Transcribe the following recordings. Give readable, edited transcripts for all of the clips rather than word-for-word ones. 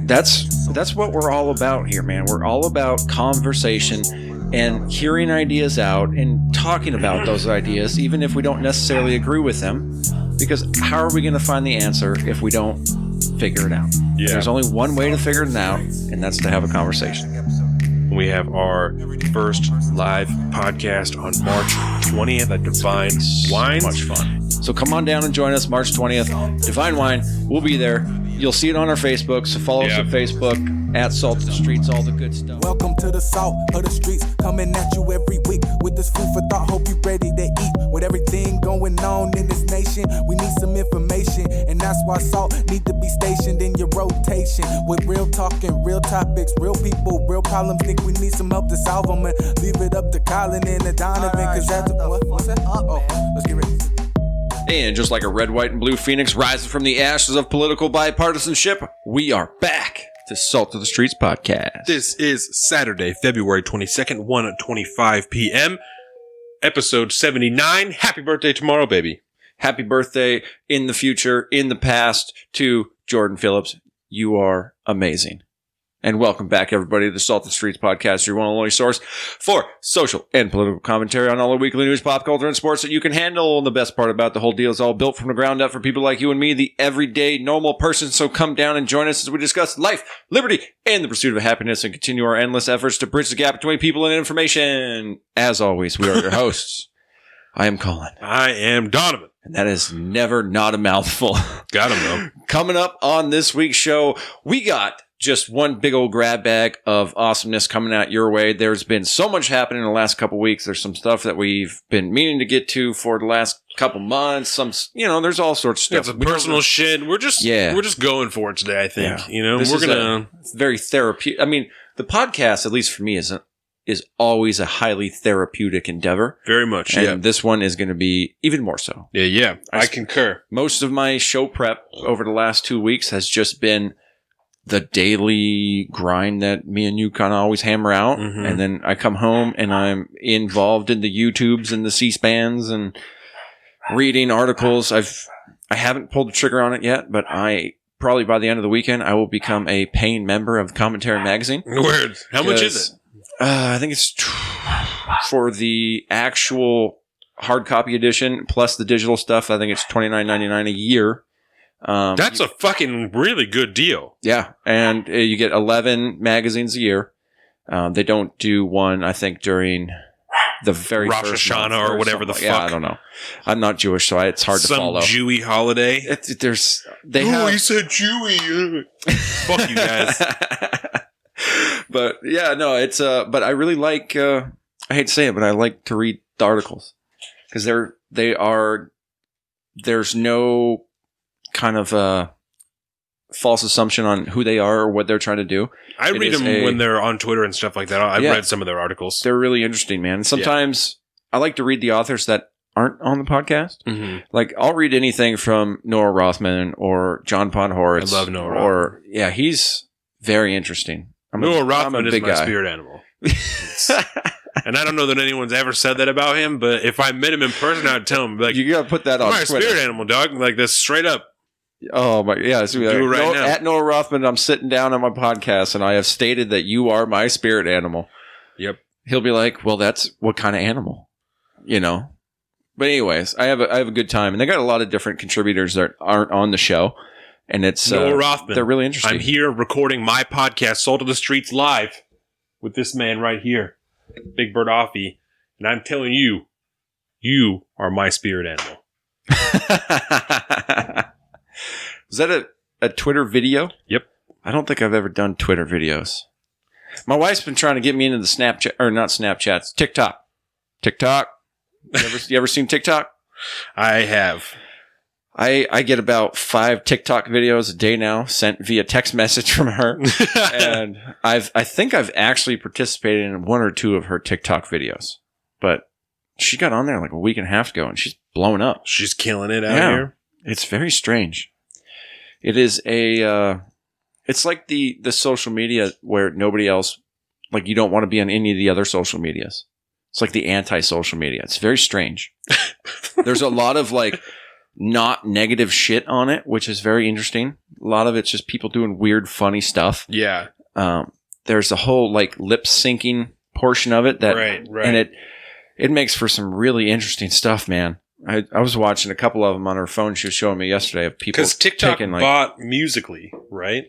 That's what we're all about here, man. We're all about conversation and hearing ideas out and talking about those ideas, even if we don't necessarily agree with them. Because how are we going to find the answer if we don't figure it out? Yeah. There's only one way to figure it out, and that's to have a conversation. We have our first live podcast on March 20th at Divine Wines. Much fun. So come on down and join us March 20th. Divine Wine, we'll be there. You'll see it on our Facebook, so follow us on Facebook, at Salt of the Streets, all the good stuff. Welcome to the Salt of the Streets, coming at you every week with this food for thought. Hope you ready to eat. With everything going on in this nation, we need some information, and that's why Salt need to be stationed in your rotation. With real talking, real topics, real people, real problems. Think we need some help to solve them, and leave it up to Colin and the Donovan, because that's what's that? Oh, let's get ready. And just like a red, white, and blue phoenix rising from the ashes of political bipartisanship, we are back to Salt of the Streets podcast. This is Saturday, February 22nd, 1:25 p.m., episode 79. Happy birthday tomorrow, baby. Happy birthday in the future, in the past, to Jordan Phillips. You are amazing. And welcome back, everybody, to the Salt of the Streets podcast, your one and only source for social and political commentary on all the weekly news, pop culture, and sports that you can handle. And the best part about the whole deal is all built from the ground up for people like you and me, the everyday normal person. So come down and join us as we discuss life, liberty, and the pursuit of happiness, and continue our endless efforts to bridge the gap between people and information. As always, we are your hosts. I am Colin. I am Donovan. And that is never not a mouthful. Got him, though. Coming up on this week's show, we got just one big old grab bag of awesomeness coming out your way. There's been so much happening in the last couple weeks. There's some stuff that we've been meaning to get to for the last couple months. There's all sorts of stuff. Got some personal shit. We're just going for it today, I think. Yeah. It's very therapeutic. I mean, the podcast, at least for me, is always a highly therapeutic endeavor. Very much, and this one is going to be even more so. Yeah. I concur. Most of my show prep over the last 2 weeks has just been the daily grind that me and you kind of always hammer out. Mm-hmm. And then I come home and I'm involved in the YouTubes and the C-SPANs and reading articles. I haven't pulled the trigger on it yet, but probably by the end of the weekend, I will become a paying member of Commentary Magazine. Words. How much is it? I think it's for the actual hard copy edition plus the digital stuff. I think it's $29.99 a year. That's a fucking really good deal. Yeah, and you get 11 magazines a year. They don't do one, I think, during the very Rosh first Hashanah month or whatever the fuck. Yeah, I don't know. I'm not Jewish, so it's hard to follow. Some Jewy holiday. He said Jewy. Fuck you guys. But yeah, no, it's but I really like. I hate to say it, but I like to read the articles because there's no kind of false assumption on who they are or what they're trying to do. I read them when they're on Twitter and stuff like that. I've read some of their articles. They're really interesting, man. And sometimes I like to read the authors that aren't on the podcast. Mm-hmm. Like I'll read anything from Noah Rothman or John Podhoretz. I love Noah Rothman. He's very interesting. Noah Rothman is my spirit animal. And I don't know that anyone's ever said that about him, but if I met him in person, I'd tell him, like, you got to put that on my Twitter. Spirit animal, dog. Like, this straight up. Oh, my. Yeah. So do it right now. At Noah Rothman, I'm sitting down on my podcast, and I have stated that you are my spirit animal. Yep. He'll be like, well, that's what kind of animal? You know? But anyways, I have a good time. And they got a lot of different contributors that aren't on the show. And it's Noah Rothman. They're really interesting. I'm here recording my podcast, Salt of the Streets Live, with this man right here, Big Bird Offie. And I'm telling you, you are my spirit animal. Was that a Twitter video? Yep. I don't think I've ever done Twitter videos. My wife's been trying to get me into the Snapchat, or not Snapchats, TikTok. TikTok. You ever seen TikTok? I have. I get about 5 TikTok videos a day now sent via text message from her. And I think I've actually participated in 1 or 2 of her TikTok videos. But she got on there like a week and a half ago and she's blowing up. She's killing it out here. It's very strange. It is it's like the social media where nobody else, like you don't want to be on any of the other social medias. It's like the anti-social media. It's very strange. There's a lot of like not negative shit on it, which is very interesting. A lot of it's just people doing weird, funny stuff. Yeah. There's a whole like lip syncing portion of it that, Right. and it makes for some really interesting stuff, man. I was watching a couple of them on her phone. She was showing me yesterday of people Because TikTok taking, like, bought Musical.ly, right?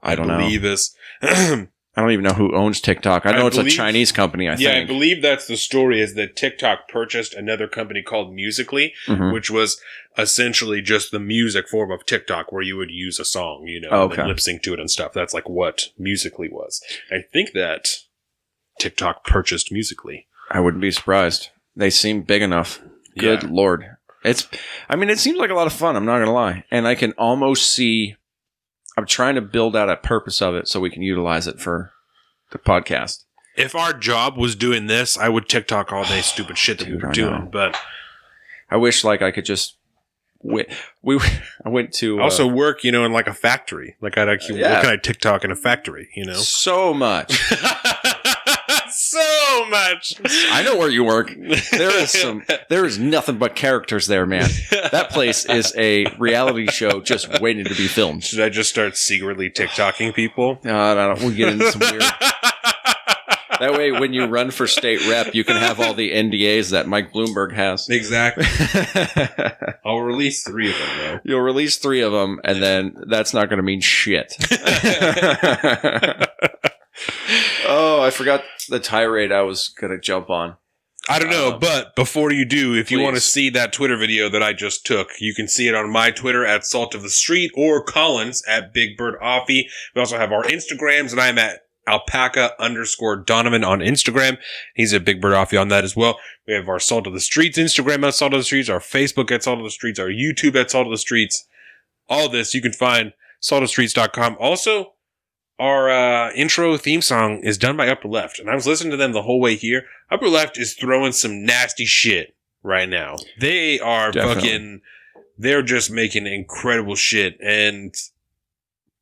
I don't know. Is I don't even know who owns TikTok. I know it's a believe- Chinese company, I Yeah, I think. believe that's the story, is that TikTok purchased another company called Musical.ly, Mhm. which was essentially just the music form of TikTok, where you would use a song, you know, Okay. and lip sync to it and stuff. That's like what Musical.ly was. I think that TikTok purchased Musical.ly. I wouldn't be surprised. They seem big enough. Good Yeah. Lord. It seems like a lot of fun. I'm not going to lie. And I can almost see, I'm trying to build out a purpose of it so we can utilize it for the podcast. If our job was doing this, I would TikTok all day stupid shit that Dude, we were I doing. know. But I wish like I could just, I went to also work, you know, in like a factory. Like I'd actually yeah. work at TikTok in a factory, you know? so much. So much. I know where you work. There is nothing but characters there, man. That place is a reality show just waiting to be filmed. Should I just start secretly TikToking people? I don't know. We'll get into some weird. That way, when you run for state rep, you can have all the NDAs that Mike Bloomberg has. Exactly. I'll release 3 of them, though. You'll release 3 of them, and then that's not going to mean shit. Oh, I forgot the tirade I was going to jump on. I don't know, but before you do, if you please. want to see that Twitter video that I just took, you can see it on my Twitter at Salt of the Street or Collins at Big Bird Offie. We also have our Instagrams, and I'm at alpaca_Donovan on Instagram. He's at Big Bird Offie on that as well. We have our Salt of the Streets Instagram at Salt of the Streets, our Facebook at Salt of the Streets, our YouTube at Salt of the Streets. All this you can find saltofthestreets.com. Also, our intro theme song is done by Upper Left, and I was listening to them the whole way here. Upper Left is throwing some nasty shit right now. They are Definitely. they're just making incredible shit, and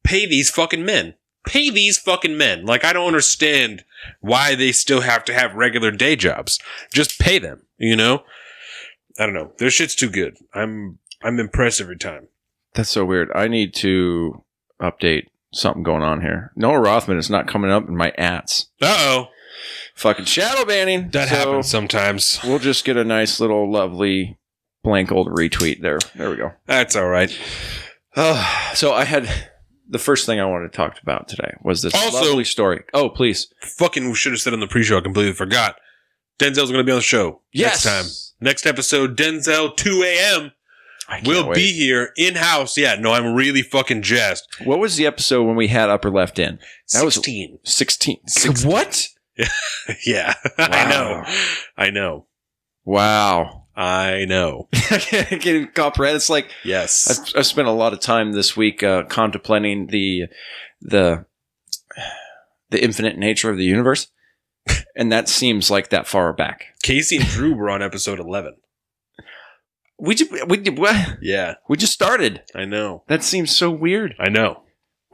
pay these fucking men. Pay these fucking men. Like, I don't understand why they still have to have regular day jobs. Just pay them, you know? I don't know. Their shit's too good. I'm impressed every time. That's so weird. I need to update something going on here. Noah Rothman is not coming up in my ads. Uh-oh. Fucking shadow banning. That happens sometimes. We'll just get a nice little lovely blank old retweet there. There we go. That's all right. So I had the first thing I wanted to talk about today was this Also- lovely story. Oh, please. Fucking should have said on the pre-show. I completely forgot. Denzel's going to be on the show Yes. next time. Next episode, Denzel, 2 a.m. I can't will wait. be here in-house. Yeah, no, I'm really fucking jazzed. What was the episode when we had Upper Left in? That was 16. 16. 16. What? Yeah, Wow. I know. Wow. I know. I can't even comprehend. It's like Yes. I've spent a lot of time this week contemplating the infinite nature of the universe, and that seems like that far back. Casey and Drew were on episode 11. We Yeah, just started. I know. That seems so weird. I know.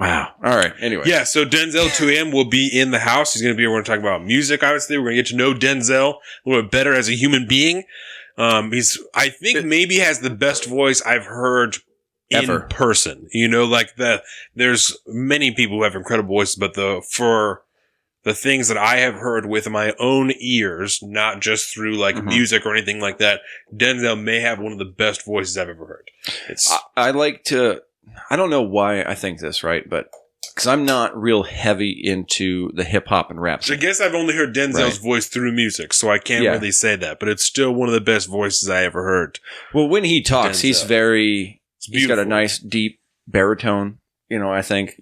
Wow. All right. Anyway. Yeah, so Denzel 2 a.m. will be in the house. He's going to be here. We're going to talk about music, obviously. We're going to get to know Denzel a little bit better as a human being. I think maybe has the best voice I've heard in Ever. person. You know, like there's many people who have incredible voices, but for the things that I have heard with my own ears, not just through like music or anything like that, Denzel may have one of the best voices I've ever heard. It's I like to. I don't know why I think this, right? But because I'm not real heavy into the hip hop and rap I scene. guess I've only heard Denzel's voice through music, so I can't Yeah. really say that, but it's still one of the best voices I ever heard. Well, when he talks, Denzel. he's very. It's He's got a beautiful. nice deep baritone. You know, I think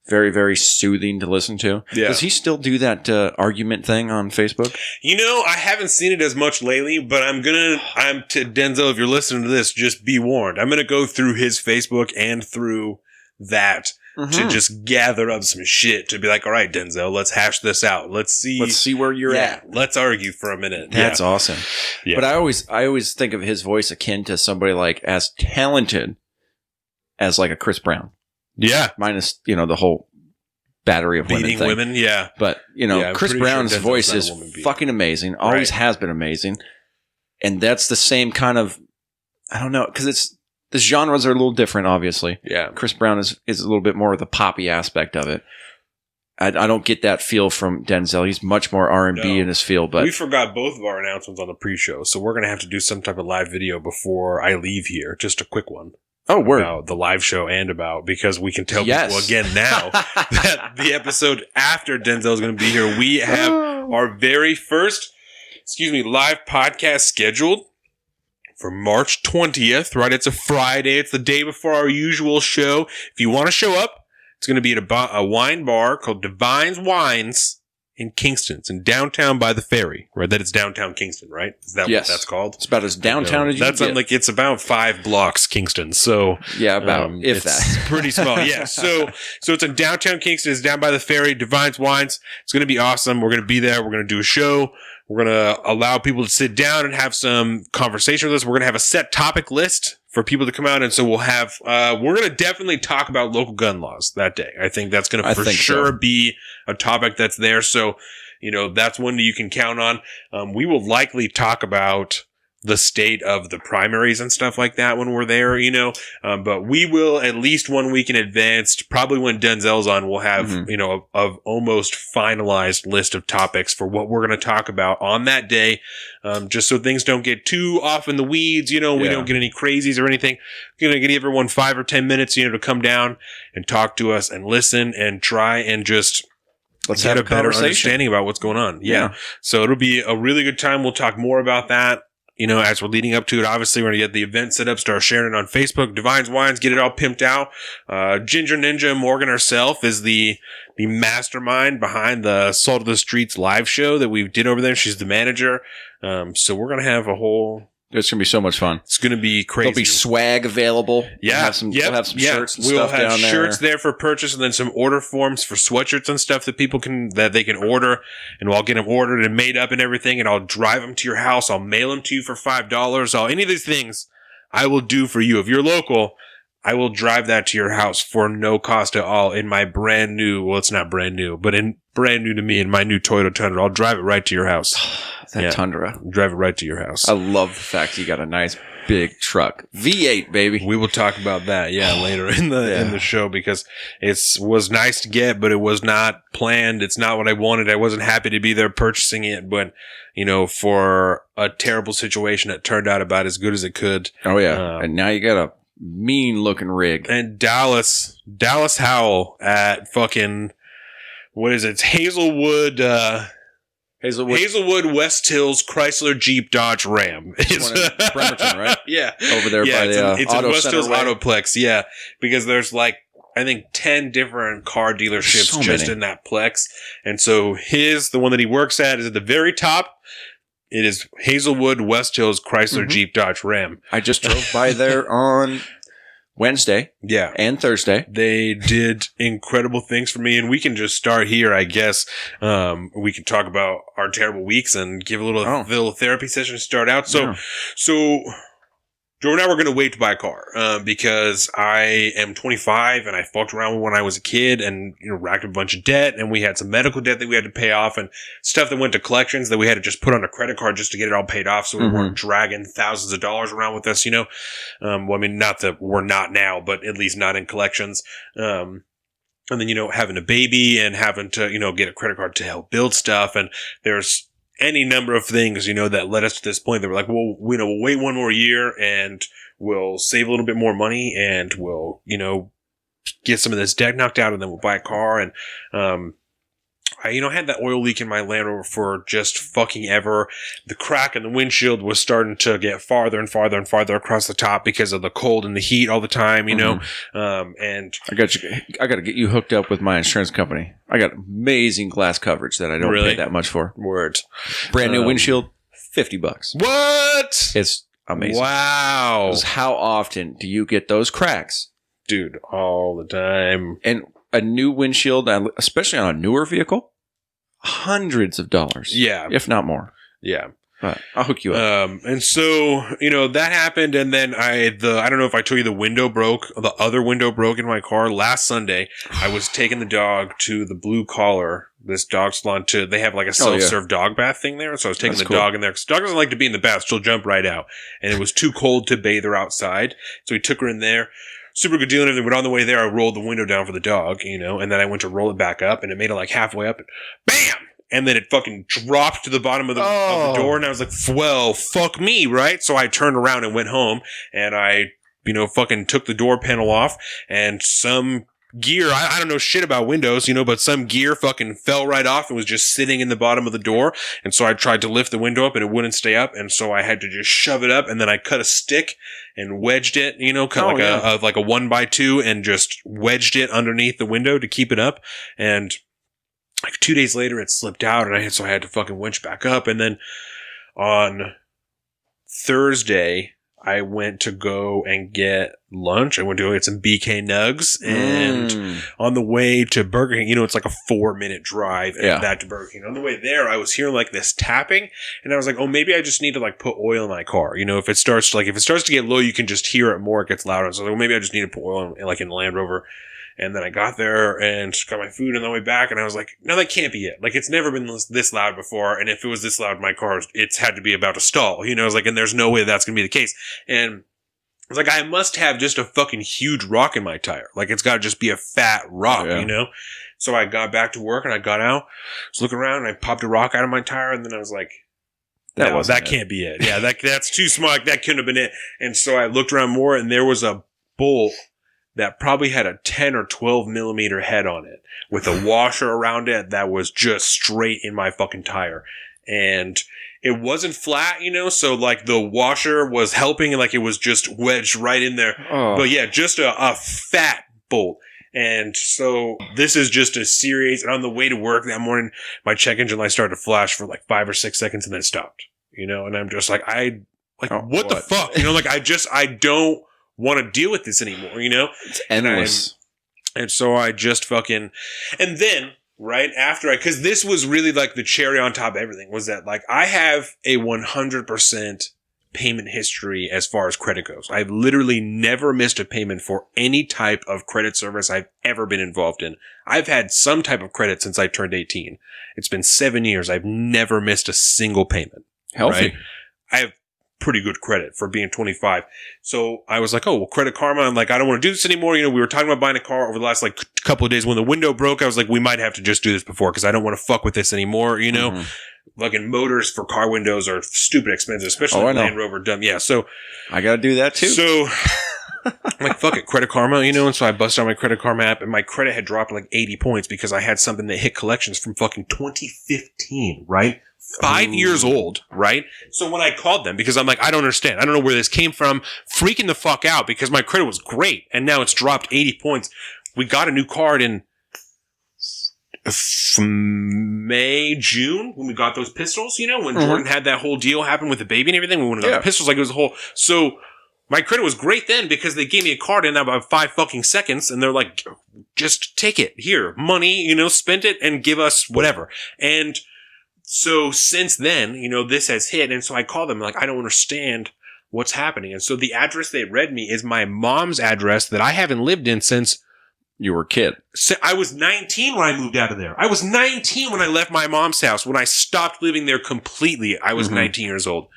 very very soothing to listen to. Yeah. Does he still do that argument thing on Facebook? You know, I haven't seen it as much lately, but I'm to Denzel, if you're listening to this, just be warned. I'm going to go through his Facebook and through that to just gather up some shit to be like, all right, Denzel, let's hash this out. Let's see where you're at. Let's argue for a minute. That's awesome. Yeah. But I always think of his voice akin to somebody like as talented as like a Chris Brown, Yeah. minus the whole battery of women Beating thing. women. Yeah. But Yeah, I'm Chris pretty sure Brown's Denzel's voice not a is woman beater. fucking amazing. Always Right. has been amazing, and that's the same kind of. I don't know, because the genres are a little different, obviously. Yeah. Chris Brown is a little bit more of the poppy aspect of it. I don't get that feel from Denzel. He's much more R&B in his feel. But we forgot both of our announcements on the pre-show, so we're going to have to do some type of live video before I leave here. Just a quick one. Oh, word. About the live show and because we can tell people again now that the episode after Denzel is going to be here, we have our very first, live podcast scheduled for March 20th, right? It's a Friday. It's the day before our usual show. If you want to show up, it's going to be at a wine bar called Divine's Wines in Kingston. It's in downtown by the ferry, right? That it's downtown Kingston, right? Is that what that's called? It's about as downtown as you can get. It's about 5 blocks, Kingston. So yeah, about if it's pretty small. Yeah. So it's in downtown Kingston. It's down by the ferry. Divine's Wines. It's going to be awesome. We're going to be there. We're going to do a show. We're going to allow people to sit down and have some conversation with us. We're going to have a set topic list for people to come out. And so we'll have, we're going to definitely talk about local gun laws that day. I think that's going to for sure be a topic that's there. So, that's one that you can count on. We will likely talk about the state of the primaries and stuff like that when we're there, but we will at least 1 week in advance, probably when Denzel's on, we'll have, a almost finalized list of topics for what we're going to talk about on that day. Just so things don't get too off in the weeds, we don't get any crazies or anything. We're going to give everyone 5 or 10 minutes, to come down and talk to us and listen and try and just let's get have a better understanding about what's going on. Yeah. So it'll be a really good time. We'll talk more about that. As we're leading up to it. Obviously, we're going to get the event set up, start sharing it on Facebook, Divine's Wines, get it all pimped out. Ginger Ninja Morgan herself is the mastermind behind the Salt of the Streets live show that we did over there. She's the manager. So we're going to have it's going to be so much fun. It's going to be crazy. There'll be swag available. Yeah. We'll have some shirts and stuff down there. We'll have shirts there for purchase and then some order forms for sweatshirts and stuff that they can order. And I'll get them ordered and made up and everything. And I'll drive them to your house. I'll mail them to you for $5. Any of these things I will do for you. If you're local, I will drive that to your house for no cost at all in my brand new, well, it's not brand new, but brand new to me in my new Toyota Tundra. I'll drive it right to your house. Tundra. Drive it right to your house. I love the fact you got a nice big truck. V8, baby. We will talk about that, later in the show because it was nice to get, but it was not planned. It's not what I wanted. I wasn't happy to be there purchasing it, but for a terrible situation, it turned out about as good as it could. Oh yeah. And now you got a mean looking rig. And Dallas Howell at fucking, what is it? It's Hazelwood, West Hills, Chrysler, Jeep, Dodge, Ram. It's Bremerton, right? Yeah. Over there by the it's Auto in West Center Hills way. Autoplex, yeah. Because there's I think 10 different car dealerships just in that plex. And so the one that he works at is at the very top. It is Hazelwood, West Hills, Chrysler, Jeep, Dodge, Ram. I just drove by there on Wednesday and Thursday. They did incredible things for me, and we can just start here, I guess. We can talk about our terrible weeks and give a little therapy session to start out. So Jordan and I were going to wait to buy a car because I am 25 and I fucked around when I was a kid and racked up a bunch of debt, and we had some medical debt that we had to pay off and stuff that went to collections that we had to just put on a credit card just to get it all paid off, so we weren't dragging thousands of dollars around with us. Well, I mean, not that we're not now, but at least not in collections. And then having a baby and having to get a credit card to help build stuff, and there's any number of things, that led us to this point that we're like, well, we'll wait one more year and we'll save a little bit more money and we'll, get some of this debt knocked out and then we'll buy a car. And, I, had that oil leak in my Land Rover for just fucking ever. The crack in the windshield was starting to get farther and farther and farther across the top because of the cold and the heat all the time, and I got to get you hooked up with my insurance company. I got amazing glass coverage that I don't pay that much for. Word. Brand new windshield, $50. What? It's amazing. Wow. How often do you get those cracks? Dude, all the time. And a new windshield, especially on a newer vehicle, hundreds of dollars. Yeah. If not more. Yeah. But I'll hook you up. And so, that happened. And then I don't know if I told you the other window broke in my car last Sunday. I was taking the dog to the Blue Collar, this dog salon they have like a self-serve dog bath thing there. So I was taking the dog in there because the dog doesn't like to be in the bath. She'll jump right out. And it was too cold to bathe her outside. So we took her in there. Super good deal and everything. But on the way there, I rolled the window down for the dog, and then I went to roll it back up and it made it like halfway up and bam! And then it fucking dropped to the bottom of the door. And I was like, well, fuck me, right? So I turned around and went home and I, fucking took the door panel off and some gear, I don't know shit about windows, but some gear fucking fell right off and was just sitting in the bottom of the door. And so I tried to lift the window up and it wouldn't stay up. And so I had to just shove it up and then I cut a stick and wedged it, kind of like a 1x2 and just wedged it underneath the window to keep it up. And like 2 days later it slipped out and so I had to fucking winch back up. And then on Thursday, I went to go and get lunch. I went to go get some BK Nugs. And on the way to Burger King, it's like a 4-minute drive and back to Burger King. On the way there, I was hearing like this tapping and I was like, oh, maybe I just need to like put oil in my car. If it starts to get low, you can just hear it more. It gets louder. So I was like, well, maybe I just need to put oil in, like in the Land Rover. And then I got there and got my food on the way back. And I was like, no, that can't be it. Like, it's never been this loud before. And if it was this loud, my car, it's had to be about to stall. I was like, and there's no way that's going to be the case. And I was like, I must have just a fucking huge rock in my tire. Like, it's got to just be a fat rock, So I got back to work and I got out, was looking around and I popped a rock out of my tire. And then I was like, that can't be it. Yeah, that's too small. That couldn't have been it. And so I looked around more and there was a bolt that probably had a 10 or 12 millimeter head on it with a washer around it that was just straight in my fucking tire. And it wasn't flat, so like the washer was helping and like it was just wedged right in there. Oh. But yeah, just a fat bolt. And so this is just a series. And on the way to work that morning, my check engine light started to flash for like 5 or 6 seconds and then stopped, and I'm just like, what the fuck? I don't want to deal with this anymore, It's endless. And so I just fucking, and then right after because this was really like the cherry on top of everything was that like I have a 100% payment history as far as credit goes. I've literally never missed a payment for any type of credit service I've ever been involved in. I've had some type of credit since I turned 18. It's been 7 years. I've never missed a single payment. Healthy. Right? I have pretty good credit for being 25. So I was like, oh, well, Credit Karma. I'm like, I don't want to do this anymore. We were talking about buying a car over the last like couple of days. When the window broke, I was like, we might have to just do this before because I don't want to fuck with this anymore. Fucking motors for car windows are stupid expensive, especially Land Rover dumb. Yeah. So I got to do that too. So I'm like, fuck it, Credit Karma, and so I busted out my Credit Karma app and my credit had dropped like 80 points because I had something that hit collections from fucking 2015, right? 5 years old, right? So when I called them, because I'm like, I don't understand. I don't know where this came from. Freaking the fuck out because my credit was great. And now it's dropped 80 points. We got a new card in May, June, when we got those pistols, when Jordan had that whole deal happen with the baby and everything. We went and got the pistols, like it was a whole, so my credit was great then because they gave me a card in about 5 fucking seconds and they're like, just take it here, money, spend it and give us whatever. And so since then, this has hit. And so I called them like, I don't understand what's happening. And so the address they read me is my mom's address that I haven't lived in since you were a kid. So I was 19 when I moved out of there. I was 19 when I left my mom's house. When I stopped living there completely, I was 19 years old.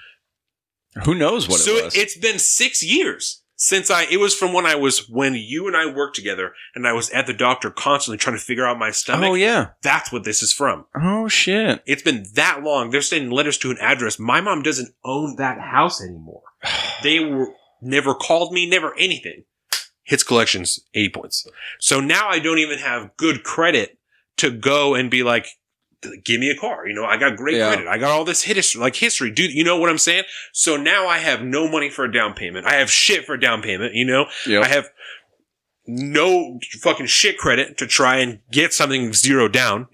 Who knows what it was? So it's been 6 years since it was from when you and I worked together and I was at the doctor constantly trying to figure out my stomach. Oh, yeah. That's what this is from. Oh, shit. It's been that long. They're sending letters to an address. My mom doesn't own that house anymore. They never called me, never anything. Hits collections, 80 points. So now I don't even have good credit to go and be like, give me a car. I got great credit. I got all this history. Dude, you know what I'm saying? So now I have no money for a down payment. I have shit for a down payment, Yep. I have no fucking shit credit to try and get something zero down,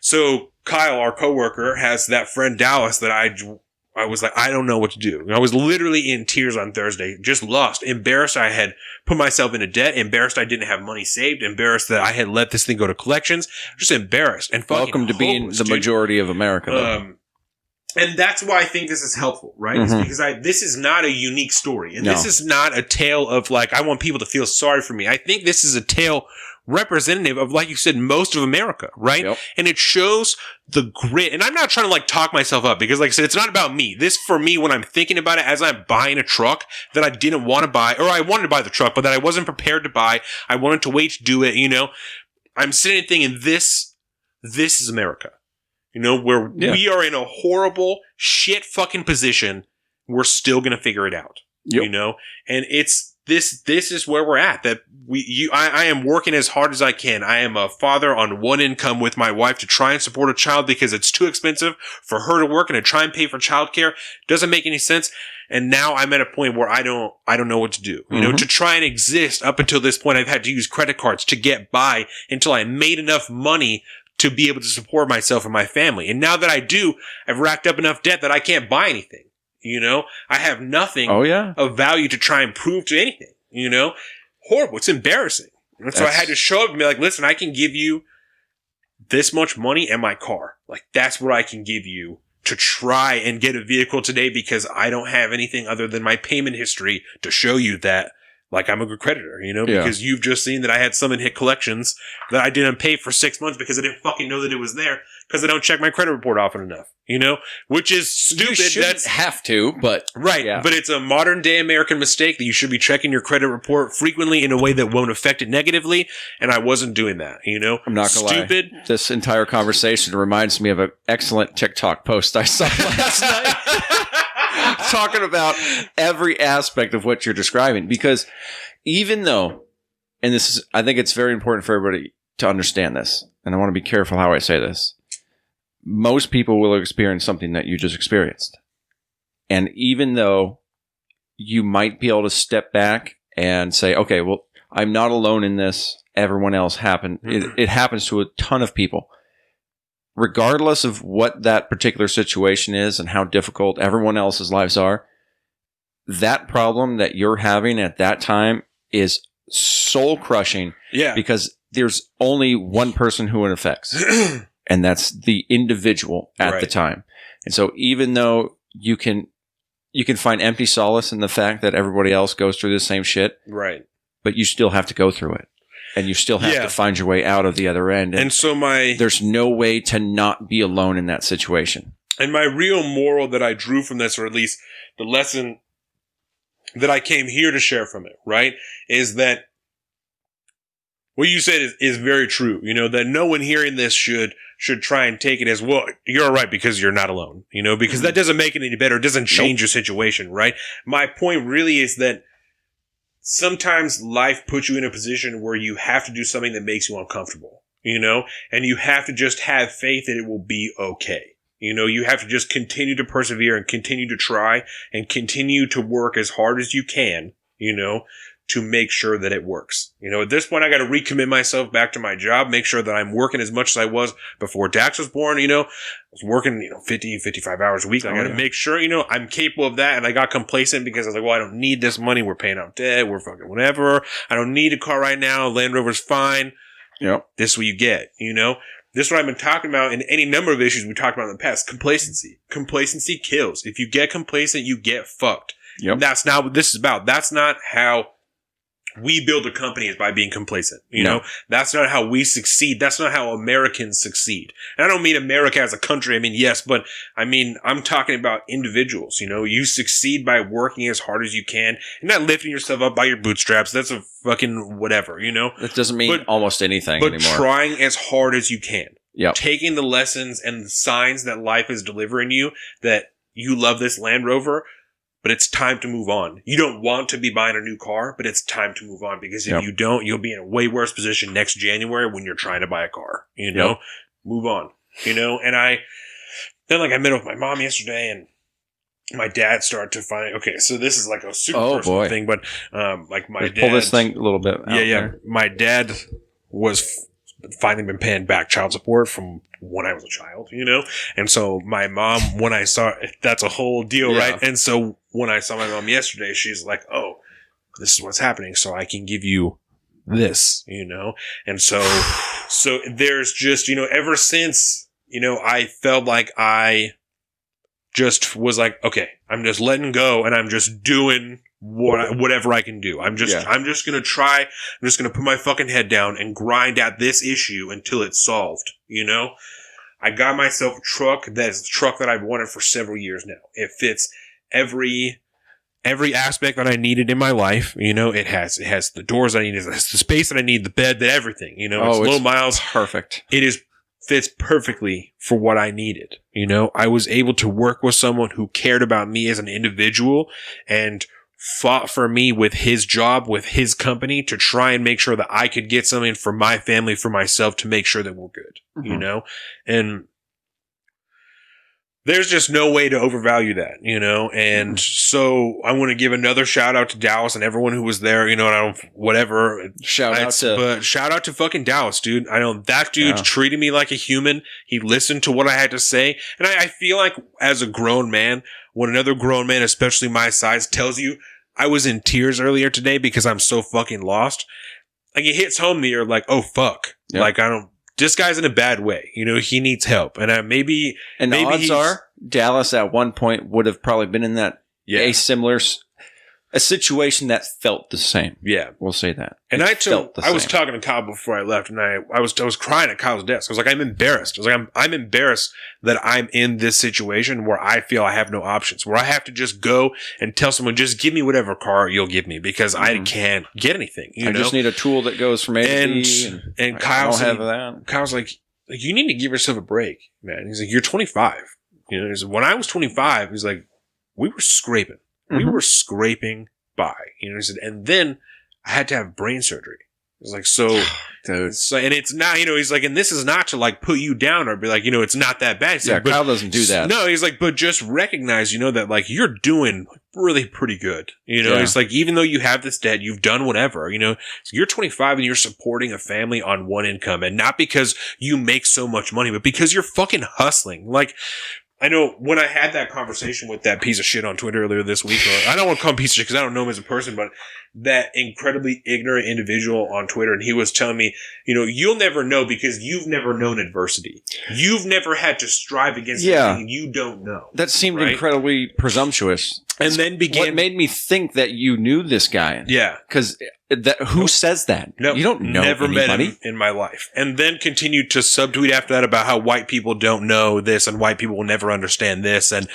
So Kyle, our coworker, has that friend Dallas that I was like, I don't know what to do. I was literally in tears on Thursday, just lost, embarrassed I had put myself into debt, embarrassed I didn't have money saved, embarrassed that I had let this thing go to collections, just embarrassed and fucking welcome to being the majority of America. And that's why I think this is helpful, right? It's because this is not a unique story. And this is not a tale of like, I want people to feel sorry for me. I think this is a tale representative of, like you said, most of America, right? Yep. And it shows the grit. And I'm not trying to like talk myself up because, like I said, it's not about me. This, for me, when I'm thinking about it, as I'm buying a truck that I didn't want to buy, or I wanted to buy the truck, but that I wasn't prepared to buy. I wanted to wait to do it, you know. I'm sitting and thinking, this is America, you know, where we are in a horrible shit fucking position. We're still going to figure it out, you know, and it's this is where we're at, that I am working as hard as I can. I am a father on one income with my wife to try and support a child because it's too expensive for her to work and to try and pay for childcare. Doesn't make any sense. And now I'm at a point where I don't know what to do. You know, to try and exist up until this point, I've had to use credit cards to get by until I made enough money to be able to support myself and my family. And now that I do, I've racked up enough debt that I can't buy anything. You know, I have nothing of value to try and prove to anything, you know, horrible. It's embarrassing. And so I had to show up and be like, listen, I can give you this much money and my car. Like, that's what I can give you to try and get a vehicle today, because I don't have anything other than my payment history to show you that, like, I'm a good creditor, you know, because you've just seen that I had some in hit collections that I didn't pay for 6 months because I didn't fucking know that it was there, because I don't check my credit report often enough, you know, which is stupid. You shouldn't have to, but but it's a modern day American mistake that you should be checking your credit report frequently in a way that won't affect it negatively. And I wasn't doing that, you know. I'm not gonna lie. This entire conversation reminds me of an excellent TikTok post I saw last night. Talking about every aspect of what you're describing, because even though, and this is, I think it's very important for everybody to understand this, and I want to be careful how I say this. Most people will experience something that you just experienced. And even though you might be able to step back and say, okay, well, I'm not alone in this. Everyone else happened. It happens to a ton of people. Regardless of what that particular situation is and how difficult everyone else's lives are, that problem that you're having at that time is soul crushing. Yeah. Because there's only one person who it affects, and that's the individual at the time. And so even though you can find empty solace in the fact that everybody else goes through the same shit, but you still have to go through it. And you still have to find your way out of the other end. And so there's no way to not be alone in that situation. And my real moral that I drew from this, or at least the lesson that I came here to share from it, right, is that what you said is very true. You know, that no one hearing this should try and take it as, well, you're all right because you're not alone. You know, because that doesn't make it any better. It doesn't change your situation, right? My point really is that sometimes life puts you in a position where you have to do something that makes you uncomfortable, you know, and you have to just have faith that it will be okay. You know, you have to just continue to persevere and continue to try and continue to work as hard as you can, you know, to make sure that it works. You know, at this point, I got to recommit myself back to my job, make sure that I'm working as much as I was before Dax was born. You know, I was working, 50, 55 hours a week. I got to make sure, I'm capable of that. And I got complacent because I was like, well, I don't need this money. We're paying off debt. We're fucking whatever. I don't need a car right now. Land Rover's fine. Yep. This is what you get, This is what I've been talking about in any number of issues we talked about in the past. Complacency. Complacency kills. If you get complacent, you get fucked. Yep. That's not what this is about. That's not how we build a company, is by being complacent. You know, that's not how we succeed. That's not how Americans succeed. And I don't mean America as a country. I mean, yes, but I mean, I'm talking about individuals. You succeed by working as hard as you can and not lifting yourself up by your bootstraps. That's a fucking whatever, That doesn't mean almost anything anymore. But trying as hard as you can. Yep. Taking the lessons and the signs that life is delivering you, that you love this Land Rover, but it's time to move on. You don't want to be buying a new car, but it's time to move on, because if you don't, you'll be in a way worse position next January when you're trying to buy a car, Move on, and I met with my mom yesterday, and my dad started to find, okay, so this is like a super personal thing, but like my dad. Pull this thing a little bit out there. My dad was finally been paying back child support from when I was a child, And so my mom, when I saw, that's a whole deal, right? And so when I saw my mom yesterday, she's like, oh, this is what's happening. So I can give you this, And so there's just, ever since, I felt like I just was like, okay, I'm just letting go and I'm just doing whatever I can do. I'm just going to try. I'm just going to put my fucking head down and grind at this issue until it's solved. You know, I got myself a truck. That's the truck that I've wanted for several years now. It fits every aspect that I needed in my life. You know, it has the doors I need, it has the space that I need, the bed, that everything, you know, it's low miles. Perfect. Fits perfectly for what I needed. You know, I was able to work with someone who cared about me as an individual and fought for me with his job, with his company, to try and make sure that I could get something for my family, for myself, to make sure that we're good, you know? And there's just no way to overvalue that, you know? And so I want to give another shout out to Dallas and everyone who was there, you know, and I don't, whatever. Shout out to fucking Dallas, dude. I know that dude treated me like a human. He listened to what I had to say. And I feel like as a grown man, when another grown man, especially my size, tells you, I was in tears earlier today because I'm so fucking lost. Like, it hits home that you're like, oh, fuck. Yep. Like, this guy's in a bad way. You know, he needs help. And maybe odds are Dallas at one point would have probably been in that a similar a situation that felt the same. Yeah. We'll say that. And I was talking to Kyle before I left, and I was crying at Kyle's desk. I was like, I'm embarrassed. I was like, I'm embarrassed that I'm in this situation where I feel I have no options, where I have to just go and tell someone, just give me whatever car you'll give me because I can't get anything. I just need a tool that goes from A to B. And Kyle's like, you need to give yourself a break, man. He's like, you're 25. You know, when I was 25, he's like, we were scraping. We were scraping by, you know, he said, and then I had to have brain surgery. It was like, so, and it's not, you know, he's like, and this is not to like put you down or be like, you know, it's not that bad. Yeah, Kyle doesn't do that. No, he's like, but just recognize, you know, that like you're doing really pretty good. You know, it's like, even though you have this debt, you've done whatever, you know, so you're 25 and you're supporting a family on one income, and not because you make so much money, but because you're fucking hustling. Like, I know when I had that conversation with that piece of shit on Twitter earlier this week, or I don't want to call him piece of shit because I don't know him as a person, but that incredibly ignorant individual on Twitter, and he was telling me, you know, you'll never know because you've never known adversity. You've never had to strive against something you don't know. That seemed incredibly presumptuous. And then what made me think that you knew this guy. Yeah. Because who says that? No, you don't know never anybody. Met him in my life. And then continued to subtweet after that about how white people don't know this and white people will never understand this. And,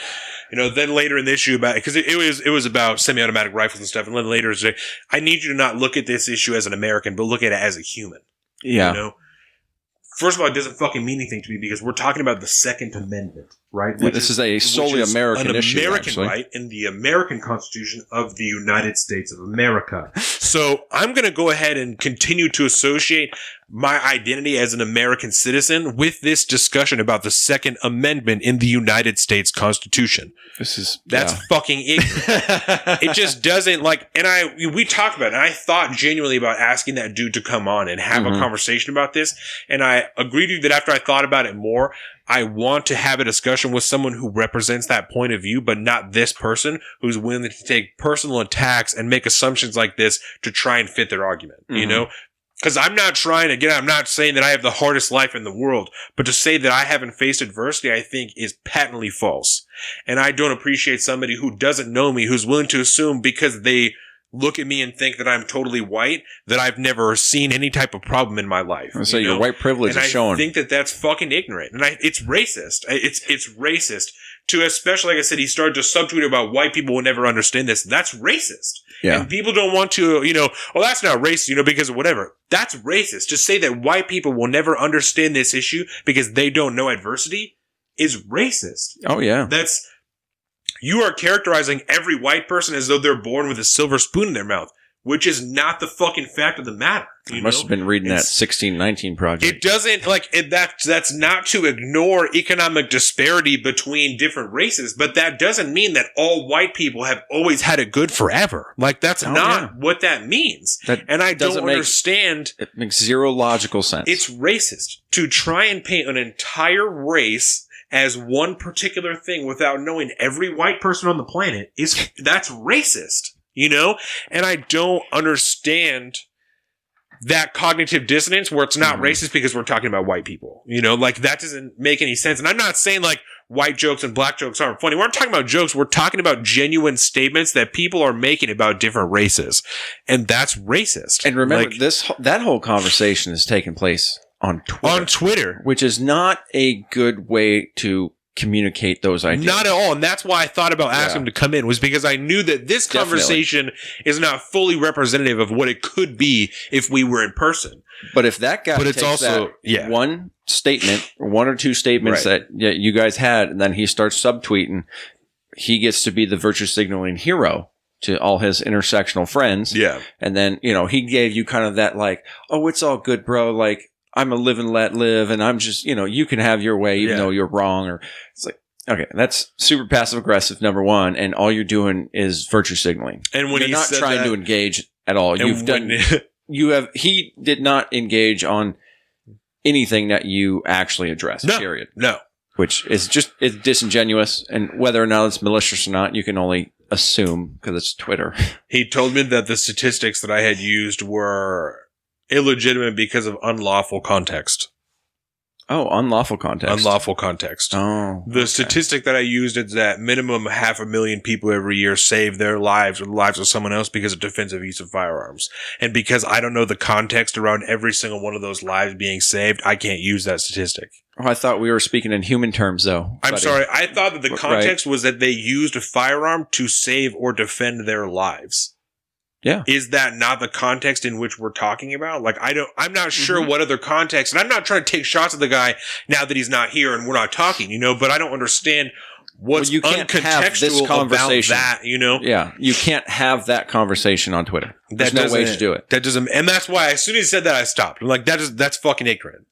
you know, then later in the issue about, because it was about semi-automatic rifles and stuff. And then later, I need you to not look at this issue as an American, but look at it as a human. Yeah. You know? First of all, it doesn't fucking mean anything to me because we're talking about the Second Amendment, right? This is a solely American issue, an American actually. right in the American Constitution of the United States of America. So I'm going to go ahead and continue to associate my identity as an American citizen with this discussion about the Second Amendment in the United States Constitution. That's fucking ignorant. It just doesn't we talked about it, and I thought genuinely about asking that dude to come on and have a conversation about this. And I agreed with you that after I thought about it more, I want to have a discussion with someone who represents that point of view, but not this person who's willing to take personal attacks and make assumptions like this to try and fit their argument, you know? Because I'm not I'm not saying that I have the hardest life in the world, but to say that I haven't faced adversity, I think is patently false. And I don't appreciate somebody who doesn't know me, who's willing to assume because they look at me and think that I'm totally white, that I've never seen any type of problem in my life. So your white privilege is showing. I think that that's fucking ignorant. And it's racist. It's racist to, especially, like I said, he started to subtweet about white people will never understand this. That's racist. Yeah. And people don't want to, you know, oh, that's not racist, you know, because of whatever. That's racist. To say that white people will never understand this issue because they don't know adversity is racist. Oh, yeah. You are characterizing every white person as though they're born with a silver spoon in their mouth, which is not the fucking fact of the matter. You must have been reading that 1619 project. It doesn't, that's not to ignore economic disparity between different races, but that doesn't mean that all white people have always had it good forever. Like, that's not what that means. And I don't understand. It makes zero logical sense. It's racist to try and paint an entire race as one particular thing without knowing every white person on the planet. That's racist, you know? And I don't understand that cognitive dissonance where it's not racist because we're talking about white people. Like that doesn't make any sense. And I'm not saying like white jokes and black jokes aren't funny. We're not talking about jokes. We're talking about genuine statements that people are making about different races. And that's racist. And remember, that whole conversation is taking place on Twitter. Which is not a good way to communicate those ideas. Not at all. And that's why I thought about asking him to come in, was because I knew that this conversation is not fully representative of what it could be if we were in person. But if that guy takes that one statement or one or two statements that you guys had, and then he starts subtweeting, he gets to be the virtue signaling hero to all his intersectional friends. Yeah. And then, he gave you kind of that like, oh, it's all good, bro. Like, I'm a live and let live, and I'm just, you can have your way even though you're wrong. Or it's like, okay, that's super passive aggressive, number one, and all you're doing is virtue signaling. And when you're not trying to engage at all. He did not engage on anything that you actually addressed. Period. No. Which is it's disingenuous, and whether or not it's malicious or not, you can only assume because it's Twitter. He told me that the statistics that I had used were illegitimate because of unlawful context. Oh, unlawful context. Unlawful context. Oh. The statistic that I used is that minimum 500,000 people every year save their lives or the lives of someone else because of defensive use of firearms. And because I don't know the context around every single one of those lives being saved, I can't use that statistic. Oh, I thought we were speaking in human terms, though. I'm sorry. I thought that the context was that they used a firearm to save or defend their lives. Yeah. Is that not the context in which we're talking about? Like, I'm not sure what other context, and I'm not trying to take shots at the guy now that he's not here and we're not talking, but I don't understand what's uncontextual about that, Yeah. You can't have that conversation on Twitter. There's no way to do it. That doesn't, and that's why as soon as he said that, I stopped. I'm like, that's fucking ignorant,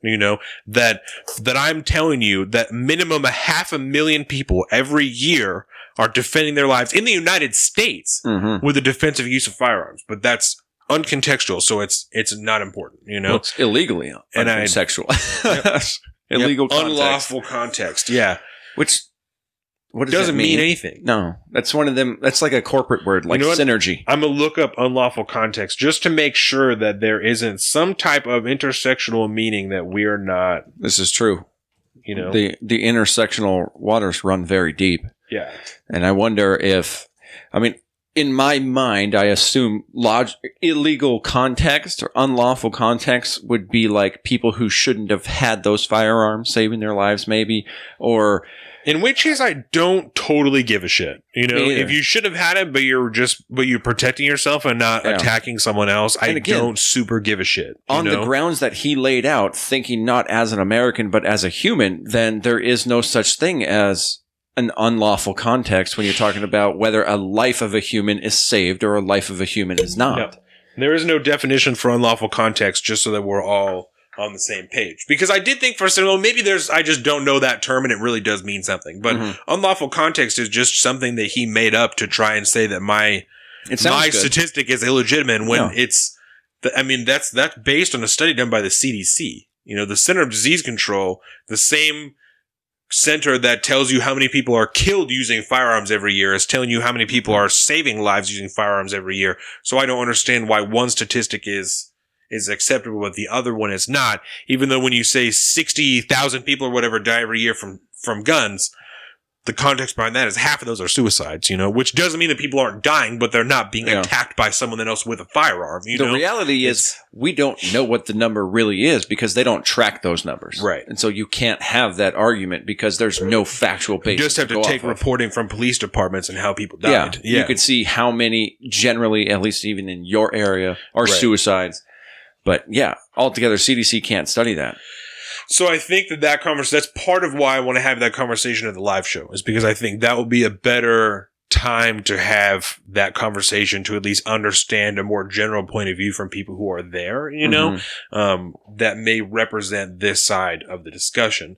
that I'm telling you that minimum 500,000 people every year are defending their lives in the United States with the defensive use of firearms. But that's uncontextual, so it's not important, Well, it's illegally uncontextual. Illegal context. Unlawful context, yeah. Which what doesn't mean anything. No. That's one of them. That's like a corporate word, like synergy. I'm going to look up unlawful context just to make sure that there isn't some type of intersectional meaning that we're not. This is true. The intersectional waters run very deep. Yeah. And I wonder if, in my mind, I assume illegal context or unlawful context would be like people who shouldn't have had those firearms saving their lives, maybe, or. In which case, I don't totally give a shit. If you should have had it, but you're protecting yourself and not attacking someone else, I don't super give a shit. On the grounds that he laid out, thinking not as an American, but as a human, then there is no such thing as an unlawful context when you're talking about whether a life of a human is saved or a life of a human is not. No. There is no definition for unlawful context, just so that we're all on the same page. Because I did think for a second, maybe I just don't know that term and it really does mean something. But unlawful context is just something that he made up to try and say that my statistic is illegitimate when that's based on a study done by the CDC. The Center of Disease Control, the same center that tells you how many people are killed using firearms every year is telling you how many people are saving lives using firearms every year. So I don't understand why one statistic is acceptable, but the other one is not. Even though when you say 60,000 people or whatever die every year from guns, the context behind that is half of those are suicides, which doesn't mean that people aren't dying, but they're not being attacked by someone else with a firearm. The reality is we don't know what the number really is because they don't track those numbers. Right. And so you can't have that argument because there's no factual basis. You just have to take reporting from police departments and how people died. Yeah. You could see how many generally, at least even in your area, are suicides. But altogether, CDC can't study that. So I think that conversation, that's part of why I want to have that conversation at the live show, is because I think that will be a better time to have that conversation to at least understand a more general point of view from people who are there, that may represent this side of the discussion,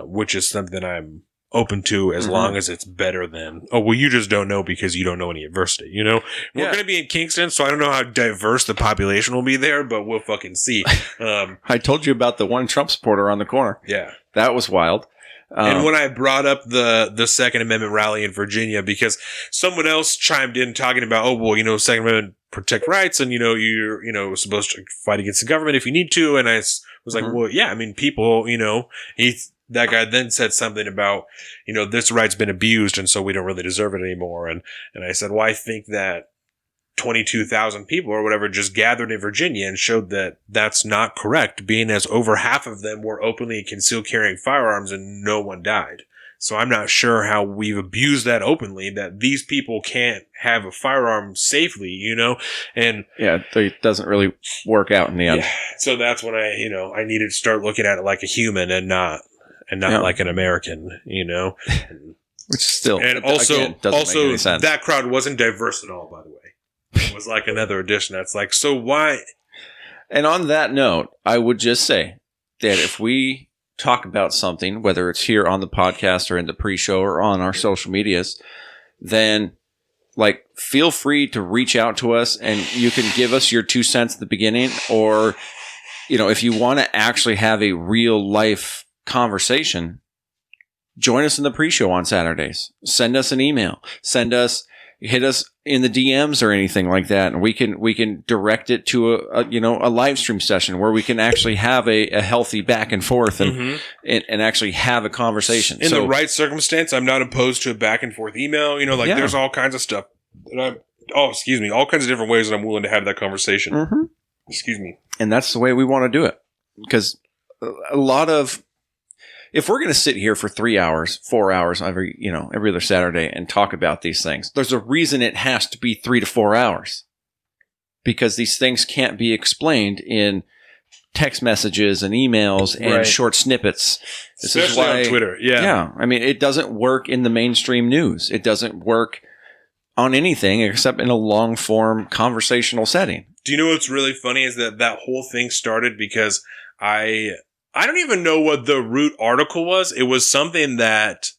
which is something I'm open to as long as it's better than, you just don't know because you don't know any adversity, We're going to be in Kingston, so I don't know how diverse the population will be there, but we'll fucking see. I told you about the one Trump supporter on the corner. Yeah. That was wild. And when I brought up the Second Amendment rally in Virginia, because someone else chimed in talking about, Second Amendment protect rights and, you're, supposed to fight against the government if you need to. And I was like, well, yeah, I mean, people, that guy then said something about, this right's been abused and so we don't really deserve it anymore. And I said, well, I think that 22,000 people or whatever just gathered in Virginia and showed that that's not correct, being as over half of them were openly concealed carrying firearms and no one died. So I'm not sure how we've abused that openly, that these people can't have a firearm safely, and yeah, it doesn't really work out in the end. Yeah, so that's when I needed to start looking at it like a human and not like an American, Which still, and also doesn't make any sense. That crowd wasn't diverse at all, by the way. It was like another addition. That's like, so why? And on that note, I would just say that if we talk about something, whether it's here on the podcast or in the pre-show or on our social medias, then feel free to reach out to us and you can give us your 2 cents at the beginning, or, if you want to actually have a real life conversation, join us in the pre-show on Saturdays. Send us an email. Hit us in the DMs or anything like that, and we can direct it to a live stream session where we can actually have a healthy back and forth and actually have a conversation. In the right circumstance, I'm not opposed to a back and forth email. There's all kinds of stuff. All kinds of different ways that I'm willing to have that conversation. Mm-hmm. Excuse me. And that's the way we want to do it, because a lot of, if we're going to sit here for 3 hours, 4 hours every other Saturday and talk about these things, there's a reason it has to be 3 to 4 hours, because these things can't be explained in text messages and emails and short snippets. Especially on Twitter. Yeah. Yeah. I mean, it doesn't work in the mainstream news. It doesn't work on anything except in a long form conversational setting. Do you know what's really funny is that whole thing started because I don't even know what the root article was. It was something that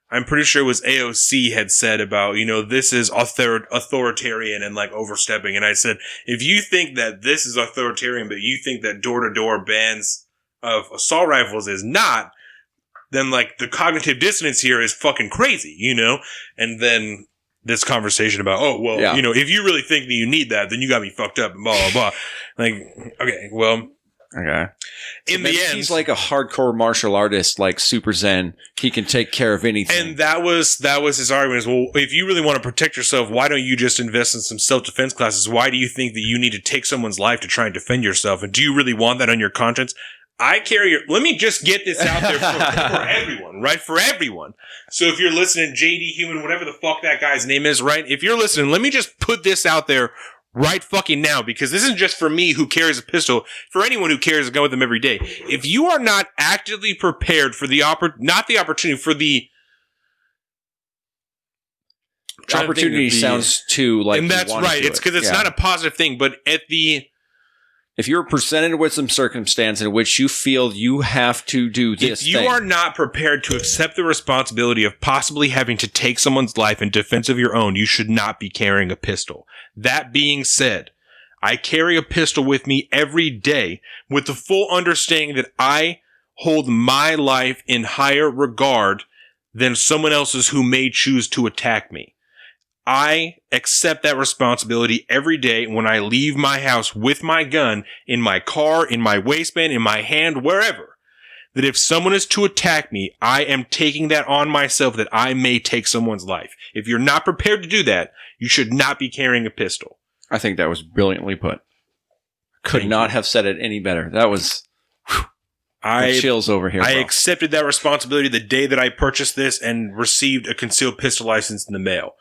I'm pretty sure it was AOC had said about, this is authoritarian and overstepping. And I said, if you think that this is authoritarian, but you think that door-to-door bans of assault rifles is not, then the cognitive dissonance here is fucking crazy, And then this conversation about, if you really think that you need that, then you got me fucked up and blah, blah, blah. Okay, well. Okay. In the end, he's like a hardcore martial artist, like Super Zen. He can take care of anything. And that was his argument. Is, well, if you really want to protect yourself, why don't you just invest in some self-defense classes? Why do you think that you need to take someone's life to try and defend yourself? And do you really want that on your conscience? Let me just get this out there for everyone, right? For everyone. So if you're listening, JD Human, whatever the fuck that guy's name is, right? If you're listening, let me just put this out there right fucking now, because this isn't just for me who carries a pistol, for anyone who carries a gun with them every day. If you are not actively prepared for the opportunity. Opportunity sounds too like, and that's right. It's because it's not a positive thing, but if you're presented with some circumstance in which you feel you have to do this, if you are not prepared to accept the responsibility of possibly having to take someone's life in defense of your own, you should not be carrying a pistol. That being said, I carry a pistol with me every day with the full understanding that I hold my life in higher regard than someone else's who may choose to attack me. I accept that responsibility every day when I leave my house with my gun in my car, in my waistband, in my hand, wherever. That if someone is to attack me, I am taking that on myself that I may take someone's life. If you're not prepared to do that, you should not be carrying a pistol. I think that was brilliantly put. Could not have said it any better. That was chills over here. I accepted that responsibility the day that I purchased this and received a concealed pistol license in the mail.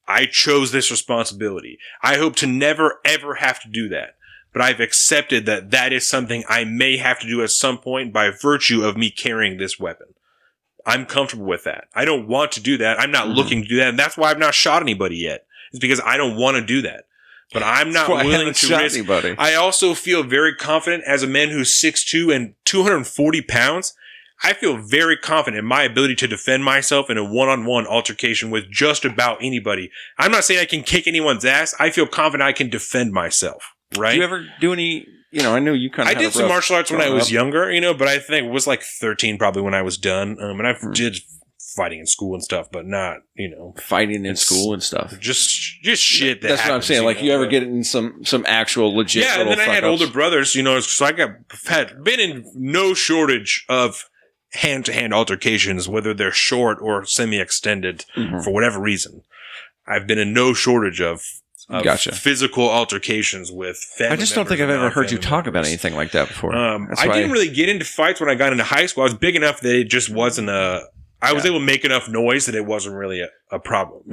I chose this responsibility. I hope to never, ever have to do that. But I've accepted that that is something I may have to do at some point by virtue of me carrying this weapon. I'm comfortable with that. I don't want to do that. I'm not looking to do that. And that's why I've not shot anybody yet. It's because I don't want to do that. But I'm not willing to risk. Anybody. I also feel very confident as a man who's 6'2" and 240 pounds. I feel very confident in my ability to defend myself in a one-on-one altercation with just about anybody. I'm not saying I can kick anyone's ass. I feel confident I can defend myself, right? Do you ever do any, I know you kind of I did some martial arts when I was younger, but I think it was like 13 probably when I was done. And I did fighting in school and stuff, but not, fighting in school and stuff. Just shit that That's happens, what I'm saying. Like, you ever get in some actual legit Yeah, and little then I had fuck-ups? older brothers, so I had been in no shortage of hand-to-hand altercations, whether they're short or semi-extended for whatever reason. I've been in no shortage of Gotcha. physical altercations with family I just don't think I've members and ever heard you non-family talk about members. anything like that before. I didn't really get into fights when I got into high school. I was big enough that it just wasn't I was able to make enough noise that it wasn't really a problem,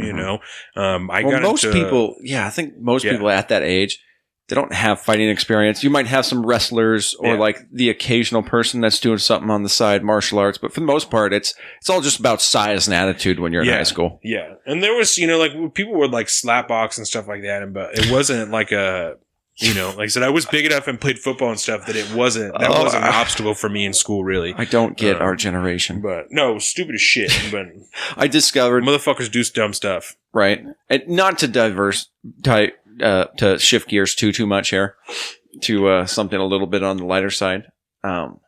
Most people, I think most people at that age, they don't have fighting experience. You might have some wrestlers or like the occasional person that's doing something on the side, martial arts, but for the most part, it's all just about size and attitude when you're in high school. Yeah, and there was, like people would like slap box and stuff like that, but it wasn't like a. Like I said, I was big enough and played football and stuff that wasn't an obstacle for me in school, really. I don't get our generation. But no, stupid as shit. But I discovered motherfuckers do dumb stuff. Right. And not to to shift gears too much here to something a little bit on the lighter side. But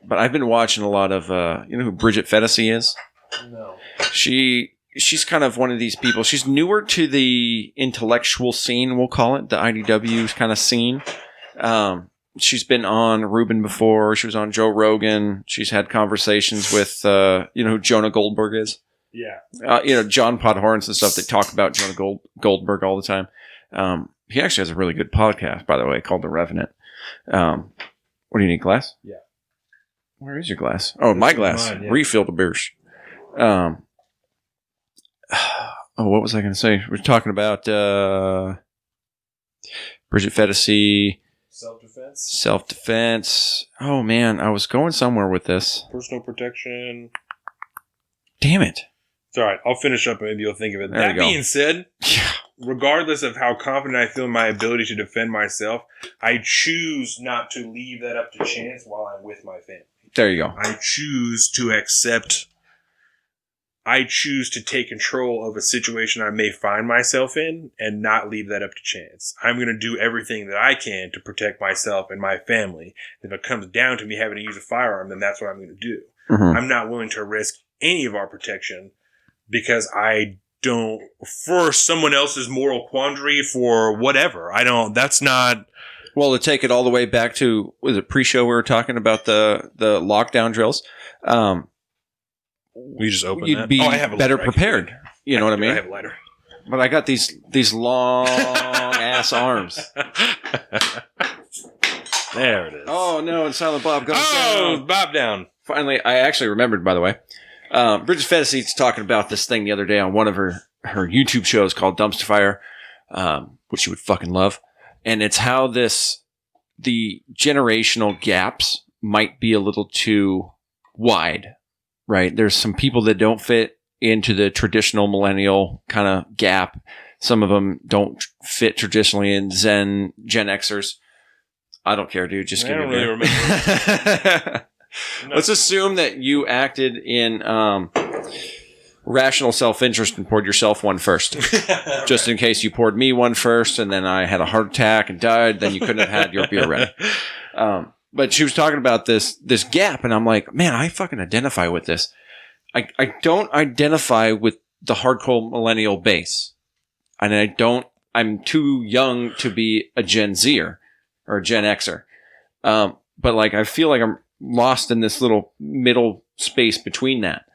I've been watching a lot of, you know who Bridget Fetisi is? No. She's kind of one of these people. She's newer to the intellectual scene, we'll call it, the IDW kind of scene. She's been on Ruben before. She was on Joe Rogan. She's had conversations with, you know who Jonah Goldberg is? Yeah. John Podhorns and stuff that talk about Jonah Goldberg all the time. He actually has a really good podcast, by the way, called The Revenant. What do you need, glass? Yeah. Where is your glass? Oh, my glass. Mine, yeah. Refill the beers. What was I going to say? We're talking about Bridget Fetisi. Self-defense. Oh, man. I was going somewhere with this. Personal protection. Damn it. It's all right. I'll finish up and maybe you'll think of it. There That you go. being said, regardless of how confident I feel in my ability to defend myself, I choose not to leave that up to chance while I'm with my family. There you go. I choose to take control of a situation I may find myself in and not leave that up to chance. I'm going to do everything that I can to protect myself and my family. If it comes down to me having to use a firearm, then that's what I'm going to do. Mm-hmm. I'm not willing to risk any of our protection because I don't, for someone else's moral quandary, for whatever. That's not... Well, to take it all the way back to, was it pre-show we were talking about the lockdown drills? We just open You'd that. be I have a better lighter. prepared. You know what I mean? I have a lighter. But I got these long ass arms. There it is. Oh no! And Silent Bob goes down. Bob down. Finally, I actually remembered. By the way, Bridget Fetisi's talking about this thing the other day on one of her YouTube shows called Dumpster Fire, which you would fucking love. And it's how the generational gaps might be a little too wide. Right. There's some people that don't fit into the traditional millennial kind of gap. Some of them don't fit traditionally in Gen Xers. I don't care, dude. Just give me a beer. Remember. Let's assume that you acted in rational self-interest and poured yourself one first. Just in case you poured me one first and then I had a heart attack and died, then you couldn't have had your beer ready. But she was talking about this gap, and I'm like, man, I fucking identify with this. I don't identify with the hardcore millennial base. And I'm too young to be a Gen Zer or a Gen Xer. But like, I feel like I'm lost in this little middle space between that.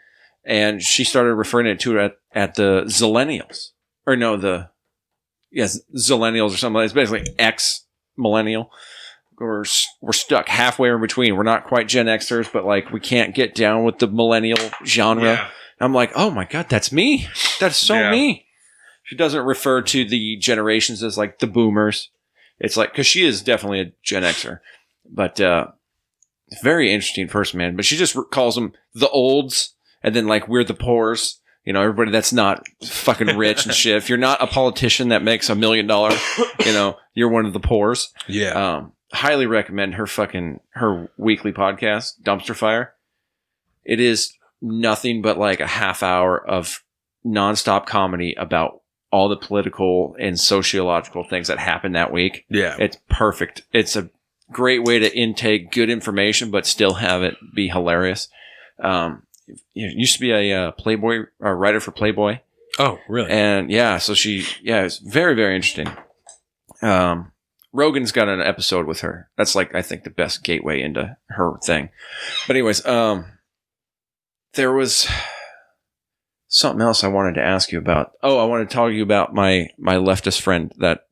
And she started referring at the Zillennials. Or no, Zillennials or something. It's basically X-millennial. We're stuck halfway in between. We're not quite Gen Xers, but like we can't get down with the millennial genre. Yeah. I'm like, oh my God, that's me. That's so me. She doesn't refer to the generations as like the boomers. It's like, because she is definitely a Gen Xer, but very interesting person, man. But she just calls them the olds, and then like we're the poors. You know, everybody that's not fucking rich and shit. If you're not a politician that makes $1 million, you know, you're one of the poors. Yeah. Highly recommend her weekly podcast, Dumpster Fire. It is nothing but like a half hour of nonstop comedy about all the political and sociological things that happened that week. Yeah. It's perfect. It's a great way to intake good information, but still have it be hilarious. used to be a Playboy writer for Playboy. Oh, really? And yeah, so it's very, very interesting. Rogan's got an episode with her. That's like, I think, the best gateway into her thing. But anyways, there was something else I wanted to ask you about. Oh, I wanted to talk to you about my leftist friend that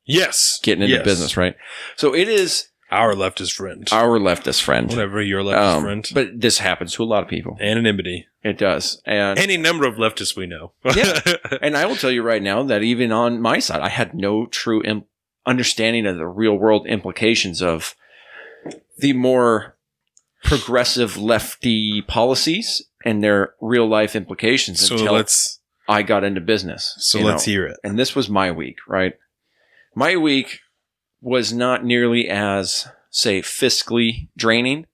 getting into business, right? So it is our leftist friend. Our leftist friend. Whatever, your leftist friend. But this happens to a lot of people. Anonymity. It does. And any number of leftists we know. Yeah. And I will tell you right now that even on my side, I had no true understanding of the real world implications of the more progressive lefty policies and their real life implications until I got into business. So let's hear it. And this was my week, right? My week was not nearly as, say, fiscally draining.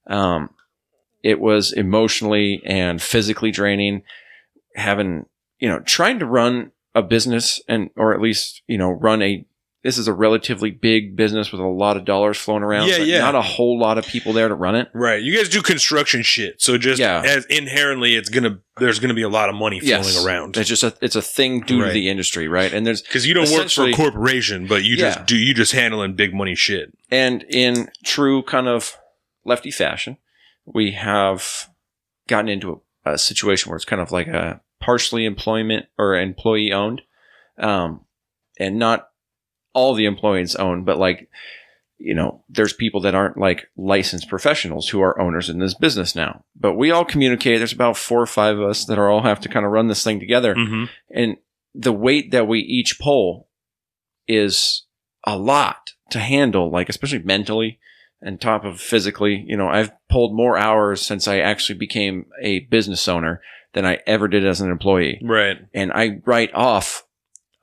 It was emotionally and physically draining, having, trying to run a business or at least, this is a relatively big business with a lot of dollars flowing around. Yeah. Not a whole lot of people there to run it. Right. You guys do construction shit. So just as inherently there's going to be a lot of money flowing around. It's just it's a thing due to the industry. Right. And because you don't work for a corporation, but you just handling big money shit. And in true kind of lefty fashion, we have gotten into a situation where it's kind of like a partially employment or employee owned, and not all the employees own, but there's people that aren't like licensed professionals who are owners in this business now. But we all communicate. There's about 4 or 5 of us that all have to kind of run this thing together. Mm-hmm. And the weight that we each pull is a lot to handle, especially mentally and top of physically. I've pulled more hours since I actually became a business owner than I ever did as an employee. Right. And I write off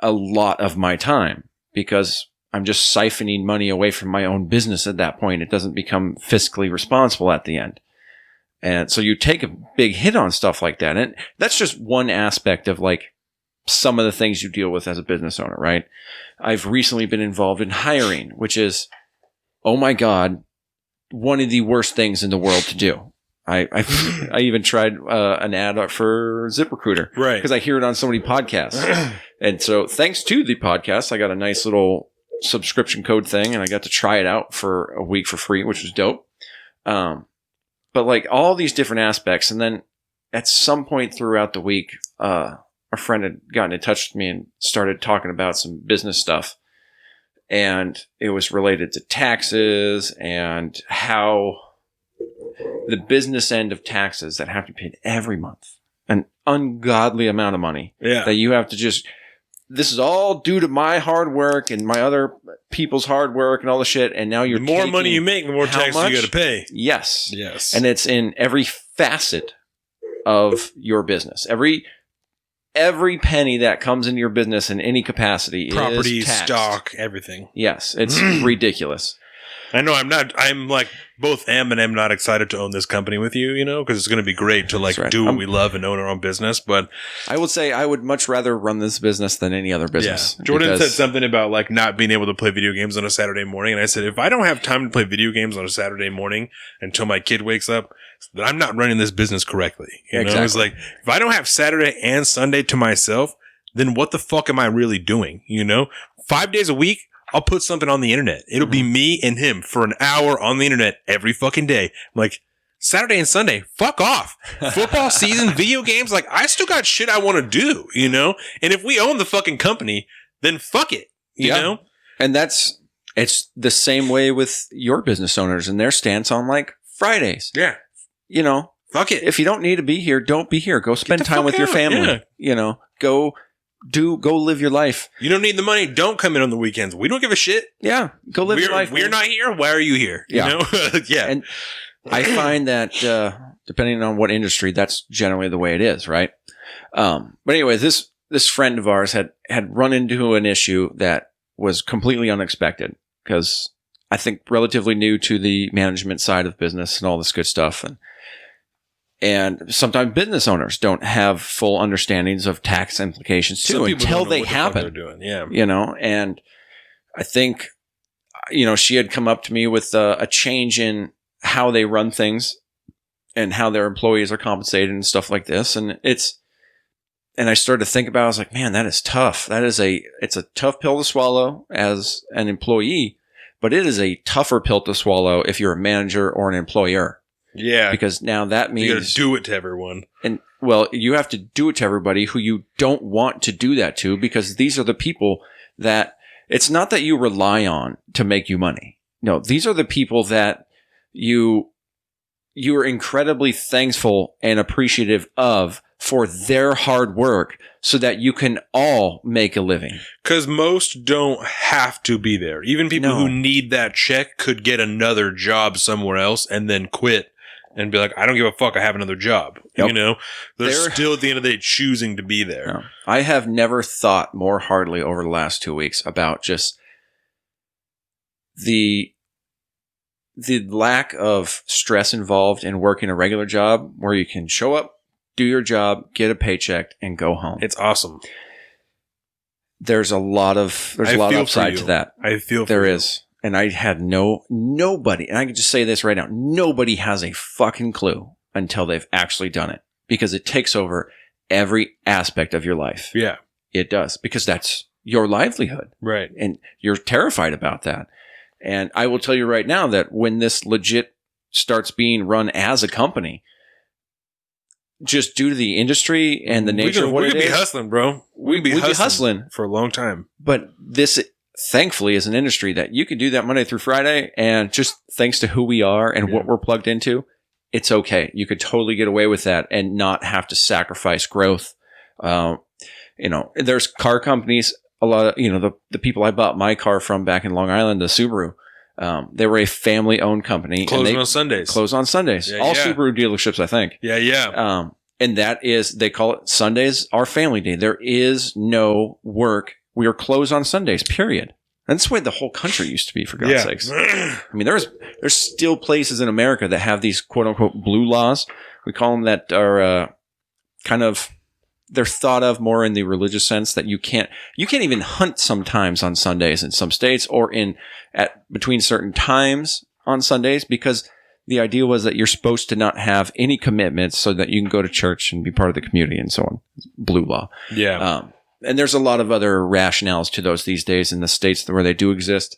a lot of my time, because I'm just siphoning money away from my own business at that point. It doesn't become fiscally responsible at the end. And so you take a big hit on stuff like that. And that's just one aspect of some of the things you deal with as a business owner, right? I've recently been involved in hiring, which is, oh my God, one of the worst things in the world to do. I even tried an ad for ZipRecruiter, right? Because I hear it on so many podcasts, and so thanks to the podcast, I got a nice little subscription code thing, and I got to try it out for a week for free, which was dope. But all these different aspects, and then at some point throughout the week, a friend had gotten in touch with me and started talking about some business stuff, and it was related to taxes and how the business end of taxes that have to be paid every month, an ungodly amount of money that you have to this is all due to my hard work and my other people's hard work and all the shit. And now the more money you make, the more taxes you got to pay. Yes. And it's in every facet of your business. Every penny that comes into your business in any capacity property, is taxed. Stock, everything. Yes. It's ridiculous. I know I'm both am and am not excited to own this company with you, because it's going to be great to do what we love and own our own business. But I will say I would much rather run this business than any other business. Yeah. Jordan said something about not being able to play video games on a Saturday morning. And I said, if I don't have time to play video games on a Saturday morning until my kid wakes up, then I'm not running this business correctly. Exactly. It's if I don't have Saturday and Sunday to myself, then what the fuck am I really doing? 5 days a week, I'll put something on the internet. It'll be me and him for an hour on the internet every fucking day. I'm Saturday and Sunday, fuck off. Football season, video games, I still got shit I want to do, And if we own the fucking company, then fuck it, you know? And it's the same way with your business owners and their stance on Fridays. Yeah. Fuck it. If you don't need to be here, don't be here. Go spend time with your family. Yeah. Go live your life. You don't need the money. Don't come in on the weekends. We don't give a shit. Yeah. Go live your life. We're not here. Why are you here? Yeah. Yeah. And I find that, depending on what industry, that's generally the way it is. Right. But anyway, this friend of ours had run into an issue that was completely unexpected, because I think relatively new to the management side of business and all this good stuff. And sometimes business owners don't have full understandings of tax implications too until they happen. And I think, she had come up to me with a change in how they run things how their employees are compensated and stuff like this. And I started to think about it. I was like, man, that is tough. It's a tough pill to swallow as an employee, but it is a tougher pill to swallow if you're a manager or an employer. Yeah. Because now that means you got to do it to everyone. And well, you have to do it to everybody who you don't want to do that to, because these are the people that it's not that you rely on to make you money. No, these are the people that you are incredibly thankful and appreciative of for their hard work so that you can all make a living. Because most don't have to be there. Even people who need that check could get another job somewhere else and then quit and be like, I don't give a fuck, I have another job. Yep. You know, they're still at the end of the day choosing to be there. No. I have never thought more hardly over the last 2 weeks about just the lack of stress involved in working a regular job where you can show up, do your job, get a paycheck, and go home. It's awesome. There's a lot of upside to that. I feel there is. And I had nobody, and I can just say this right now, nobody has a fucking clue until they've actually done it, because it takes over every aspect of your life. Yeah. It does, because that's your livelihood. Right. And you're terrified about that. And I will tell you right now that when this legit starts being run as a company, just due to the industry and the nature of what it is. We could be hustling, bro. We'd be hustling for a long time. But this, thankfully, is an industry that you can do that Monday through Friday, and just thanks to who we are and what we're plugged into, it's okay. You could totally get away with that and not have to sacrifice growth. There's car companies, a lot of, the people I bought my car from back in Long Island, the Subaru, they were a family-owned company. Closing on Sundays. Close on Sundays. Yeah, all Subaru dealerships, I think. Yeah, yeah. And that is, they call it Sundays, our family day. There is no work. We are closed on Sundays, period. And that's the way the whole country used to be, for God's sakes. I mean, there's still places in America that have these quote-unquote blue laws. We call them that are kind of, they're thought of more in the religious sense, that you can't even hunt sometimes on Sundays in some states, or between certain times on Sundays, because the idea was that you're supposed to not have any commitments so that you can go to church and be part of the community and so on. Blue law. Yeah. And there's a lot of other rationales to those these days in the states where they do exist.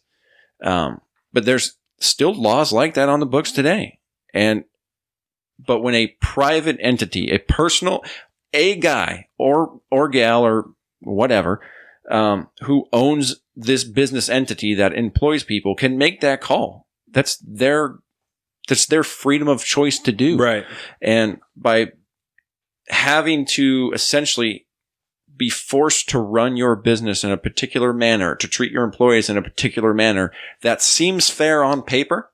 But there's still laws like that on the books today. But when a private entity, a guy or gal or whatever, who owns this business entity that employs people, can make that call. That's their freedom of choice to do. Right. And by having to essentially be forced to run your business in a particular manner, to treat your employees in a particular manner that seems fair on paper,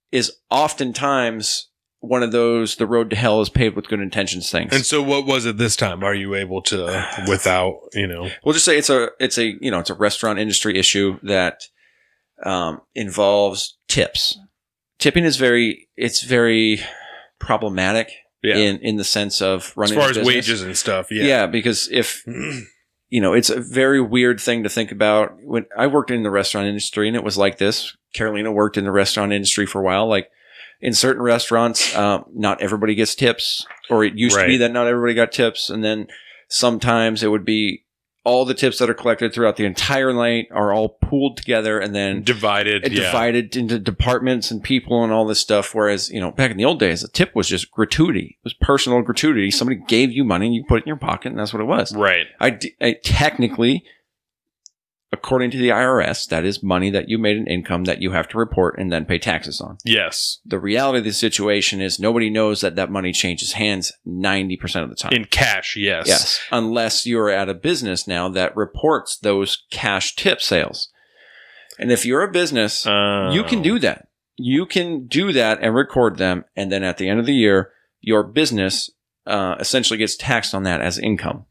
is oftentimes one of those, the road to hell is paved with good intentions things. And so what was it this time? Are you able to, without, We'll just say it's a restaurant industry issue that involves tips. Tipping is very problematic. Yeah. In the sense of running as far as business. wages and stuff. Yeah. Yeah, because if it's a very weird thing to think about. When I worked in the restaurant industry, and it was like this. Carolina worked in the restaurant industry for a while. Like in certain restaurants, not everybody gets tips, or it used to be that not everybody got tips, and then sometimes it would be all the tips that are collected throughout the entire night are all pooled together and then divided into departments and people and all this stuff. Whereas, back in the old days, a tip was just gratuity. It was personal gratuity. Somebody gave you money and you put it in your pocket, and that's what it was. Right. I technically, according to the IRS, that is money that you made an income that you have to report and then pay taxes on. Yes. The reality of the situation is nobody knows that money changes hands 90% of the time. In cash, yes. Yes. Unless you're at a business now that reports those cash tip sales. And if you're a business, you can do that. You can do that and record them. And then at the end of the year, your business essentially gets taxed on that as income.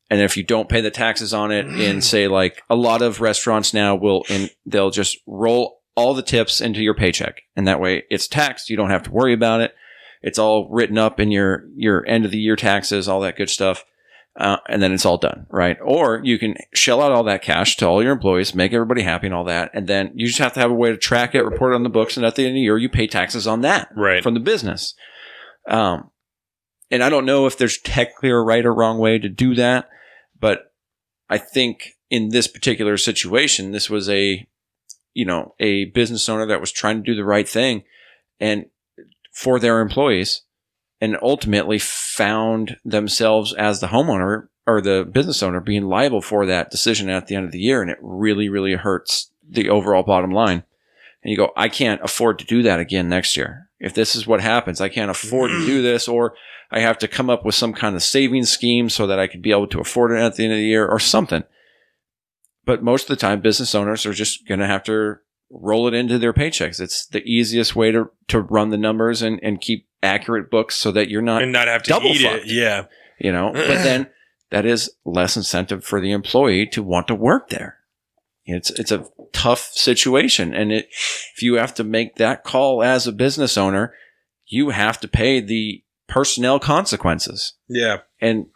And if you don't pay the taxes on it in, say, like a lot of restaurants now they'll just roll all the tips into your paycheck. And that way it's taxed. You don't have to worry about it. It's all written up in your end of the year taxes, all that good stuff. and then it's all done, right? Or you can shell out all that cash to all your employees, make everybody happy and all that, and then you just have to have a way to track it, report it on the books, and at the end of the year, you pay taxes on that from the business. And I don't know if there's technically a right or wrong way to do that, but I think in this particular situation, this was a business owner that was trying to do the right thing and for their employees, and ultimately found themselves as the homeowner or the business owner being liable for that decision at the end of the year. And it really, really hurts the overall bottom line. And you go, I can't afford to do that again next year. If this is what happens, I can't afford to do this, or I have to come up with some kind of savings scheme so that I could be able to afford it at the end of the year or something. But most of the time, business owners are just going to have to roll it into their paychecks. It's the easiest way to run the numbers and keep accurate books so that you're not have to double eat fucked. it. Yeah. But then that is less incentive for the employee to want to work there. It's a tough situation. And if you have to make that call as a business owner, you have to pay the personnel consequences. Yeah. And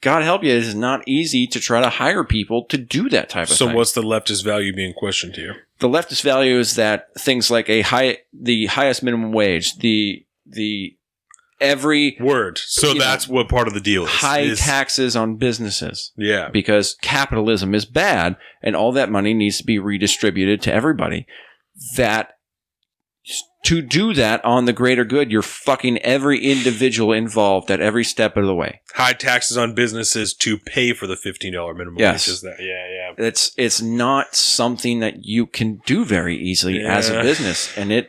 God help you, it is not easy to try to hire people to do that type of thing. So what's the leftist value being questioned here? The leftist value is that things like the highest minimum wage, the every word. So that's what part of the deal is. High taxes on businesses. Yeah. Because capitalism is bad and all that money needs to be redistributed to everybody. That to do that on the greater good, you're fucking every individual involved at every step of the way. High taxes on businesses to pay for the $15 minimum wage. Is that? Yeah. It's not something that you can do very easily as a business, and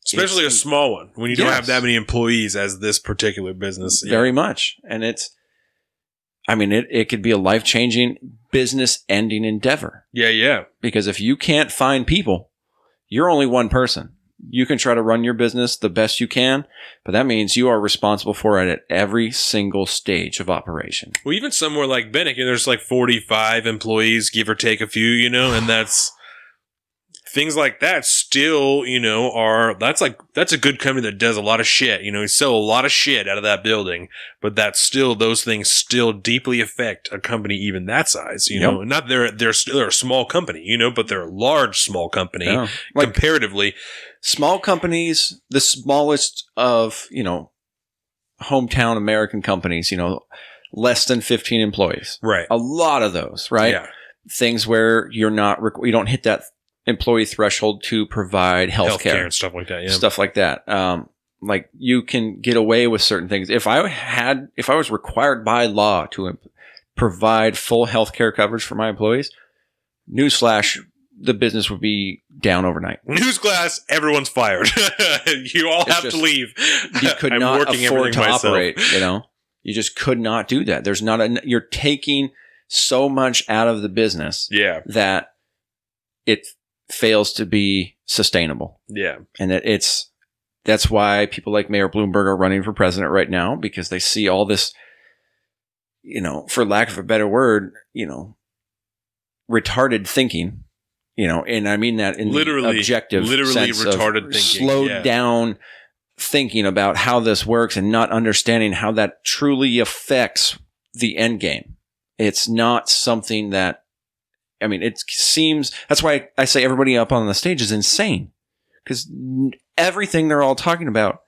especially a small one when you don't have that many employees as this particular business. Very much, and it could be a life-changing, business-ending endeavor. Yeah. Because if you can't find people, you're only one person. You can try to run your business the best you can, but that means you are responsible for it at every single stage of operation. Well, even somewhere like Bennick, there's like 45 employees, give or take a few, and that's things like that still, that's a good company that does a lot of shit. You sell a lot of shit out of that building, but those things still deeply affect a company even that size, not they're a small company, but they're a large small company comparatively. Small companies, the smallest of, hometown American companies, less than 15 employees. Right. A lot of those, right? Yeah. Things where you don't hit that employee threshold to provide healthcare and stuff like that. Yeah. Stuff like that. Like you can get away with certain things. If I was required by law to provide full healthcare coverage for my employees, newsflash, the business would be down overnight. Newsflash, everyone's fired. You all have to leave. You could not afford to operate, You just could not do that. There's not you're taking so much out of the business that it fails to be sustainable. Yeah. And that's why people like Mayor Bloomberg are running for president right now, because they see all this, for lack of a better word, retarded thinking. And I mean that in the objective sense retarded of thinking. Slowed down thinking about how this works and not understanding how that truly affects the end game. It's not something that, it seems, that's why I say everybody up on the stage is insane, because everything they're all talking about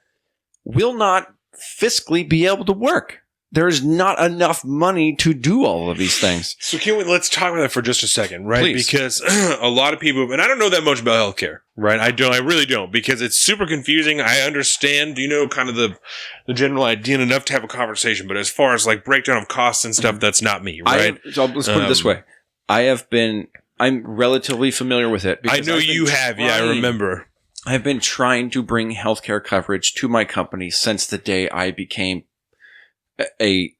will not fiscally be able to work. There's not enough money to do all of these things. So let's talk about that for just a second, right? Please. Because a lot of people, and I don't know that much about healthcare, right? I really don't, because it's super confusing. I understand, kind of the general idea enough to have a conversation, but as far as like breakdown of costs and stuff, that's not me, right? So let's put it this way. I'm relatively familiar with it. I know you have. Yeah, I remember. I've been trying to bring healthcare coverage to my company since the day I became a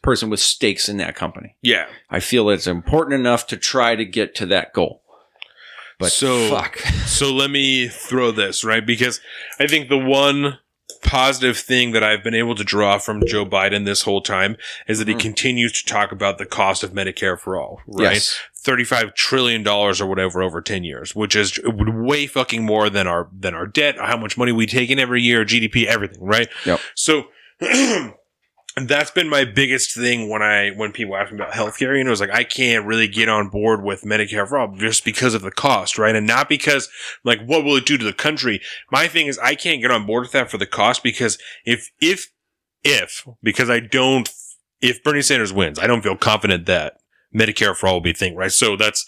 person with stakes in that company. Yeah. I feel it's important enough to try to get to that goal. But fuck. So let me throw this, right? Because I think the one positive thing that I've been able to draw from Joe Biden this whole time is that he continues to talk about the cost of Medicare for all, right? Yes. $35 trillion or whatever over 10 years, which is way fucking more than our debt, how much money we take in every year, GDP, everything, right? Yep. So that's been my biggest thing when people ask me about healthcare. It's like I can't really get on board with Medicare for all just because of the cost, right? And not because like what will it do to the country. My thing is I can't get on board with that for the cost because if Bernie Sanders wins, I don't feel confident that Medicare for all will be a thing, right? So that's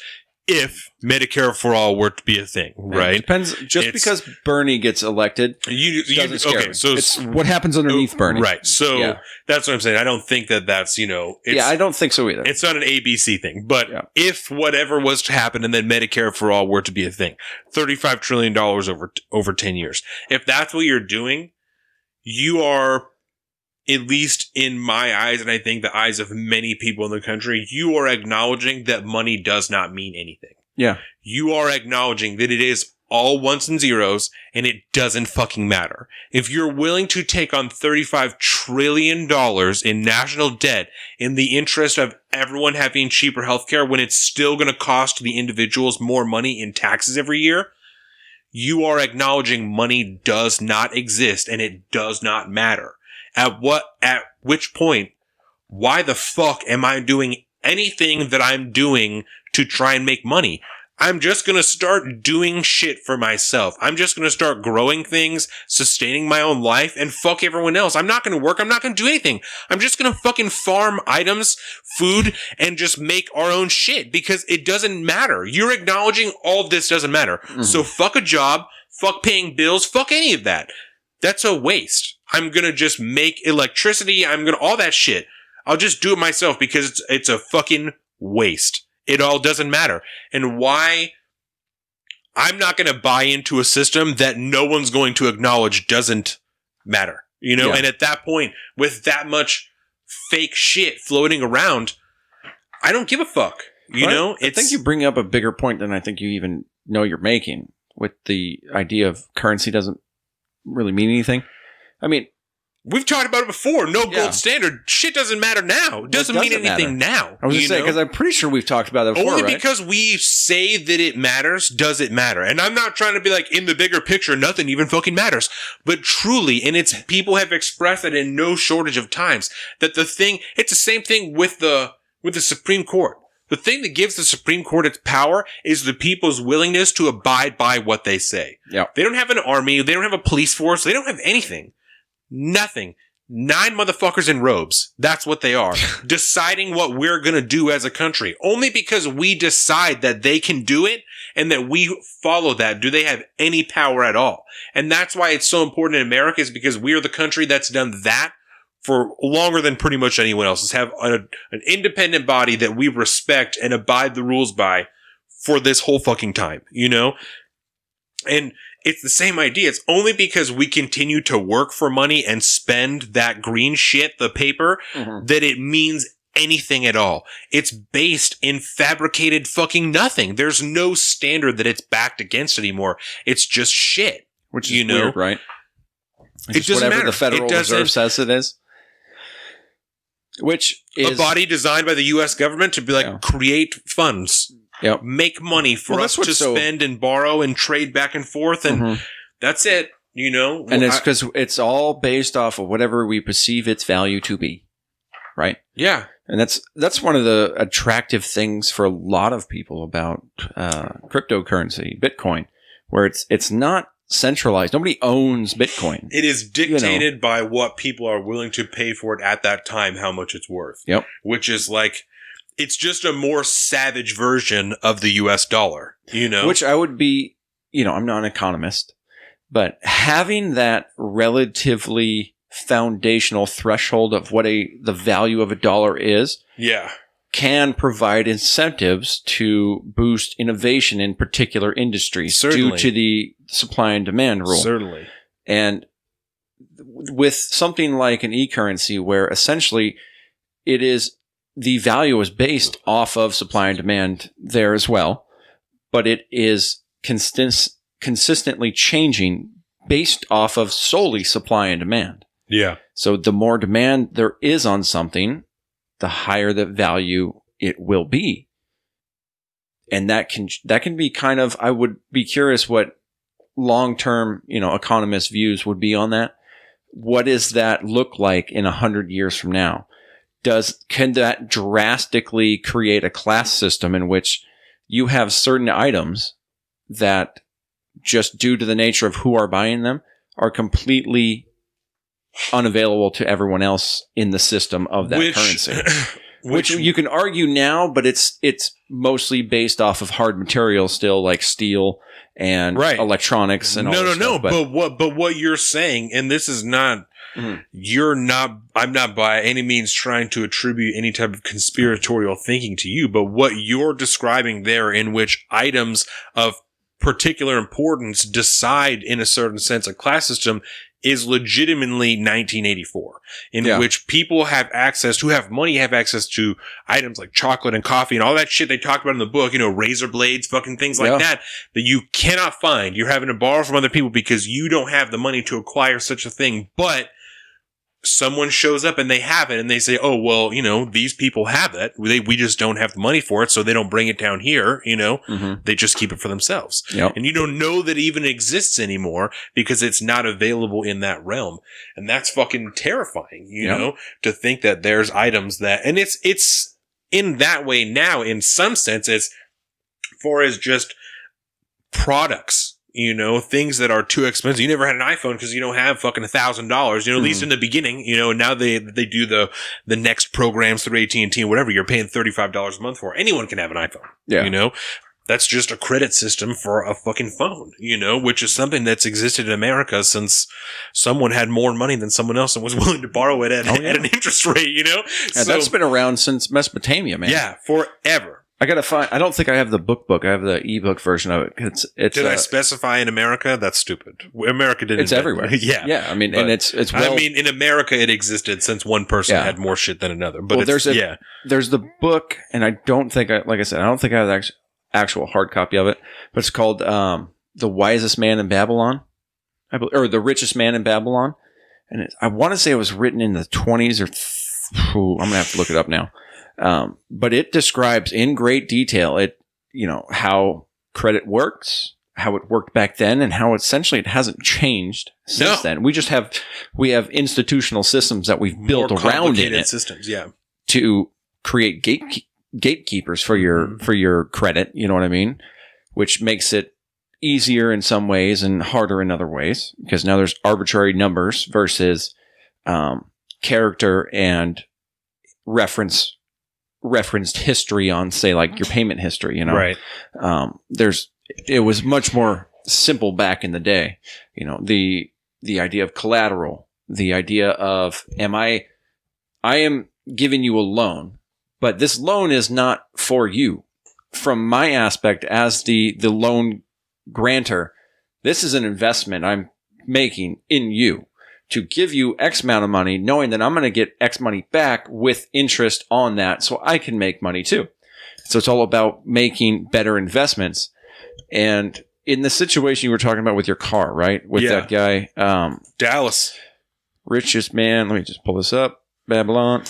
if Medicare for all were to be a thing, right? It depends. Because Bernie gets elected, so it's what happens underneath Bernie, right? So that's what I'm saying. I don't think that's I don't think so either. It's not an ABC thing, but if whatever was to happen and then Medicare for all were to be a thing, $35 trillion over 10 years. If that's what you're doing, you are, at least in my eyes, and I think the eyes of many people in the country, you are acknowledging that money does not mean anything. Yeah. You are acknowledging that it is all ones and zeros and it doesn't fucking matter. If you're willing to take on $35 trillion in national debt in the interest of everyone having cheaper healthcare when it's still going to cost the individuals more money in taxes every year, you are acknowledging money does not exist and it does not matter. At which point, why the fuck am I doing anything that I'm doing to try and make money? I'm just going to start doing shit for myself. I'm just going to start growing things, sustaining my own life, and fuck everyone else. I'm not going to work. I'm not going to do anything. I'm just going to fucking farm items, food, and just make our own shit because it doesn't matter. You're acknowledging all of this doesn't matter. Mm-hmm. So fuck a job, fuck paying bills, fuck any of that. That's a waste. I'm going to just make electricity. All that shit. I'll just do it myself because it's a fucking waste. It all doesn't matter. And why I'm not going to buy into a system that no one's going to acknowledge doesn't matter. And at that point, with that much fake shit floating around, I don't give a fuck. I think you bring up a bigger point than I think you even know you're making with the idea of currency doesn't really mean anything. I mean, we've talked about it before. No gold standard. Shit doesn't matter now. It doesn't mean anything now. I was just saying, because I'm pretty sure we've talked about that before, Only because we say that it matters, does it matter? And I'm not trying to be like, in the bigger picture, nothing even fucking matters. But truly, and people have expressed it in no shortage of times, that it's the same thing with the Supreme Court. The thing that gives the Supreme Court its power is the people's willingness to abide by what they say. Yeah. They don't have an army. They don't have a police force. They don't have anything. Nothing. 9 motherfuckers in robes. That's what they are. Deciding what we're going to do as a country. Only because we decide that they can do it and that we follow that do they have any power at all. And that's why it's so important in America, is because we are the country that's done that for longer than pretty much anyone else. Is have an independent body that we respect and abide the rules by for this whole fucking time, And it's the same idea. It's only because we continue to work for money and spend that green shit, the paper, that it means anything at all. It's based in fabricated fucking nothing. There's no standard that it's backed against anymore. It's just shit. Which is weird, right? It doesn't whatever matter. The Federal Reserve says it is. Which is a body designed by the U.S. government to be like, create funds. Yep. Make money for us to spend and borrow and trade back and forth. And that's it, And it's because it's all based off of whatever we perceive its value to be. Right? Yeah. And that's one of the attractive things for a lot of people about cryptocurrency, Bitcoin, where it's not centralized. Nobody owns Bitcoin. It is dictated by what people are willing to pay for it at that time, how much it's worth. Yep. Which is like, it's just a more savage version of the US dollar, Which I would be, I'm not an economist, but having that relatively foundational threshold of what the value of a dollar is, can provide incentives to boost innovation in particular industries due to the supply and demand rule. Certainly. And with something like an e-currency where essentially the value is based off of supply and demand there as well, but it is consistently changing based off of solely supply and demand. Yeah. So the more demand there is on something, the higher the value it will be. And that can be kind of, I would be curious what long-term, economist views would be on that. what does that look like in 100 years from now? Can that drastically create a class system in which you have certain items that, just due to the nature of who are buying them, are completely unavailable to everyone else in the system of that currency? Which you can argue now, but it's mostly based off of hard materials still, like steel and electronics and all that stuff. But what you're saying, and this is not, I'm not by any means trying to attribute any type of conspiratorial thinking to you, but what you're describing there, in which items of particular importance decide in a certain sense a class system, is legitimately 1984, in which people have access, who have money, have access to items like chocolate and coffee and all that shit they talked about in the book, razor blades, fucking things like that you cannot find. You're having to borrow from other people because you don't have the money to acquire such a thing. But someone shows up and they have it, and they say, oh, well, these people have it. We just don't have the money for it, so they don't bring it down here, They just keep it for themselves. Yep. And you don't know that it even exists anymore because it's not available in that realm. And that's fucking terrifying, you know, to think that there's items that, and it's in that way now, in some sense, as far as just products. Things that are too expensive. You never had an iPhone because you don't have fucking $1,000, at least in the beginning, now they do the next programs through AT&T and whatever. You're paying $35 a month for. Anyone can have an iPhone, That's just a credit system for a fucking phone, which is something that's existed in America since someone had more money than someone else and was willing to borrow it at an interest rate, Yeah, so, that's been around since Mesopotamia, man. Yeah, forever. I gotta find. I don't think I have the book. I have the ebook version of it. It's. Did I specify in America? That's stupid. America didn't. It's everywhere. Yeah. I mean, and it's. Well, I mean, in America, it existed since one person had more shit than another. But there's the book, and I don't think like I said, I don't think I have the actual hard copy of it. But it's called "The Wisest Man in Babylon," or "The Richest Man in Babylon," and I want to say it was written in the 20s or. I'm gonna have to look it up now. But it describes in great detail how credit works, how it worked back then, and how essentially it hasn't changed since then. We have institutional systems that we've built around it systems, to create gatekeepers for your credit. You know what I mean? Which makes it easier in some ways and harder in other ways, because now there's arbitrary numbers versus character and referenced history on, say, like your payment history, Right. It was much more simple back in the day. The idea of collateral, the idea of I am giving you a loan, but this loan is not for you. From my aspect as the loan grantor, this is an investment I'm making in you, to give you X amount of money, knowing that I'm going to get X money back with interest on that, so I can make money too. So it's all about making better investments. And in the situation you were talking about with your car, right? With that guy. Dallas. Richest man. Let me just pull this up. Babylon.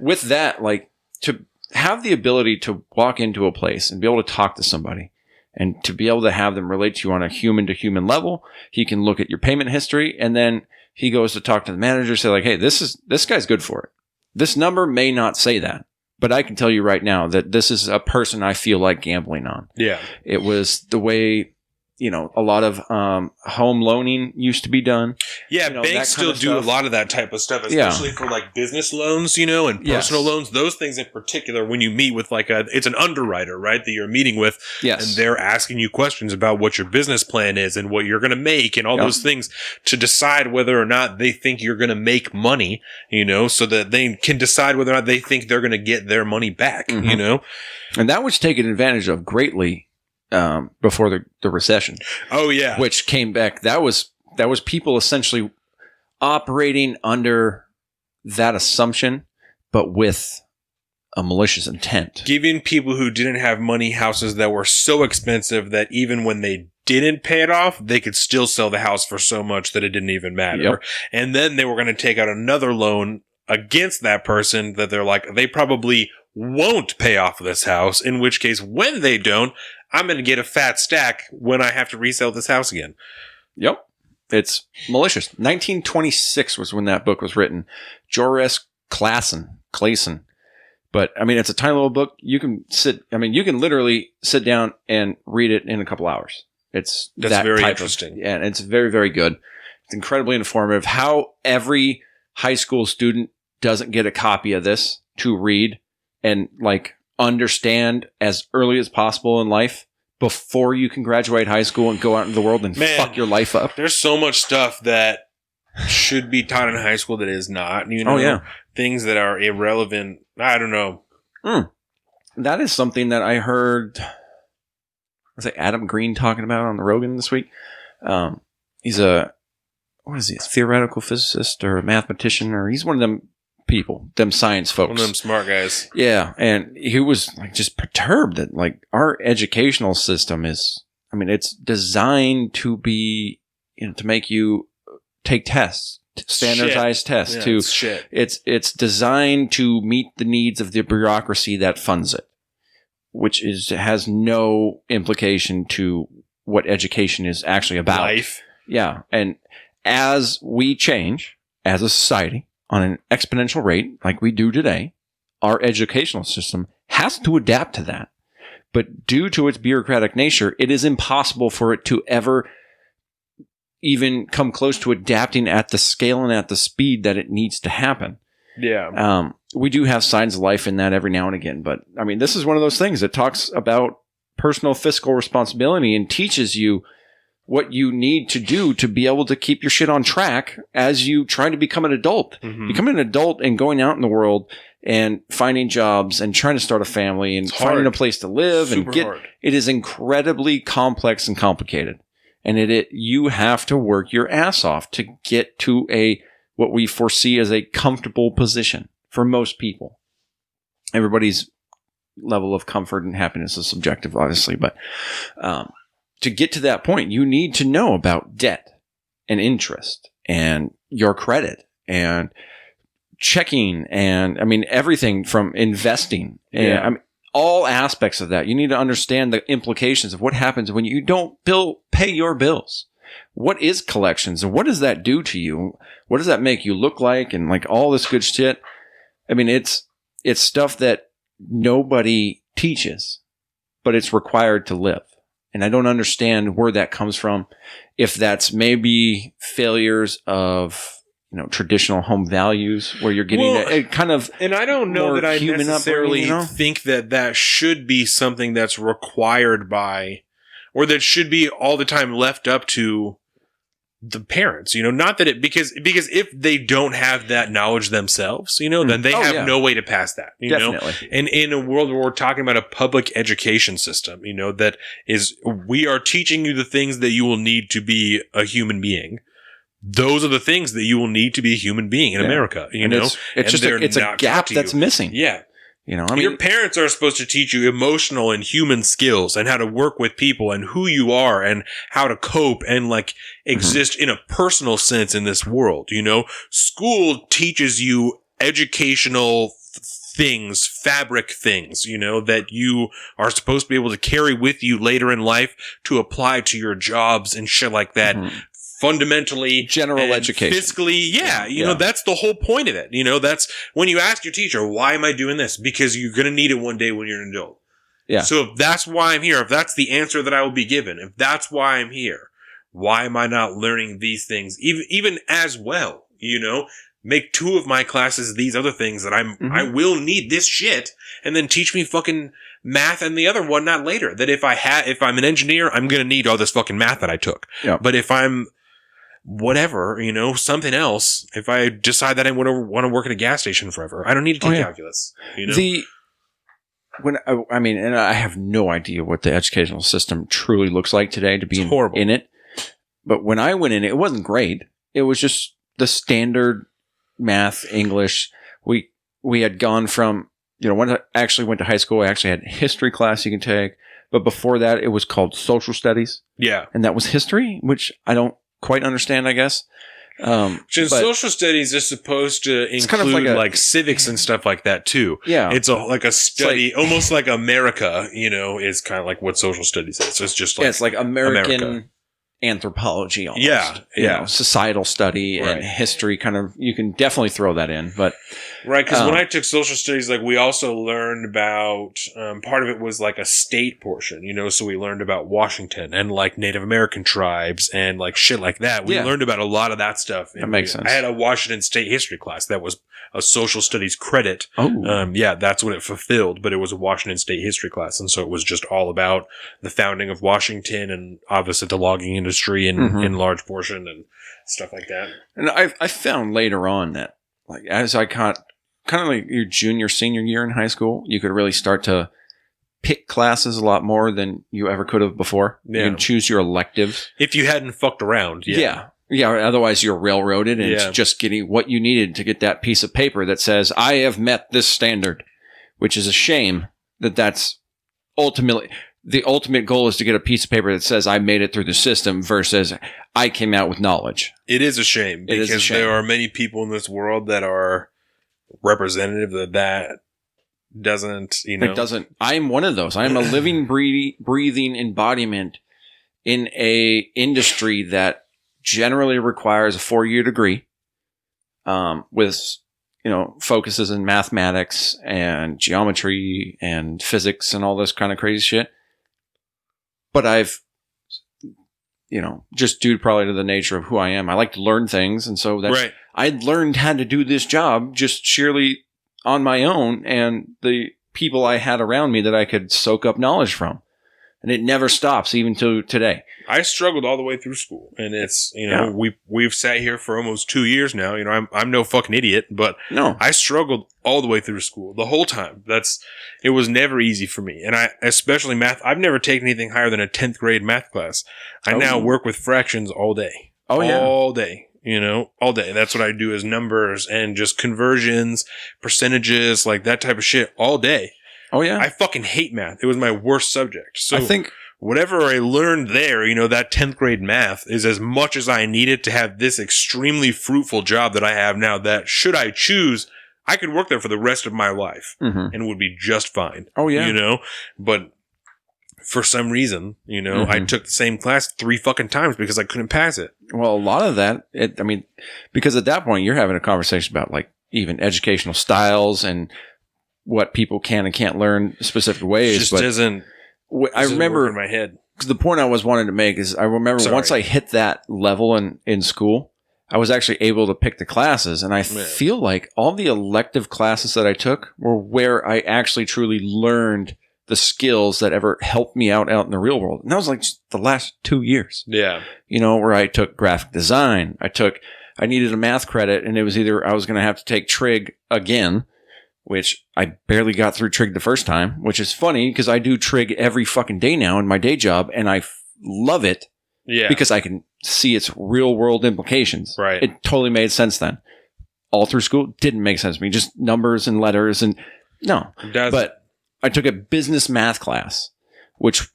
With that, like, to have the ability to walk into a place and be able to talk to somebody, and to be able to have them relate to you on a human-to-human level. He can look at your payment history, and then he goes to talk to the manager, say like, hey, this guy's good for it. This number may not say that, but I can tell you right now that this is a person I feel like gambling on. Yeah. It was the way, a lot of home loaning used to be done. Yeah, banks still do a lot of that type of stuff, especially for like business loans, and personal loans. Those things in particular, when you meet with it's an underwriter, right, that you're meeting with, and they're asking you questions about what your business plan is and what you're going to make and all those things to decide whether or not they think you're going to make money, so that they can decide whether or not they think they're going to get their money back, And that was taken advantage of greatly before the recession. Oh yeah. Which came back. That was people essentially operating under that assumption, but with a malicious intent. Giving people who didn't have money houses that were so expensive that even when they didn't pay it off, they could still sell the house for so much that it didn't even matter. Yep. And then they were going to take out another loan against that person that they're like, they probably won't pay off this house, in which case when they don't, I'm going to get a fat stack when I have to resell this house again. Yep. It's malicious. 1926 was when that book was written. Joris Clayson. But I mean, it's a tiny little book. You can literally sit down and read it in a couple hours. That's very interesting. Yeah, and it's very, very good. It's incredibly informative. How every high school student doesn't get a copy of this to read and like understand as early as possible in life before you can graduate high school and go out into the world and fuck your life up. There's so much stuff that should be taught in high school that is not. You know, things that are irrelevant. I don't know. That is something that I heard. Was it Adam Green talking about on the Rogan this week? He's a theoretical physicist or a mathematician, or he's one of them people, them science folks. One of them smart guys. Yeah. And he was like just perturbed that like our educational system is, I mean, it's designed to be, to make you take tests, standardized tests. It's designed to meet the needs of the bureaucracy that funds it, which has no implication to what education is actually about. Life. Yeah. And as we change as a society on an exponential rate like we do today, our educational system has to adapt to that. But due to its bureaucratic nature, it is impossible for it to ever even come close to adapting at the scale and at the speed that it needs to happen. Yeah. We do have signs of life in that every now and again. But I mean, this is one of those things that talks about personal fiscal responsibility and teaches you what you need to do to be able to keep your shit on track as you try to become an adult. Mm-hmm. Becoming an adult and going out in the world and finding jobs and trying to start a family and finding a place to live it is incredibly complex and complicated. And you have to work your ass off to get to what we foresee as a comfortable position for most people. Everybody's level of comfort and happiness is subjective, obviously, but to get to that point, you need to know about debt and interest and your credit and checking and, I mean, everything from investing. And I mean, all aspects of that. You need to understand the implications of what happens when you don't pay your bills. What is collections and what does that do to you? What does that make you look like? And like all this good shit. I mean, it's stuff that nobody teaches, but it's required to live. And I don't understand where that comes from. If that's maybe failures of, traditional home values where you're getting a kind of, and I don't know that I necessarily think that should be something that's required by, or that should be all the time left up to the parents, not that because if they don't have that knowledge themselves, then they have no way to pass that, Definitely. And in a world where we're talking about a public education system, that is, we are teaching you the things that you will need to be a human being. Those are the things that you will need to be a human being in America, It's a gap that's missing. Yeah. Your parents are supposed to teach you emotional and human skills and how to work with people and who you are and how to cope and exist in a personal sense in this world. School teaches you educational things, fabric things, that you are supposed to be able to carry with you later in life to apply to your jobs and shit like that. Mm-hmm. Fundamentally, general education, fiscally, that's the whole point of it. That's when you ask your teacher, why am I doing this? Because you're going to need it one day when you're an adult. Yeah. So if that's why I'm here, if that's the answer that I will be given, if that's why I'm here, why am I not learning these things even as well? Make 2 of my classes these other things that I will need this shit, and then teach me fucking math and the other one not later. That if I'm an engineer, I'm going to need all this fucking math that I took. Yeah. But if I'm whatever, something else, if I decide that I want to work at a gas station forever, I don't need to take calculus. And I have no idea what the educational system truly looks like today to be in it. But when I went in, it wasn't great. It was just the standard math, English. We had gone from, when I actually went to high school, I actually had a history class you can take. But before that, it was called social studies. Yeah. And that was history, which I don't quite understand, I guess. Social studies is supposed to include kind of like civics and stuff like that too. Yeah, it's like a study, almost like America. Is kind of like what social studies is. So it's just like it's like American anthropology almost. Yeah, You know, societal study Right. and history kind of, you can definitely throw that in. But Right, because when I took social studies, like we also learned about part of it was like a state portion, you know. So we learned about Washington and like Native American tribes and like shit like that. We learned about a lot of that stuff. That makes sense. I had a Washington State history class that was a social studies credit. Oh, yeah, that's what it fulfilled. But it was a Washington State history class, and so it was just all about the founding of Washington and obviously the logging industry in large portion and stuff like that. and I found later on that, like, as I kind of like your junior, senior year in high school, you could really start to pick classes a lot more than you ever could have before. Yeah. You can choose your electives. If you hadn't fucked around, Yeah. Otherwise, you're railroaded, and it's just getting what you needed to get that piece of paper that says, I have met this standard, which is a shame that's ultimately the ultimate goal is to get a piece of paper that says I made it through the system versus I came out with knowledge. It is a shame It because is a shame. there are many people in this world that are representative that doesn't, you know. It doesn't. I'm one of those. I am a living, breathing embodiment in a industry that generally requires a 4-year degree, with, you know, focuses in mathematics and geometry and physics and all this kind of crazy shit. But I've, you know, just due probably to the nature of who I am, I like to learn things, and so that's I learned how to do this job just sheerly on my own, and the people I had around me that I could soak up knowledge from. And it never stops, even to today. I struggled all the way through school, and it's, you know, we've sat here for almost 2 years now. You know, I'm no fucking idiot, but No. I struggled all the way through school the whole time. It was never easy for me, and especially math. I've never taken anything higher than a 10th grade math class. I now work with fractions all day. Oh, yeah. All day. You know, all day. That's what I do is numbers and just conversions, percentages, like that type of shit all day. Oh, yeah. I fucking hate math. It was my worst subject. So I think whatever I learned there, you know, that 10th grade math is as much as I needed to have this extremely fruitful job that I have now that, should I choose, I could work there for the rest of my life and would be just fine. Oh, yeah. You know, but for some reason, you know, I took the same class 3 fucking times because I couldn't pass it. Well, a lot of that, because at that point you're having a conversation about like even educational styles and what people can and can't learn specific ways. It just but doesn't. I remember in my head. the point I was wanting to make is I remember once I hit that level in school, I was actually able to pick the classes, and I feel like all the elective classes that I took were where I actually truly learned the skills that ever helped me out in the real world. And that was like just the last 2 years. Yeah. You know, where I took graphic design. I needed a math credit, and it was either I was going to have to take trig again, which I barely got through trig the first time, which is funny because I do trig every fucking day now in my day job, and I love it because I can see its real world implications. Right. It totally made sense then. All through school, didn't make sense to me. Just numbers and letters and no. But I took a business math class, which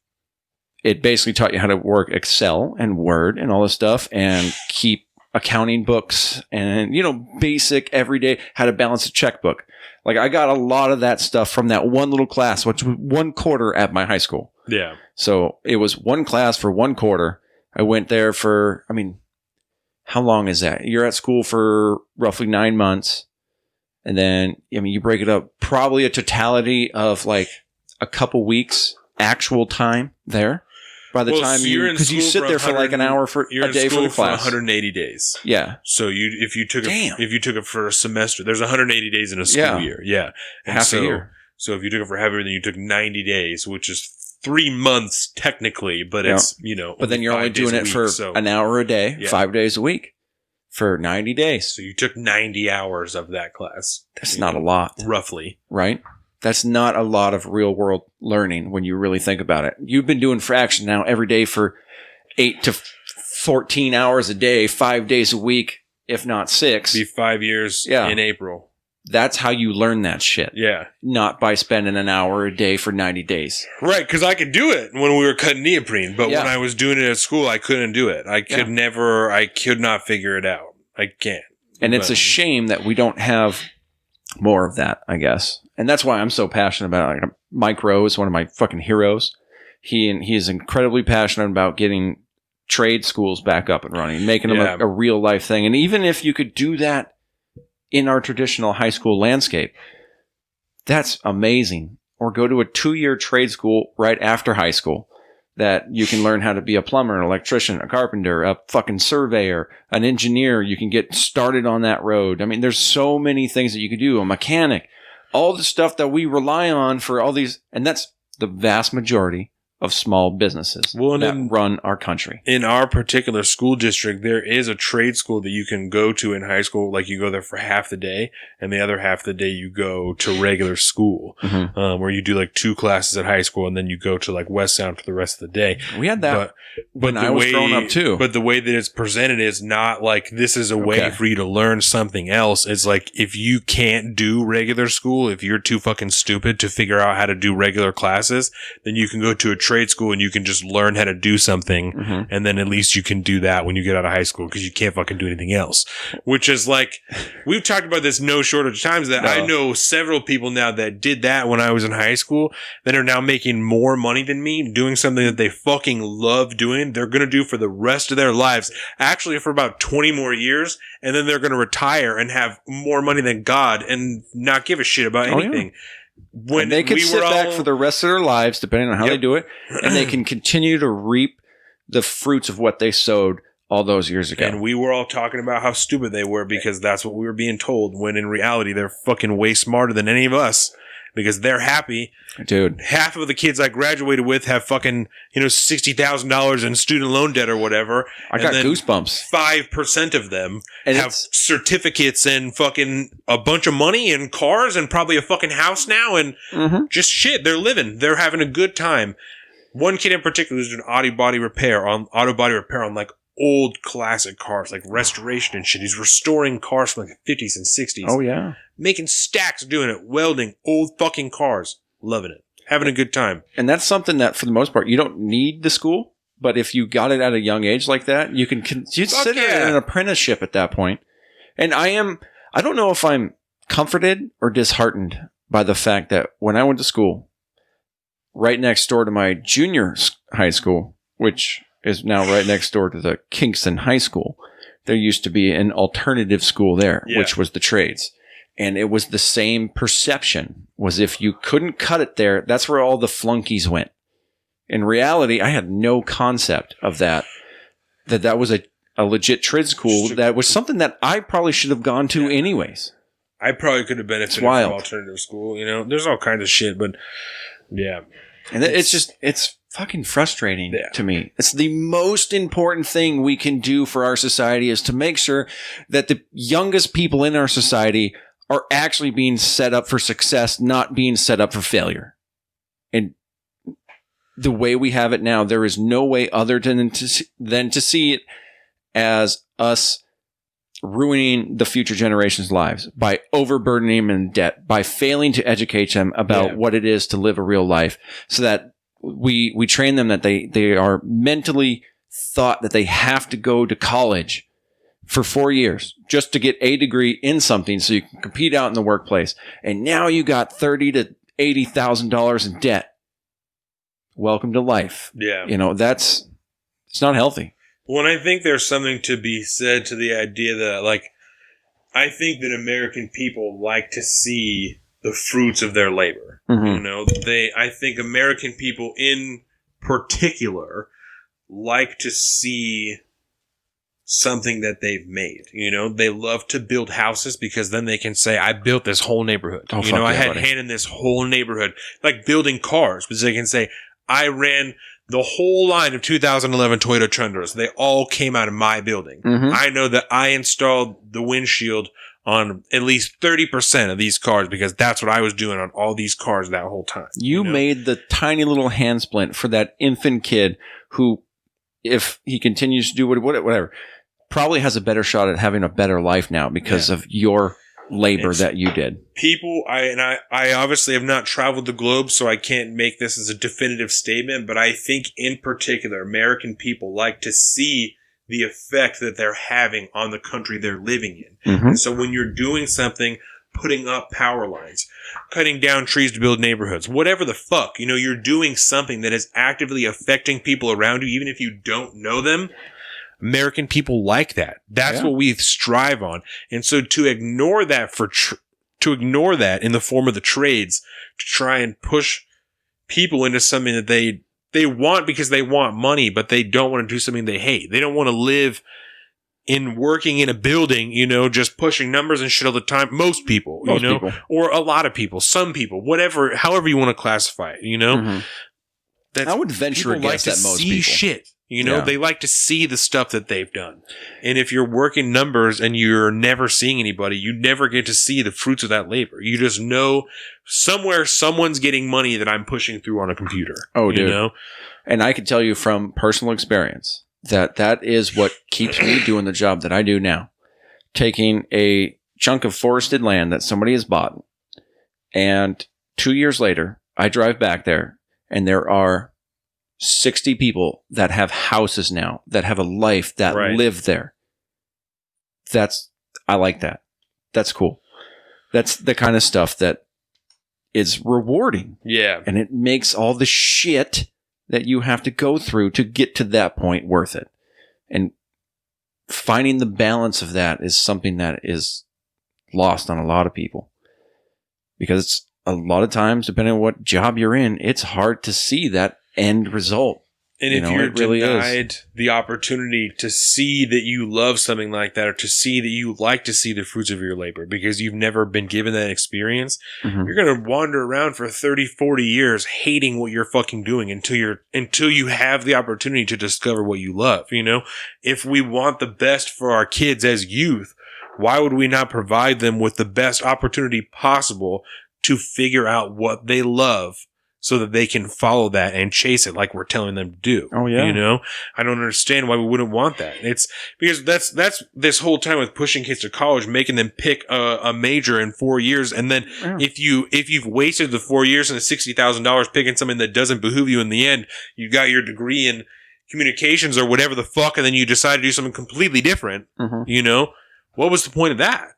it basically taught you how to work Excel and Word and all this stuff and keep accounting books and, you know, basic everyday, how to balance a checkbook. Like I got a lot of that stuff from that one little class, which was 1 quarter at my high school. Yeah. So it was one class for 1 quarter. I went there for, how long is that? You're at school for roughly 9 months. And then, you break it up, probably a totality of like a couple weeks actual time there. By the time because you sit there for like an hour for a day for the class. 180 days. Yeah. So if you took it for a semester, there's 180 days in a school year. Yeah. And half a year. So if you took it for half a year, then you took 90 days, which is 3 months technically, but it's, but then you're only doing it for an hour a day, 5 days a week for 90 days. So you took 90 hours of that class. That's not a lot. Roughly. Right? That's not a lot of real world learning when you really think about it. You've been doing fraction now every day for 8 to 14 hours a day, 5 days a week, if not 6. Be 5 years in April. That's how you learn that shit. Yeah. Not by spending an hour a day for 90 days. Right, because I could do it when we were cutting neoprene, but when I was doing it at school, I couldn't do it. I could not figure it out. I can't. And it's a shame that we don't have more of that, I guess. And that's why I'm so passionate about it. Like, Mike Rowe is one of my fucking heroes. He is incredibly passionate about getting trade schools back up and running, making them a real life thing. And even if you could do that in our traditional high school landscape, that's amazing. Or go to a 2-year trade school right after high school that you can learn how to be a plumber, an electrician, a carpenter, a fucking surveyor, an engineer. You can get started on that road. I mean, there's so many things that you could do. A mechanic, all the stuff that we rely on for all these. And that's the vast majority of small businesses that run our country. In our particular school district, there is a trade school that you can go to in high school. Like you go there for half the day, and the other half of the day you go to regular school, where you do like 2 classes at high school, and then you go to like West Sound for the rest of the day. We had that when I was growing up too. But the way that it's presented is not like this is a way for you to learn something else. It's like if you can't do regular school, if you're too fucking stupid to figure out how to do regular classes, then you can go to a trade school and you can just learn how to do something, and then at least you can do that when you get out of high school because you can't fucking do anything else. Which is like, we've talked about this no shortage of times that I know several people now that did that when I was in high school that are now making more money than me doing something that they fucking love doing. They're going to do for the rest of their lives, actually for about 20 more years, and then they're going to retire and have more money than God and not give a shit about anything. Yeah. When and they can sit back for the rest of their lives, depending on how they do it, and they can continue to reap the fruits of what they sowed all those years ago. And we were all talking about how stupid they were because that's what we were being told, when in reality, they're fucking way smarter than any of us because they're happy. Dude. Half of the kids I graduated with have fucking, $60,000 in student loan debt or whatever. I got goosebumps. 5% of them have certificates and fucking a bunch of money and cars and probably a fucking house now and just shit. They're living. They're having a good time. One kid in particular who's doing auto body repair on like old classic cars, like restoration and shit. He's restoring cars from like the 50s and 60s. Oh, yeah. Making stacks doing it, welding old fucking cars. Loving it. Having a good time. And that's something that, for the most part, you don't need the school, but if you got it at a young age like that, you can consider it an apprenticeship at that point. And I don't know if I'm comforted or disheartened by the fact that when I went to school, right next door to my junior high school, which is now right next door to the Kingston High School, there used to be an alternative school there, which was the trades. And it was the same perception, was if you couldn't cut it there, that's where all the flunkies went. In reality, I had no concept of that was a legit trade school. That was something that I probably should have gone to anyways. I probably could have benefited from alternative school. There's all kinds of shit, but yeah. And it's fucking frustrating to me. It's the most important thing we can do for our society is to make sure that the youngest people in our society are actually being set up for success, not being set up for failure. And the way we have it now, there is no way other than to see it as us ruining the future generations' lives by overburdening them in debt, by failing to educate them about what it is to live a real life, so that we train them that they are mentally thought that they have to go to college for 4 years just to get a degree in something so you can compete out in the workplace. And now you got $30,000 to $80,000 in debt. Welcome to life. Yeah. It's not healthy. Well, and I think there's something to be said to the idea that, I think that American people like to see the fruits of their labor. I think American people in particular like to see something that they've made. They love to build houses because then they can say, I built this whole neighborhood. I had hand in this whole neighborhood. Like building cars, because they can say, I ran the whole line of 2011 Toyota Tundras. They all came out of my building. I know that I installed the windshield on at least 30% of these cars because that's what I was doing on all these cars that whole time. You made the tiny little hand splint for that infant kid who, if he continues to do whatever, probably has a better shot at having a better life now because of your labor that you did. People, I obviously have not traveled the globe, so I can't make this as a definitive statement, but I think in particular, American people like to see the effect that they're having on the country they're living in. And so when you're doing something putting up power lines, cutting down trees to build neighborhoods, whatever the fuck. You're doing something that is actively affecting people around you, even if you don't know them. American people like that. That's what we strive on. And so to ignore that in the form of the trades, to try and push people into something that they want because they want money, but they don't want to do something they hate. They don't want to live working in a building, just pushing numbers and shit all the time. Most people, people. Or a lot of people, some people, whatever, however you want to classify it, That's, I would venture a guess that most people shit. They like to see the stuff that they've done. And if you're working numbers and you're never seeing anybody, you never get to see the fruits of that labor. You just know somewhere someone's getting money that I'm pushing through on a computer. Oh, dude. And I can tell you from personal experience that is what keeps me doing the job that I do now. Taking a chunk of forested land that somebody has bought, and 2 years later, I drive back there, and there are 60 people that have houses now, that have a life, that live there. I like that. That's cool. That's the kind of stuff that is rewarding. Yeah. And it makes all the shit that you have to go through to get to that point worth it. And finding the balance of that is something that is lost on a lot of people. Because a lot of times, depending on what job you're in, it's hard to see that end result. And if you're denied the opportunity to see that you love something like that, or to see that you like to see the fruits of your labor because you've never been given that experience, you're going to wander around for 30, 40 years hating what you're fucking doing until you have the opportunity to discover what you love. If we want the best for our kids as youth, why would we not provide them with the best opportunity possible to figure out what they love, so that they can follow that and chase it like we're telling them to do? Oh, yeah. I don't understand why we wouldn't want that. It's because that's this whole time with pushing kids to college, making them pick a major in 4 years. And then if you've wasted the 4 years and the $60,000 picking something that doesn't behoove you in the end, you got your degree in communications or whatever the fuck, and then you decide to do something completely different, what was the point of that?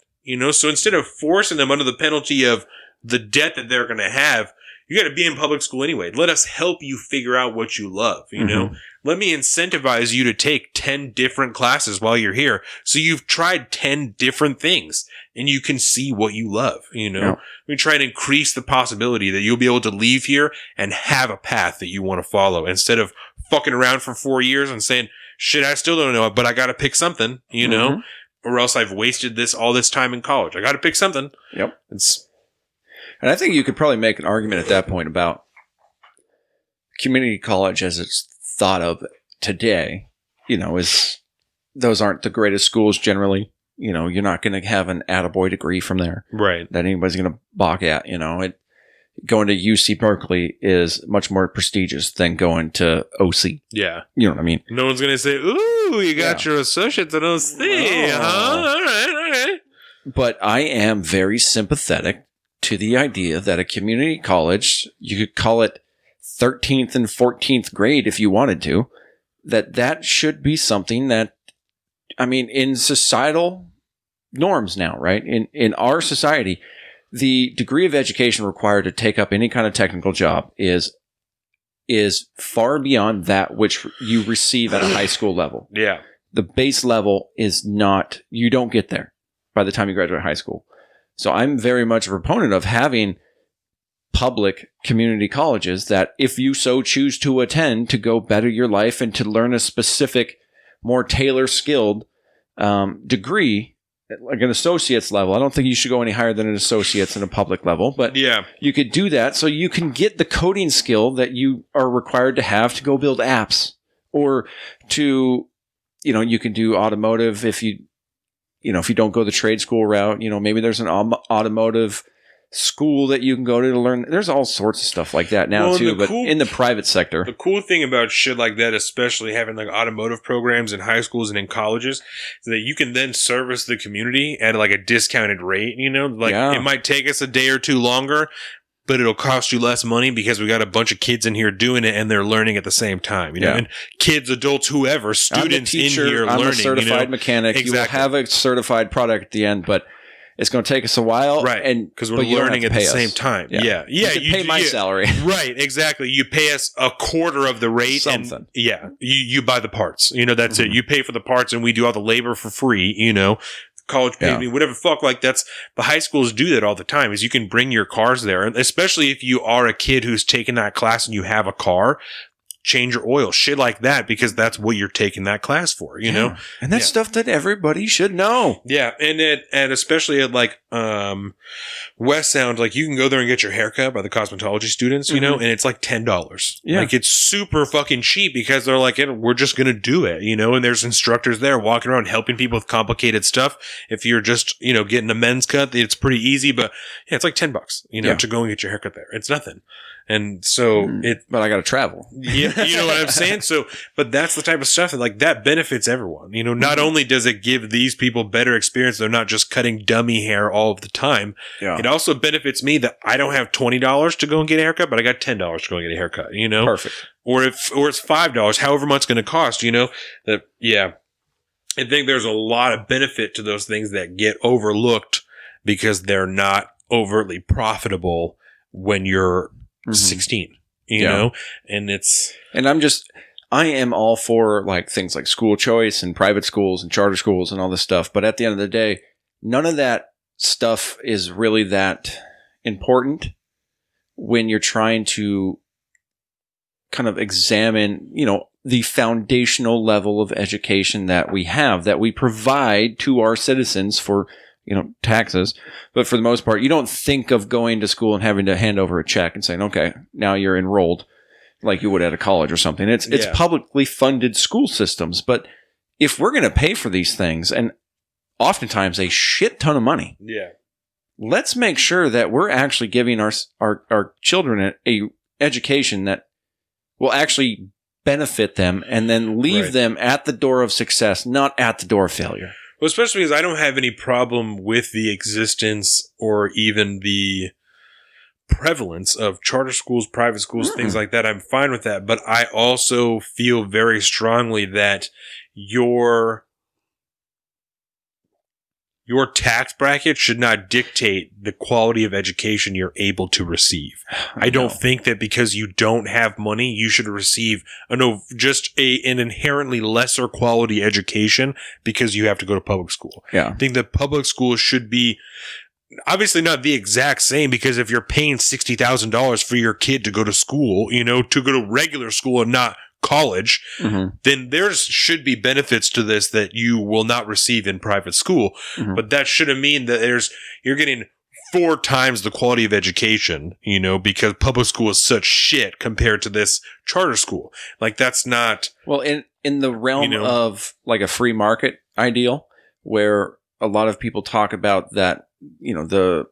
So instead of forcing them under the penalty of the debt that they're going to have, you got to be in public school anyway. Let us help you figure out what you love, Let me incentivize you to take 10 different classes while you're here. So you've tried 10 different things and you can see what you love, We try and increase the possibility that you'll be able to leave here and have a path that you want to follow, instead of fucking around for 4 years and saying, shit, I still don't know it, but I got to pick something, or else I've wasted all this time in college. I got to pick something. Yep. And I think you could probably make an argument at that point about community college as it's thought of today, those aren't the greatest schools generally. You're not going to have an attaboy degree from there. Right. That anybody's going to balk at, Going to UC Berkeley is much more prestigious than going to OC. Yeah. You know what I mean? No one's going to say, ooh, you got your associates at OC. Huh? All right. But I am very sympathetic to the idea that a community college, you could call it 13th and 14th grade if you wanted to, that should be something that, in societal norms now, right? In our society, the degree of education required to take up any kind of technical job is far beyond that which you receive at a high school level. Yeah. The base level is not, you don't get there by the time you graduate high school. So I'm very much a proponent of having public community colleges that, if you so choose to attend, to go better your life and to learn a specific, more tailor-skilled degree, like an associate's level. I don't think you should go any higher than an associate's in a public level, but you could do that so you can get the coding skill that you are required to have to go build apps, or to, you can do automotive if you don't go the trade school route. Maybe there's an automotive school that you can go to learn. There's all sorts of stuff like that now too, but in the private sector. The cool thing about shit like that, especially having like automotive programs in high schools and in colleges, is that you can then service the community at like a discounted rate, It might take us a day or two longer, but it'll cost you less money because we got a bunch of kids in here doing it and they're learning at the same time, and kids, adults, whoever, students in here learning. I'm a certified mechanic. Exactly. You will have a certified product at the end, but It's going to take us a while. Right. And because we're learning at the same time. Yeah. You pay my salary. Right. Exactly. You pay us a quarter of the rate. Something. And you buy the parts. That's it. You pay for the parts and we do all the labor for free, college pays me, whatever fuck. Like the high schools do that all the time is you can bring your cars there. And especially if you are a kid who's taking that class and you have a car, change your oil, shit like that, because that's what you're taking that class for, know? And that's stuff that everybody should know. Yeah. And especially at West Sound, you can go there and get your haircut by the cosmetology students, and it's like $10. Yeah. It's super fucking cheap because they're like, we're just going to do it, and there's instructors there walking around helping people with complicated stuff. If you're just, getting a men's cut, it's pretty easy, but it's like $10, to go and get your haircut there. It's nothing. And so but I got to travel. Yeah. You know what I'm saying? So, but that's the type of stuff that benefits everyone. Not only does it give these people better experience, they're not just cutting dummy hair all of the time. Yeah. It also benefits me that I don't have $20 to go and get a haircut, but I got $10 to go and get a haircut, Perfect. Or it's $5, however much it's going to cost, I think there's a lot of benefit to those things that get overlooked because they're not overtly profitable when you're 16, you know, and I am all for things like school choice and private schools and charter schools and all this stuff. But at the end of the day, none of that stuff is really that important when you're trying to kind of examine, the foundational level of education that we provide to our citizens for taxes. But for the most part, you don't think of going to school and having to hand over a check and saying, okay, now you're enrolled like you would at a college or something. It's publicly funded school systems. But if we're going to pay for these things, and oftentimes a shit ton of money, let's make sure that we're actually giving our children a education that will actually benefit them and then leave them at the door of success, not at the door of failure. Well, especially because I don't have any problem with the existence or even the prevalence of charter schools, private schools, things like that. I'm fine with that. But I also feel very strongly that your tax bracket should not dictate the quality of education you're able to receive. I don't think that because you don't have money, you should receive an inherently lesser quality education because you have to go to public school. Yeah. I think that public schools should be obviously not the exact same, because if you're paying $60,000 for your kid to go to school, to go to regular school and not college, then there should be benefits to this that you will not receive in private school. But that shouldn't mean that you're getting 4 times the quality of education, because public school is such shit compared to this charter school. That's not... Well, in the realm of a free market ideal, where a lot of people talk about that, the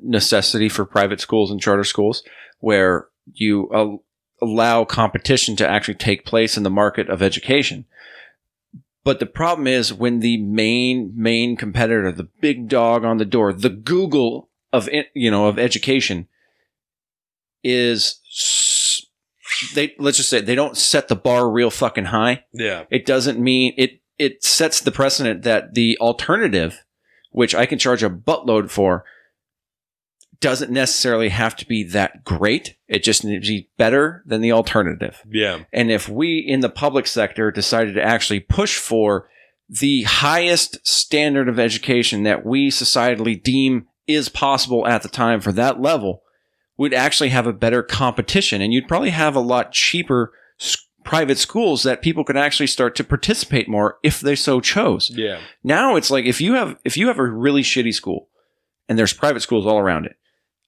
necessity for private schools and charter schools, where you allow competition to actually take place in the market of education. But the problem is when the main competitor, the big dog on the door, the Google of education is, let's just say they don't set the bar real fucking high. Yeah. It doesn't mean it sets the precedent that the alternative, which I can charge a buttload for, doesn't necessarily have to be that great. It just needs to be better than the alternative. Yeah. And if we in the public sector decided to actually push for the highest standard of education that we societally deem is possible at the time for that level, we'd actually have a better competition, and you'd probably have a lot cheaper private schools that people could actually start to participate more if they so chose. Yeah. Now it's if you have a really shitty school and there's private schools all around it,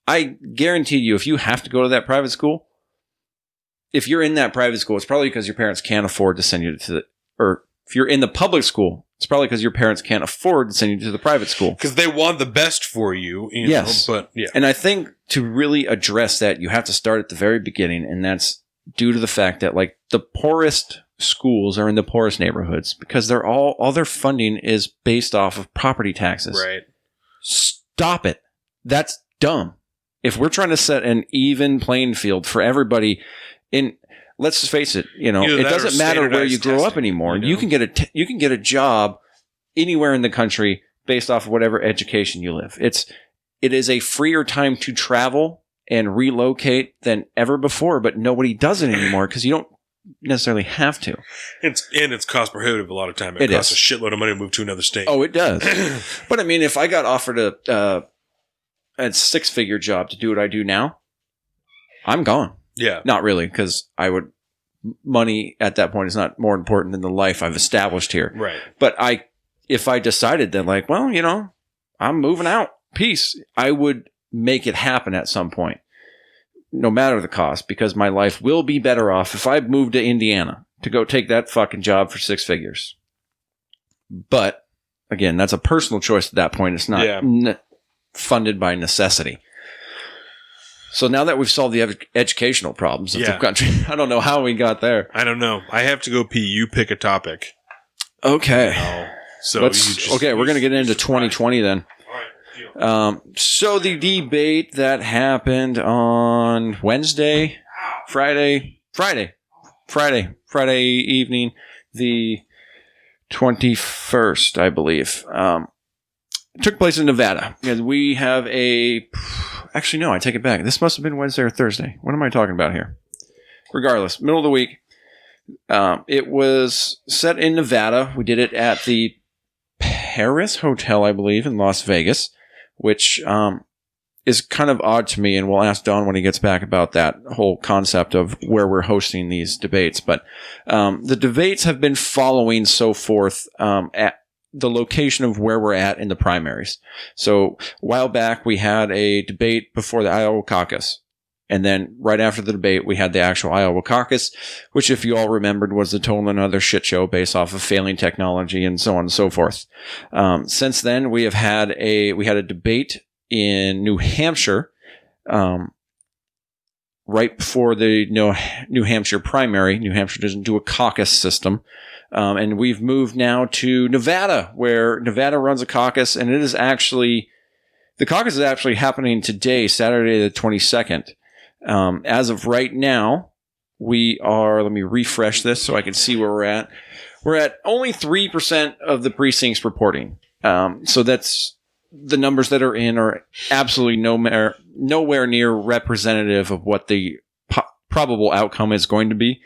I guarantee you, if you have to go to that private school, if you're in that private school, it's probably because your parents can't afford to send you or if you're in the public school, it's probably because your parents can't afford to send you to the private school. Because they want the best for you. Yes. But yeah. And I think to really address that, you have to start at the very beginning. And that's due to the fact that the poorest schools are in the poorest neighborhoods because they're all their funding is based off of property taxes. Right. Stop it. That's dumb. If we're trying to set an even playing field for everybody, let's just face it, it doesn't matter where you grow up anymore. You can get a job anywhere in the country based off of whatever education you live. It is a freer time to travel and relocate than ever before, but nobody does it anymore because you don't necessarily have to. It's cost prohibitive a lot of time. It costs is. a shitload of money to move to another state. Oh, it does. But I mean, if I got offered a 6-figure job to do what I do now, I'm gone. Yeah. Not really, because money at that point is not more important than the life I've established here. Right. But if I decided that, like, well, I'm moving out, peace, I would make it happen at some point, no matter the cost, because my life will be better off if I moved to Indiana to go take that fucking job for 6 figures. But again, that's a personal choice at that point. It's not funded by necessity. So now that we've solved the educational problems of the country, I don't know how we got there. I don't know. I have to go pee. You pick a topic. Okay. So we're going to get into 2020 then. All right. So the debate that happened on Friday evening, the 21st, I believe, took place in Nevada. And we have actually, no, I take it back. This must have been Wednesday or Thursday. What am I talking about here? Regardless, middle of the week. It was set in Nevada. We did it at the Paris Hotel, I believe, in Las Vegas, which is kind of odd to me, and we'll ask Don when he gets back about that whole concept of where we're hosting these debates. But the debates have been following so forth at the location of where we're at in the primaries. So a while back, we had a debate before the Iowa caucus. And then right after the debate, we had the actual Iowa caucus, which, if you all remembered, was the total another shit show based off of failing technology and so on and so forth. Since then, we had a debate in New Hampshire, right before the New Hampshire primary. New Hampshire doesn't do a caucus system. And we've moved now to Nevada, where Nevada runs a caucus, and the caucus is actually happening today, Saturday the 22nd. As of right now, let me refresh this so I can see where we're at. We're at only 3% of the precincts reporting. So that's the numbers that are in are absolutely nowhere near representative of what the probable outcome is going to be.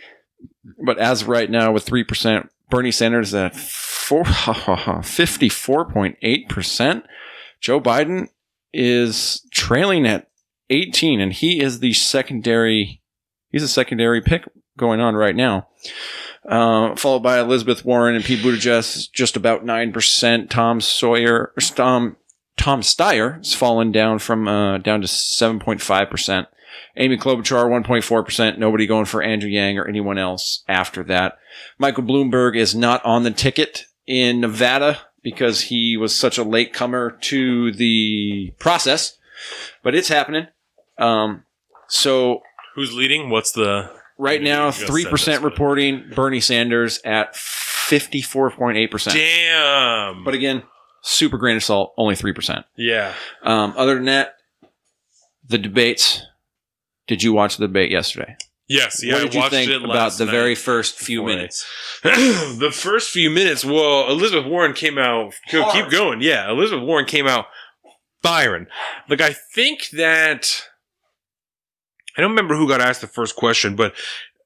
But as of right now, with 3%, Bernie Sanders at 54.8%. Joe Biden is trailing at 18, and he is the secondary pick going on right now. Followed by Elizabeth Warren and Pete Buttigieg, just about 9%. Tom Steyer has fallen down to 7.5%. Amy Klobuchar, 1.4%. Nobody going for Andrew Yang or anyone else after that. Michael Bloomberg is not on the ticket in Nevada because he was such a latecomer to the process, but it's happening. So who's leading? What's the right now? 3% reporting Bernie Sanders at 54.8%. Damn. But again, super grain of salt, only 3%. Yeah. Other than that, the debates. Did you watch the debate yesterday? Yes. Yeah. What did you think about the very first few minutes? The first few minutes. Well, Elizabeth Warren came out. Keep going. Yeah. Elizabeth Warren came out firing. Like, I think that I don't remember who got asked the first question, but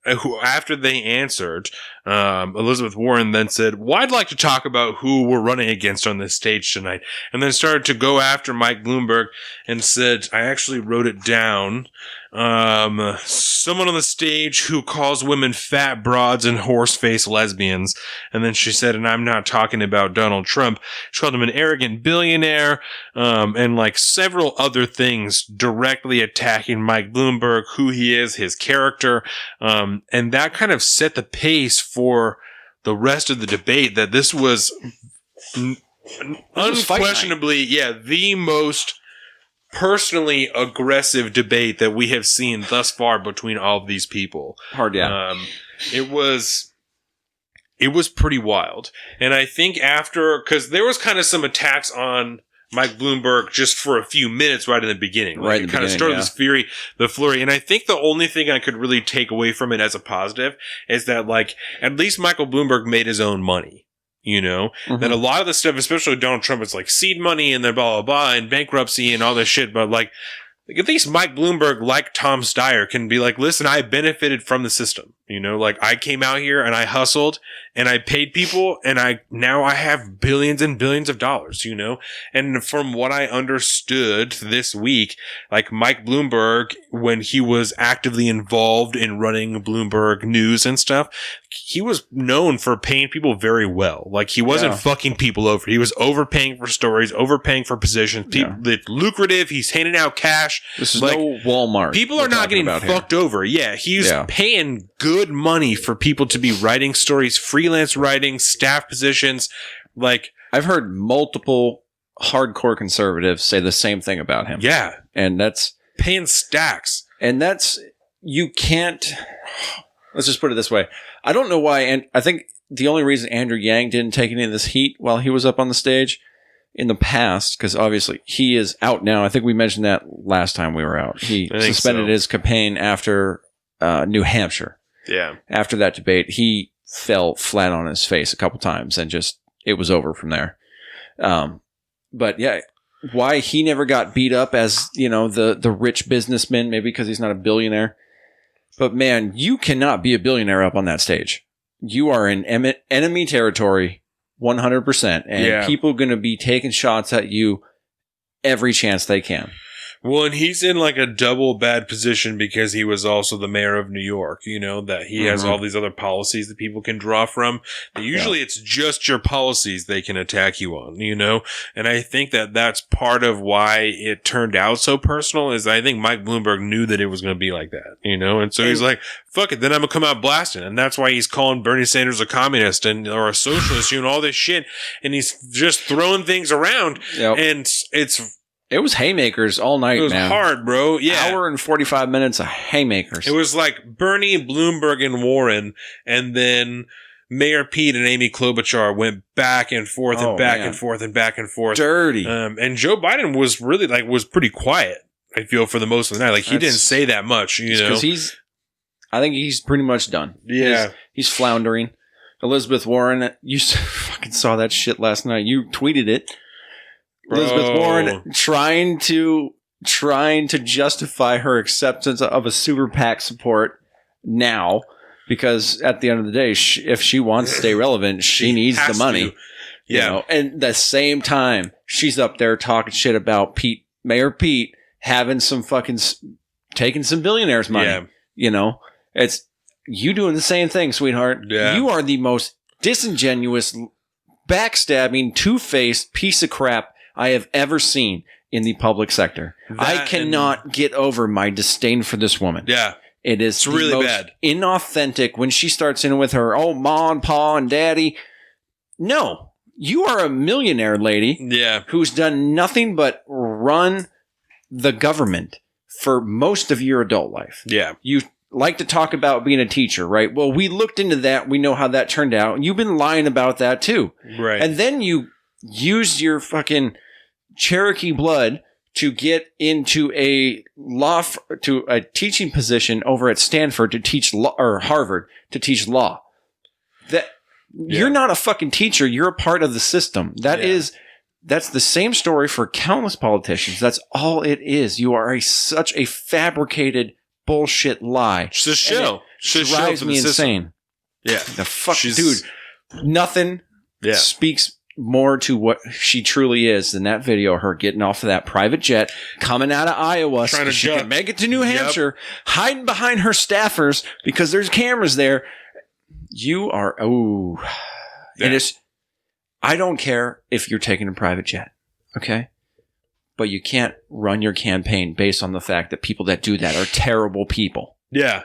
after they answered, Elizabeth Warren then said, well, I'd like to talk about who we're running against on this stage tonight. And then started to go after Mike Bloomberg and said, I actually wrote it down. Someone on the stage who calls women fat broads and horse-faced lesbians. And then she said, and I'm not talking about Donald Trump. She called him an arrogant billionaire, and like several other things directly attacking Mike Bloomberg, who he is, his character. And that kind of set the pace for the rest of the debate, that this was unquestionably, the most personally aggressive debate that we have seen thus far between all of these people. It was pretty wild. And I think because there was kind of some attacks on Mike Bloomberg just for a few minutes right in the beginning. Like, it kind of started this flurry. And I think the only thing I could really take away from it as a positive is that, like, at least Michael Bloomberg made his own money. you know, that a lot of the stuff, especially Donald Trump, it's like seed money and then blah, blah, blah, and bankruptcy and all this shit. But like at least Mike Bloomberg, like Tom Steyer, can be like, listen, I benefited from the system. You know, like I came out here and I hustled and I paid people and now I have billions and billions of dollars, you know? And from what I understood this week, like Mike Bloomberg, when he was actively involved in running Bloomberg News and stuff, he was known for paying people very well. Like he wasn't fucking people over. He was overpaying for stories, overpaying for positions. It's lucrative. He's handing out cash. This is like, no Walmart. People are not getting fucked over. Yeah. He's paying good money for people to be writing stories, freelance writing, staff positions. Like I've heard multiple hardcore conservatives say the same thing about him. Yeah. And that's paying stacks. And that's, you can't, let's just put it this way. I don't know why, and I think the only reason Andrew Yang didn't take any of this heat while he was up on the stage in the past, because obviously he is out now. I think we mentioned that last time we were out. He suspended his campaign after New Hampshire. Yeah. After that debate, he fell flat on his face a couple times and just, it was over from there. But yeah, why he never got beat up as, you know, the rich businessman, maybe because he's not a billionaire. But man, you cannot be a billionaire up on that stage. You are in enemy territory 100%. And people are going to be taking shots at you every chance they can. Well, and he's in like a double bad position because he was also the mayor of New York, you know, that he has all these other policies that people can draw from. Usually it's just your policies they can attack you on, you know? And I think that that's part of why it turned out so personal is I think Mike Bloomberg knew that it was going to be like that, you know? And so he's like, fuck it, then I'm going to come out blasting. And that's why he's calling Bernie Sanders a communist or a socialist, you know, all this shit. And he's just throwing things around. And it was haymakers all night, man. It was hard, bro. Yeah. Hour and 45 minutes of haymakers. It was like Bernie, Bloomberg, and Warren, and then Mayor Pete and Amy Klobuchar went back and forth and back and forth and back and forth. Dirty. And Joe Biden was really was pretty quiet, I feel, for the most of the night. Like, he didn't say that much, you know? Because I think he's pretty much done. Yeah. He's floundering. Elizabeth Warren, you fucking saw that shit last night. You tweeted it. Elizabeth Warren trying to justify her acceptance of a super PAC support now, because at the end of the day, if she wants to stay relevant, she needs the money. You know? And at the same time, she's up there talking shit about Mayor Pete having some fucking taking some billionaires' money. Yeah. You know, it's you doing the same thing, sweetheart. Yeah. You are the most disingenuous, backstabbing, two-faced piece of crap I have ever seen in the public sector. I cannot get over my disdain for this woman. Yeah. It's really most bad. Inauthentic when she starts in with her, ma and pa and daddy. No, you are a millionaire lady who's done nothing but run the government for most of your adult life. Yeah. You like to talk about being a teacher, right? Well, we looked into that. We know how that turned out. You've been lying about that too. Right. And then you used your fucking Cherokee blood to get into a teaching position over at Stanford to teach law, or Harvard to teach law. You're not a fucking teacher. You're a part of the system. That's the same story for countless politicians. That's all it is. You are such a fabricated bullshit lie. It's a show. It drives me insane. Yeah. The fuck, dude. Nothing speaks more to what she truly is than that video, her getting off of that private jet, coming out of Iowa so she can make it to New Hampshire, hiding behind her staffers because there's cameras there. You are, it is, I don't care if you're taking a private jet, okay? But you can't run your campaign based on the fact that people that do that are terrible people. Yeah.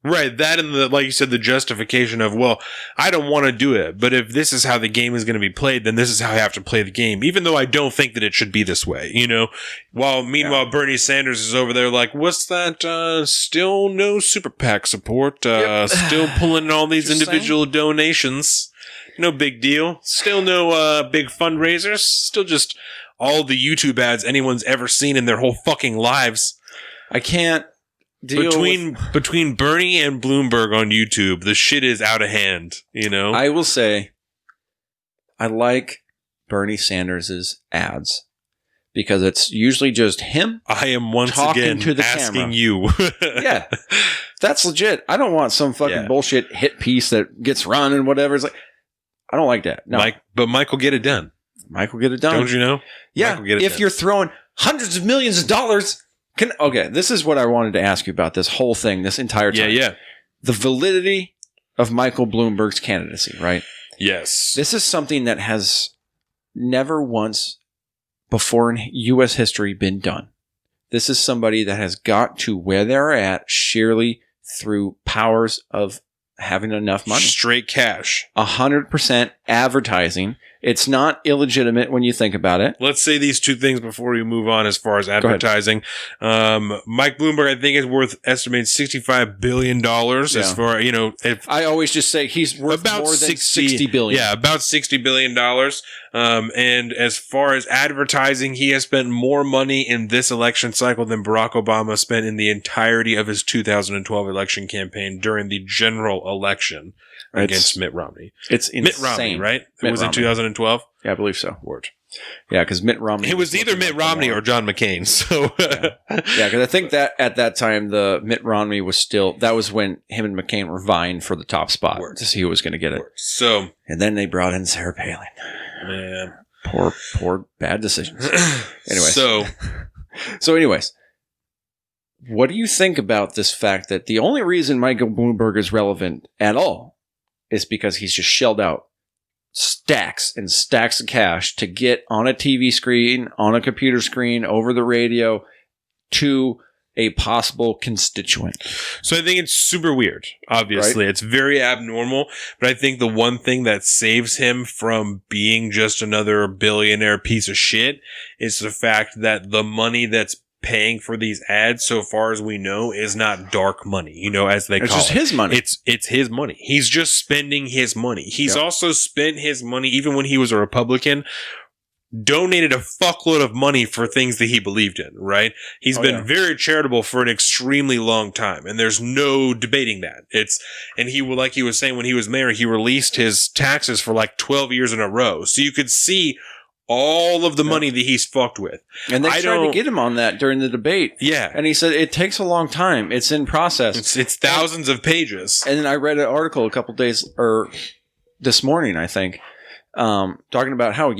Right, that and like you said, the justification of, well, I don't want to do it, but if this is how the game is going to be played, then this is how I have to play the game, even though I don't think that it should be this way, you know? Meanwhile, Bernie Sanders is over there like, what's that? Still no super PAC support, still pulling all these individual donations. No big deal. Still no big fundraisers. Still just all the YouTube ads anyone's ever seen in their whole fucking lives. I can't. Between Bernie and Bloomberg on YouTube, the shit is out of hand, you know? I will say, I like Bernie Sanders' ads because it's usually just him. I am once talking again to the asking camera. you. Yeah, that's legit. I don't want some fucking bullshit hit piece that gets run and whatever. It's like, I don't like that. No, But Mike will get it done. Mike will get it done. Don't you know? Yeah. If you're throwing hundreds of millions of dollars, okay, this is what I wanted to ask you about this whole thing, this entire time. Yeah. The validity of Michael Bloomberg's candidacy, right? Yes. This is something that has never once before in U.S. history been done. This is somebody that has got to where they're at sheerly through powers of having enough money. Straight cash. 100% advertising. It's not illegitimate when you think about it. Let's say these two things before we move on as far as advertising. Mike Bloomberg, I think, is worth estimated $65 billion as far, if I always just say he's worth about more than 60 billion. Yeah, about $60 billion. And as far as advertising, he has spent more money in this election cycle than Barack Obama spent in the entirety of his 2012 election campaign during the general election against Mitt Romney. It's insane. Mitt Romney, right? It was in 2012? Yeah, I believe so. Word. Yeah, because Mitt Romney. It was either Mitt Romney or John McCain. So yeah, because I think that at that time the Mitt Romney was still. That was when him and McCain were vying for the top spot to see who was going to get it. So, and then they brought in Sarah Palin. Man, poor bad decisions. Anyways, so anyways, what do you think about this fact that the only reason Michael Bloomberg is relevant at all is because he's just shelled out stacks and stacks of cash to get on a TV screen, on a computer screen, over the radio to a possible constituent. So I think it's super weird. Obviously, It's very abnormal. But I think the one thing that saves him from being just another billionaire piece of shit is the fact that the money that's paying for these ads, so far as we know, is not dark money, as they call it. It's just his money. It's his money. He's just spending his money. He's also spent his money, even when he was a Republican, donated a fuckload of money for things that he believed in, right? He's been very charitable for an extremely long time, and there's no debating that. And he, like he was saying when he was mayor, he released his taxes for like 12 years in a row. So you could see all of the money that he's fucked with. And they tried to get him on that during the debate. Yeah. And he said, it takes a long time. It's in process. It's thousands of pages. And then I read an article a couple days, or this morning, I think, talking about how,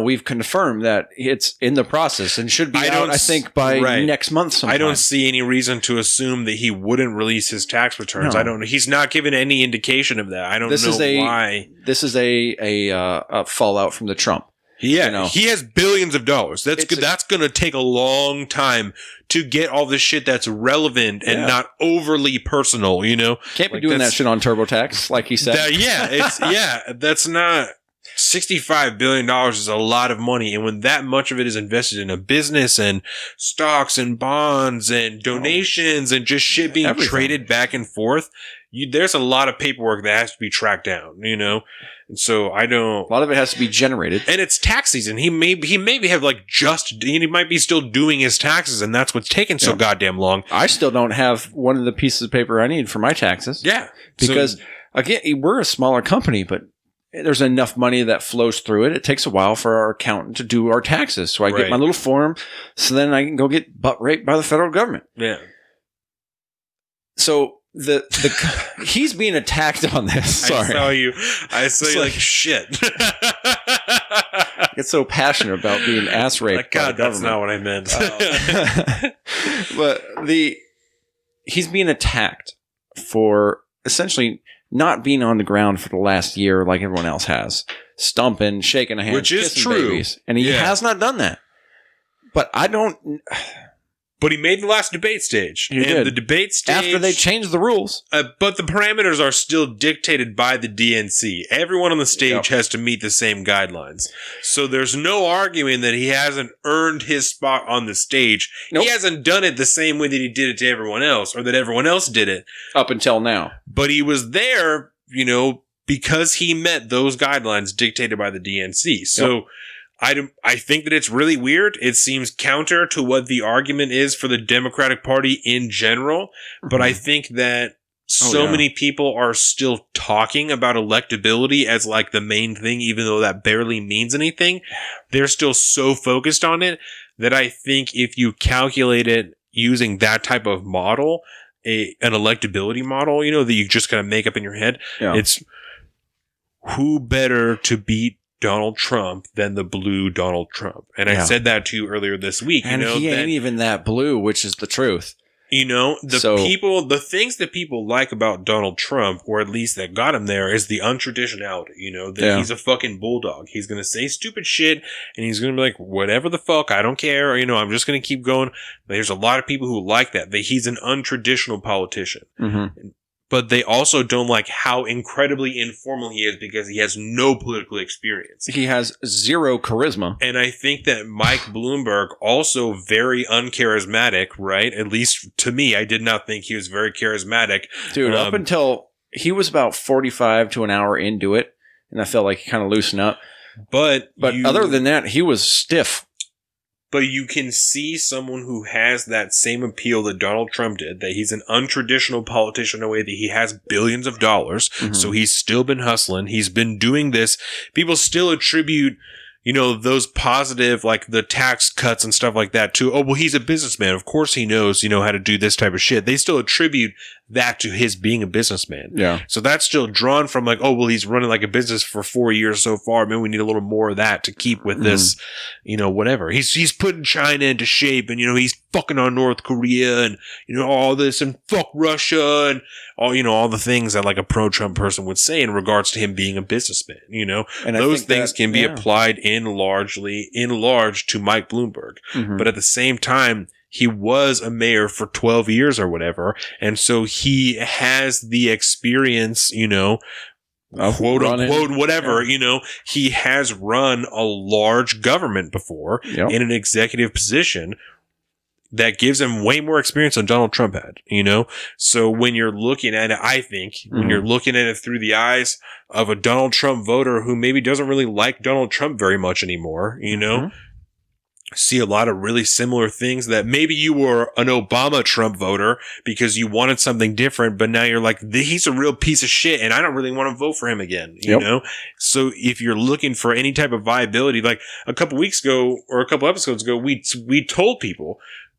we've confirmed that it's in the process and should be out, I think, by next month sometime. I don't see any reason to assume that he wouldn't release his tax returns. No. He's not given any indication of that. I don't know why. This is a fallout from the Trump. Yeah, he has billions of dollars. That's good. That's going to take a long time to get all this shit that's relevant and not overly personal, Can't be doing that shit on TurboTax, like he said. That's not... $65 billion is a lot of money. And when that much of it is invested in a business and stocks and bonds and donations and just shit being traded back and forth, there's a lot of paperwork that has to be tracked down, And so a lot of it has to be generated. And it's tax season. He maybe have he might be still doing his taxes, and that's what's taking so goddamn long. I still don't have one of the pieces of paper I need for my taxes. Yeah. Because again, we're a smaller company, but there's enough money that flows through it. It takes a while for our accountant to do our taxes. So I get my little form, so then I can go get butt raped by the federal government. Yeah. So he's being attacked on this. Sorry. I saw you like shit. I get so passionate about being ass raped. God, that's not what I meant. But he's being attacked for essentially not being on the ground for the last year like everyone else has. Stumping, shaking a hand, which is true. Babies. And he has not done that. But I don't... But he made the last debate stage. He did. The debate stage... After they changed the rules. But the parameters are still dictated by the DNC. Everyone on the stage has to meet the same guidelines. So there's no arguing that he hasn't earned his spot on the stage. Nope. He hasn't done it the same way that he did it to everyone else, or that everyone else did it. Up until now. But he was there, because he met those guidelines dictated by the DNC. So... I think that it's really weird. It seems counter to what the argument is for the Democratic Party in general. But I think that so many people are still talking about electability as like the main thing, even though that barely means anything. They're still so focused on it that I think if you calculate it using that type of model, an electability model, you know, that you just kind of make up in your head, it's who better to beat Donald Trump than the blue Donald Trump. And I said that to you earlier this week. And you know, he ain't even that blue, which is the truth. You know, the things that people like about Donald Trump, or at least that got him there, is the untraditionality, you know, that he's a fucking bulldog. He's going to say stupid shit and he's going to be like, whatever the fuck, I don't care. Or, you know, I'm just going to keep going. There's a lot of people who like that he's an untraditional politician. Mm-hmm. But they also don't like how incredibly informal he is because he has no political experience. He has zero charisma. And I think that Mike Bloomberg also very uncharismatic, right? At least to me, I did not think he was very charismatic. Dude, up until he was about 45 to an hour into it, and I felt like he kind of loosened up. But other than that, he was stiff. But you can see someone who has that same appeal that Donald Trump did, that he's an untraditional politician in a way that he has billions of dollars. Mm-hmm. So he's still been hustling. He's been doing this. People still attribute, you know, those positive, like the tax cuts and stuff like that to, oh, well, he's a businessman. Of course he knows, you know, how to do this type of shit. They still attribute that to his being a businessman. Yeah. So that's still drawn from like, oh, well, he's running like a business for 4 years so far. Maybe we need a little more of that to keep with this, you know, whatever. He's putting China into shape and, you know, he's fucking on North Korea and, you know, all this and fuck Russia and all, you know, all the things that like a pro-Trump person would say in regards to him being a businessman, you know, and those things can be applied in large to Mike Bloomberg. Mm-hmm. But at the same time, he was a mayor for 12 years or whatever. And so he has the experience, you know, quote unquote, whatever, you know, he has run a large government before in an executive position that gives him way more experience than Donald Trump had, you know? So when you're looking at it, I think when you're looking at it through the eyes of a Donald Trump voter who maybe doesn't really like Donald Trump very much anymore, you know, see a lot of really similar things that maybe you were an Obama Trump voter because you wanted something different, but now you're like, he's a real piece of shit and I don't really want to vote for him again, you know? So if you're looking for any type of viability, like a couple weeks ago or a couple episodes ago, we told people,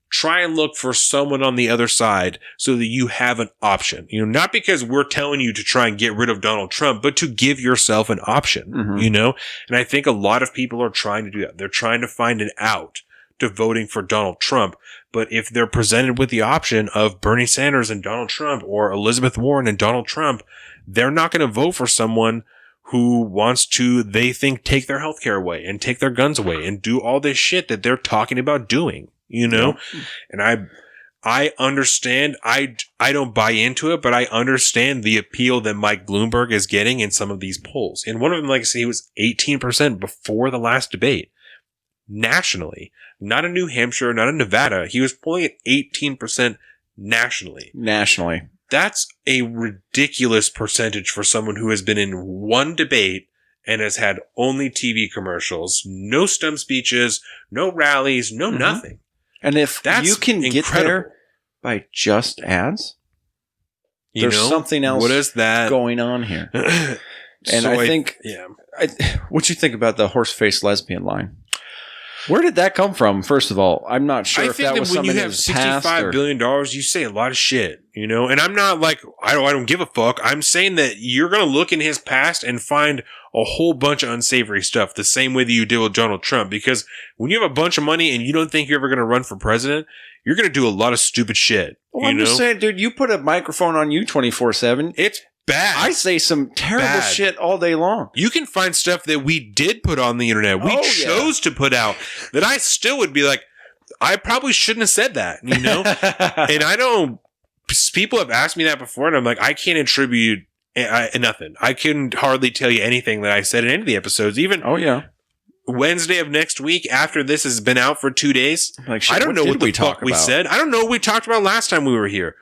try and look for someone on the other side so that you have an option, you know, not because we're telling you to try and get rid of Donald Trump, but to give yourself an option, you know? And I think a lot of people are trying to do that. They're trying to find an out to voting for Donald Trump. But if they're presented with the option of Bernie Sanders and Donald Trump or Elizabeth Warren and Donald Trump, they're not going to vote for someone who wants to, they think, take their healthcare away and take their guns away and do all this shit that they're talking about doing. You know, and I understand. I don't buy into it, but I understand the appeal that Mike Bloomberg is getting in some of these polls. And one of them, like I say, he was 18% before the last debate nationally, not in New Hampshire, not in Nevada. He was polling at 18% nationally. That's a ridiculous percentage for someone who has been in one debate and has had only TV commercials, no stump speeches, no rallies, no nothing. And if you can get there by just ads, there's something else what is that? Going on here. And so I think, what you think about the horse-faced lesbian line? Where did that come from? First of all, I'm not sure if that was something in his past. When you have $65 billion, you say a lot of shit, you know? And I'm not like, I don't give a fuck. I'm saying that you're going to look in his past and find a whole bunch of unsavory stuff the same way that you did with Donald Trump. Because when you have a bunch of money and you don't think you're ever going to run for president, you're going to do a lot of stupid shit. Well, I'm just saying, dude, you put a microphone on you 24/7. It's bad. I say some terrible shit all day long. You can find stuff that we did put on the internet. We chose to put out that I still would be like, I probably shouldn't have said that, you know? And I don't, people have asked me that before and I'm like, I can't attribute nothing. I couldn't hardly tell you anything that I said in any of the episodes. Even Wednesday of next week after this has been out for 2 days. Like, shit, I don't know what the fuck we said. I don't know what we talked about last time we were here.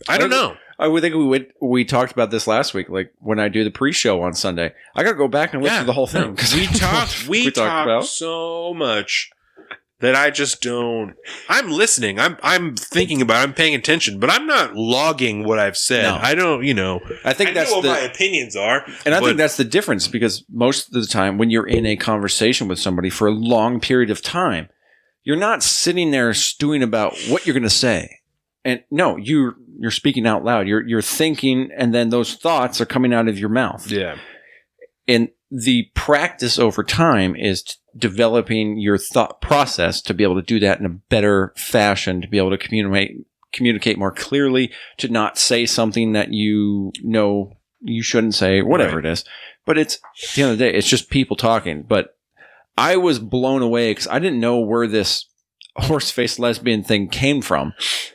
I don't know. I would think we talked about this last week, like when I do the pre-show on Sunday. I got to go back and listen to the whole thing. We talked about so much that I just don't. I'm listening. I'm thinking about it. I'm paying attention, but I'm not logging what I've said. No. I don't, I think that's know what my opinions are. And I think that's the difference, because most of the time when you're in a conversation with somebody for a long period of time, you're not sitting there stewing about what you're going to say. And no, you're speaking out loud. You're thinking, and then those thoughts are coming out of your mouth. Yeah. And the practice over time is developing your thought process to be able to do that in a better fashion, to be able to communicate more clearly, to not say something that you know you shouldn't say, whatever it is. But it's, at the end of the day, it's just people talking. But I was blown away because I didn't know where this horse-faced lesbian thing came from.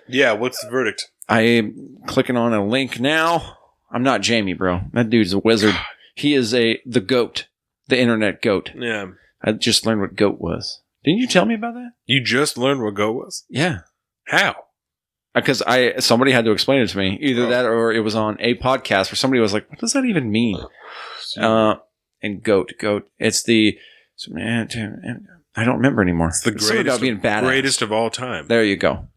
Yeah, what's the verdict? I'm clicking on a link now. I'm not Jamie, bro. That dude's a wizard. He is the goat, the internet goat. Yeah. I just learned what goat was. Didn't you tell me about that? You just learned what Go was? Yeah. How? Because somebody had to explain it to me. Either that or it was on a podcast where somebody was like, what does that even mean? And goat. It's the... I don't remember anymore. It's the greatest of all time. There you go.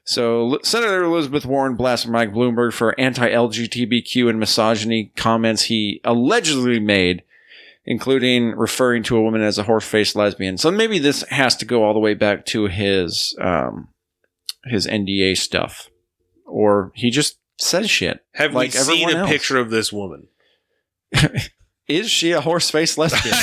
So, Senator Elizabeth Warren blasted Mike Bloomberg for anti-LGBTQ and misogyny comments he allegedly made, including referring to a woman as a horse-faced lesbian. So maybe this has to go all the way back to his NDA stuff, or he just says shit. Have we seen a picture of this woman? Is she a horse-faced lesbian?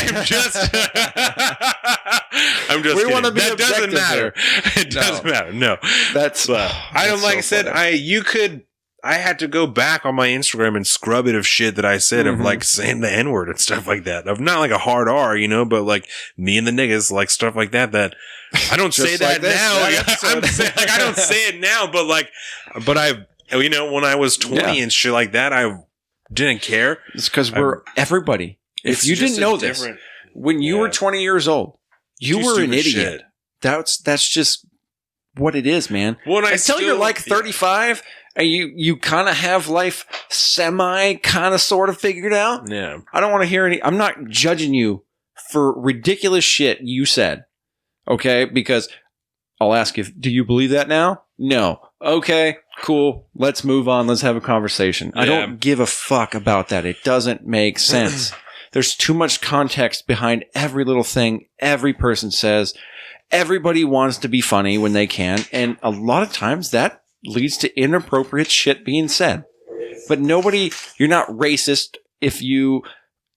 I'm just we kidding. want to be that doesn't objective matter. here. It doesn't matter. No, that's. I don't like I said. I had to go back on my Instagram and scrub it of shit that I said of like saying the N-word and stuff like that. Of not like a hard R, but like me and the niggas, like stuff like that. That I don't say that like now. I'm saying, like I don't say it now, but I, when I was 20 and shit like that, I didn't care. It's because we're everybody. If you didn't know this, when you were 20 years old, you were an idiot. Shit. That's just what it is, man. Well, until you're like 35 and you kind of have life semi kind of sort of figured out. Yeah. I don't want to hear I'm not judging you for ridiculous shit you said. Okay? Because I'll ask you, do you believe that now? No. Okay, cool. Let's move on. Let's have a conversation. Yeah. I don't give a fuck about that. It doesn't make sense. There's too much context behind every little thing every person says. Everybody wants to be funny when they can. And a lot of times that leads to inappropriate shit being said. But you're not racist if you,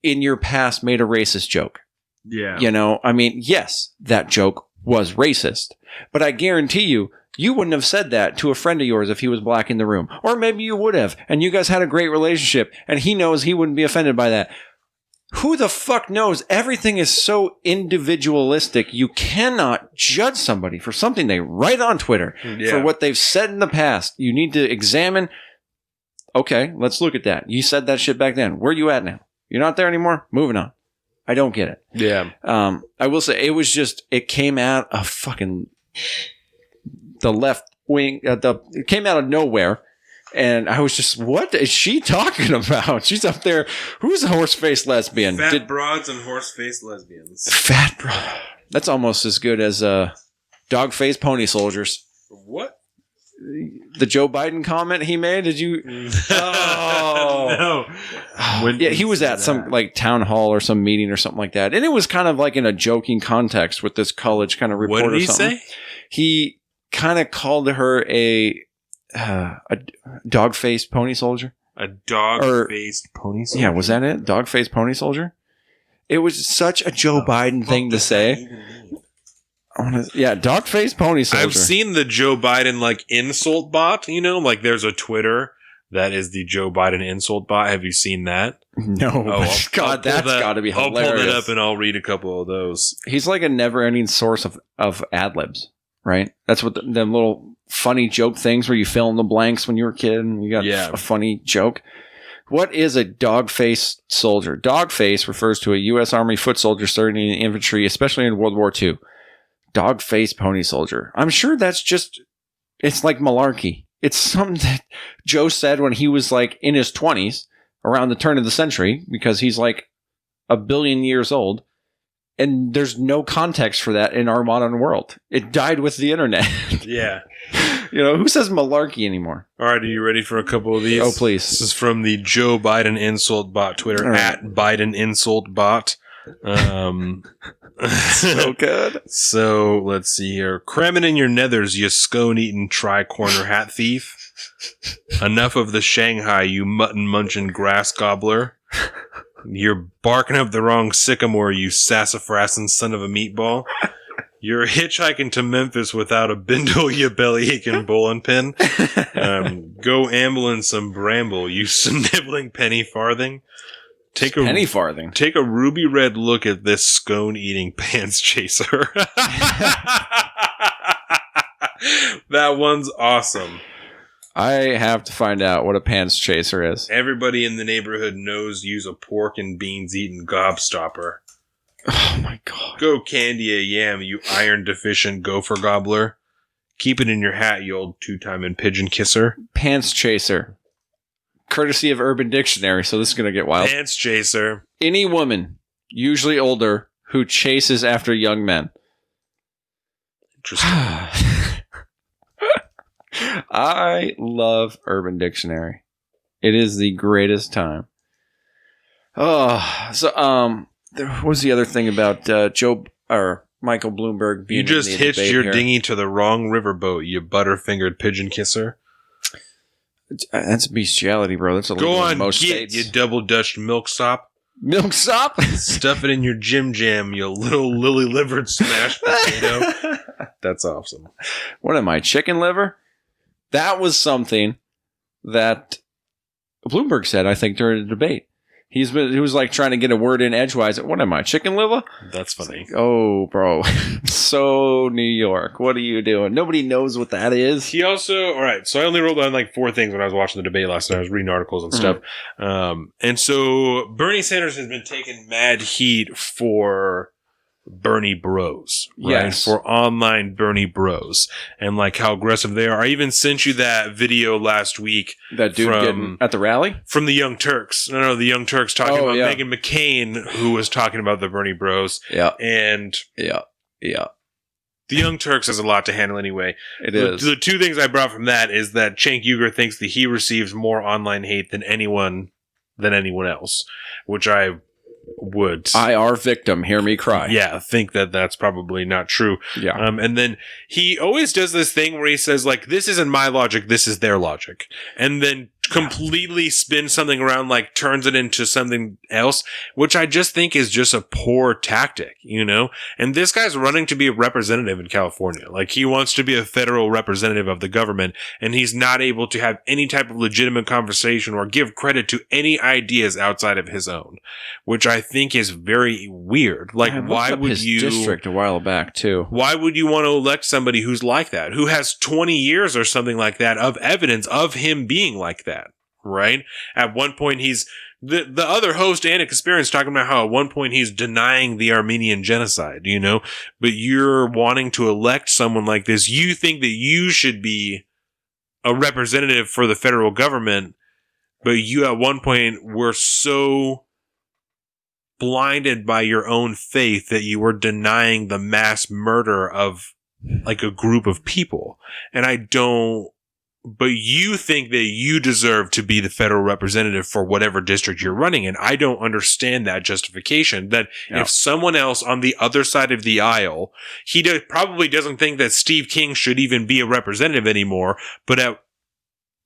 in your past, made a racist joke. Yeah. Yes, that joke was racist. But I guarantee you wouldn't have said that to a friend of yours if he was black in the room. Or maybe you would have, and you guys had a great relationship, and he knows he wouldn't be offended by that. Who the fuck knows? Everything is so individualistic. You cannot judge somebody for something they write on Twitter, for what they've said in the past. You need to examine, okay, let's look at that. You said that shit back then. Where are you at now? You're not there anymore? Moving on. I don't get it. Yeah. I will say it came out of fucking the left wing. It came out of nowhere. And I was just, what is she talking about? She's up there. Who's a horse-faced lesbian? Fat broads and horse-faced lesbians. Fat broad. That's almost as good as dog-faced pony soldiers. What? The Joe Biden comment he made? Did you? Oh. No. Yeah, he was at some town hall or some meeting or something like that. And it was kind of like in a joking context with this college kind of reporter. What did he say? He kind of called her a dog-faced pony soldier. A dog-faced pony soldier? Yeah, was that it? Dog-faced pony soldier? It was such a Joe Biden thing to say. Dog-faced pony soldier. I've seen the Joe Biden insult bot, there's a Twitter that is the Joe Biden insult bot. Have you seen that? No. That's got to be hilarious. I'll pull it up and I'll read a couple of those. He's like a never-ending source of ad-libs, right? That's what them little funny joke things where you fill in the blanks when you were a kid and you got a funny joke. What is a dog-faced soldier? Dog-face refers to a U.S. Army foot soldier serving in the infantry, especially in World War II. Dog-faced pony soldier. I'm sure that's it's like malarkey. It's something that Joe said when he was in his 20s, around the turn of the century, because he's 1 billion years old. And there's no context for that in our modern world. It died with the internet. Yeah. Who says malarkey anymore? All right, are you ready for a couple of these? Oh, please. This is from the Joe Biden insult bot Twitter, at Biden insult bot. So good. So let's see here. Cramming in your nethers, you scone-eating tri-corner hat thief. Enough of the Shanghai, you mutton-munching grass gobbler. You're barking up the wrong sycamore, you sassafrasin son of a meatball. You're hitchhiking to Memphis without a bindle, you belly-aching bowling pin. Go ambling some bramble, you sniveling penny farthing. Penny farthing. Take a ruby red look at this scone-eating pants chaser. That one's awesome. I have to find out what a pants chaser is. Everybody in the neighborhood knows use a pork and beans eating gobstopper. Oh my god. Go candy a yam, you iron deficient gopher gobbler. Keep it in your hat, you old two-timing pigeon kisser. Pants chaser. Courtesy of Urban Dictionary, so this is going to get wild. Pants chaser. Any woman, usually older, who chases after young men. Interesting. I love Urban Dictionary. It is the greatest time. Oh, so what was the other thing about Michael Bloomberg being? You just in the hitched debate your here? dinghy to the wrong riverboat, you butterfingered pigeon kisser. That's bestiality, bro. That's illegal Go on, in most get states. you double Dutch milksop. Milksop? Stuff it in your Jim Jam, you little lily-livered smashed potato. That's awesome. What am I, chicken liver? That was something that Bloomberg said, I think, during the debate. He was like trying to get a word in edgewise. What am I, chicken liver? That's funny. Oh, bro. So New York. What are you doing? Nobody knows what that is. He also, all right, so I only wrote down like 4 things when I was watching the debate last night. I was reading articles and stuff. And so Bernie Sanders has been taking mad heat for Bernie Bros, right? Yes. For online Bernie Bros, and like how aggressive they are. I even sent you that video last week. That dude getting at the rally? From the Young Turks. No, the Young Turks talking about Meghan McCain, who was talking about the Bernie Bros. Yeah. And Yeah. the Young Turks has a lot to handle anyway. It is. The 2 things I brought from that is that Cenk Uygur thinks that he receives more online hate than anyone else, which I would. IR victim, hear me cry. Yeah, think that that's probably not true. Yeah. And then he always does this thing where he says, like, this isn't my logic, this is their logic. And then completely spins something around, like turns it into something else, which I just think is just a poor tactic, And this guy's running to be a representative in California. Like, he wants to be a federal representative of the government, and he's not able to have any type of legitimate conversation or give credit to any ideas outside of his own, which I think is very weird. Like, why would his you district a while back too? Why would you want to elect somebody who's like that, who has 20 years or something like that of evidence of him being like that? Right? At one point, he's the other host, Anna Kasparian's talking about how at one point he's denying the Armenian genocide, but you're wanting to elect someone like this. You think that you should be a representative for the federal government, but you at one point were so blinded by your own faith that you were denying the mass murder of like a group of people. But you think that you deserve to be the federal representative for whatever district you're running in. I don't understand that justification. That if someone else on the other side of the aisle, probably doesn't think that Steve King should even be a representative anymore. But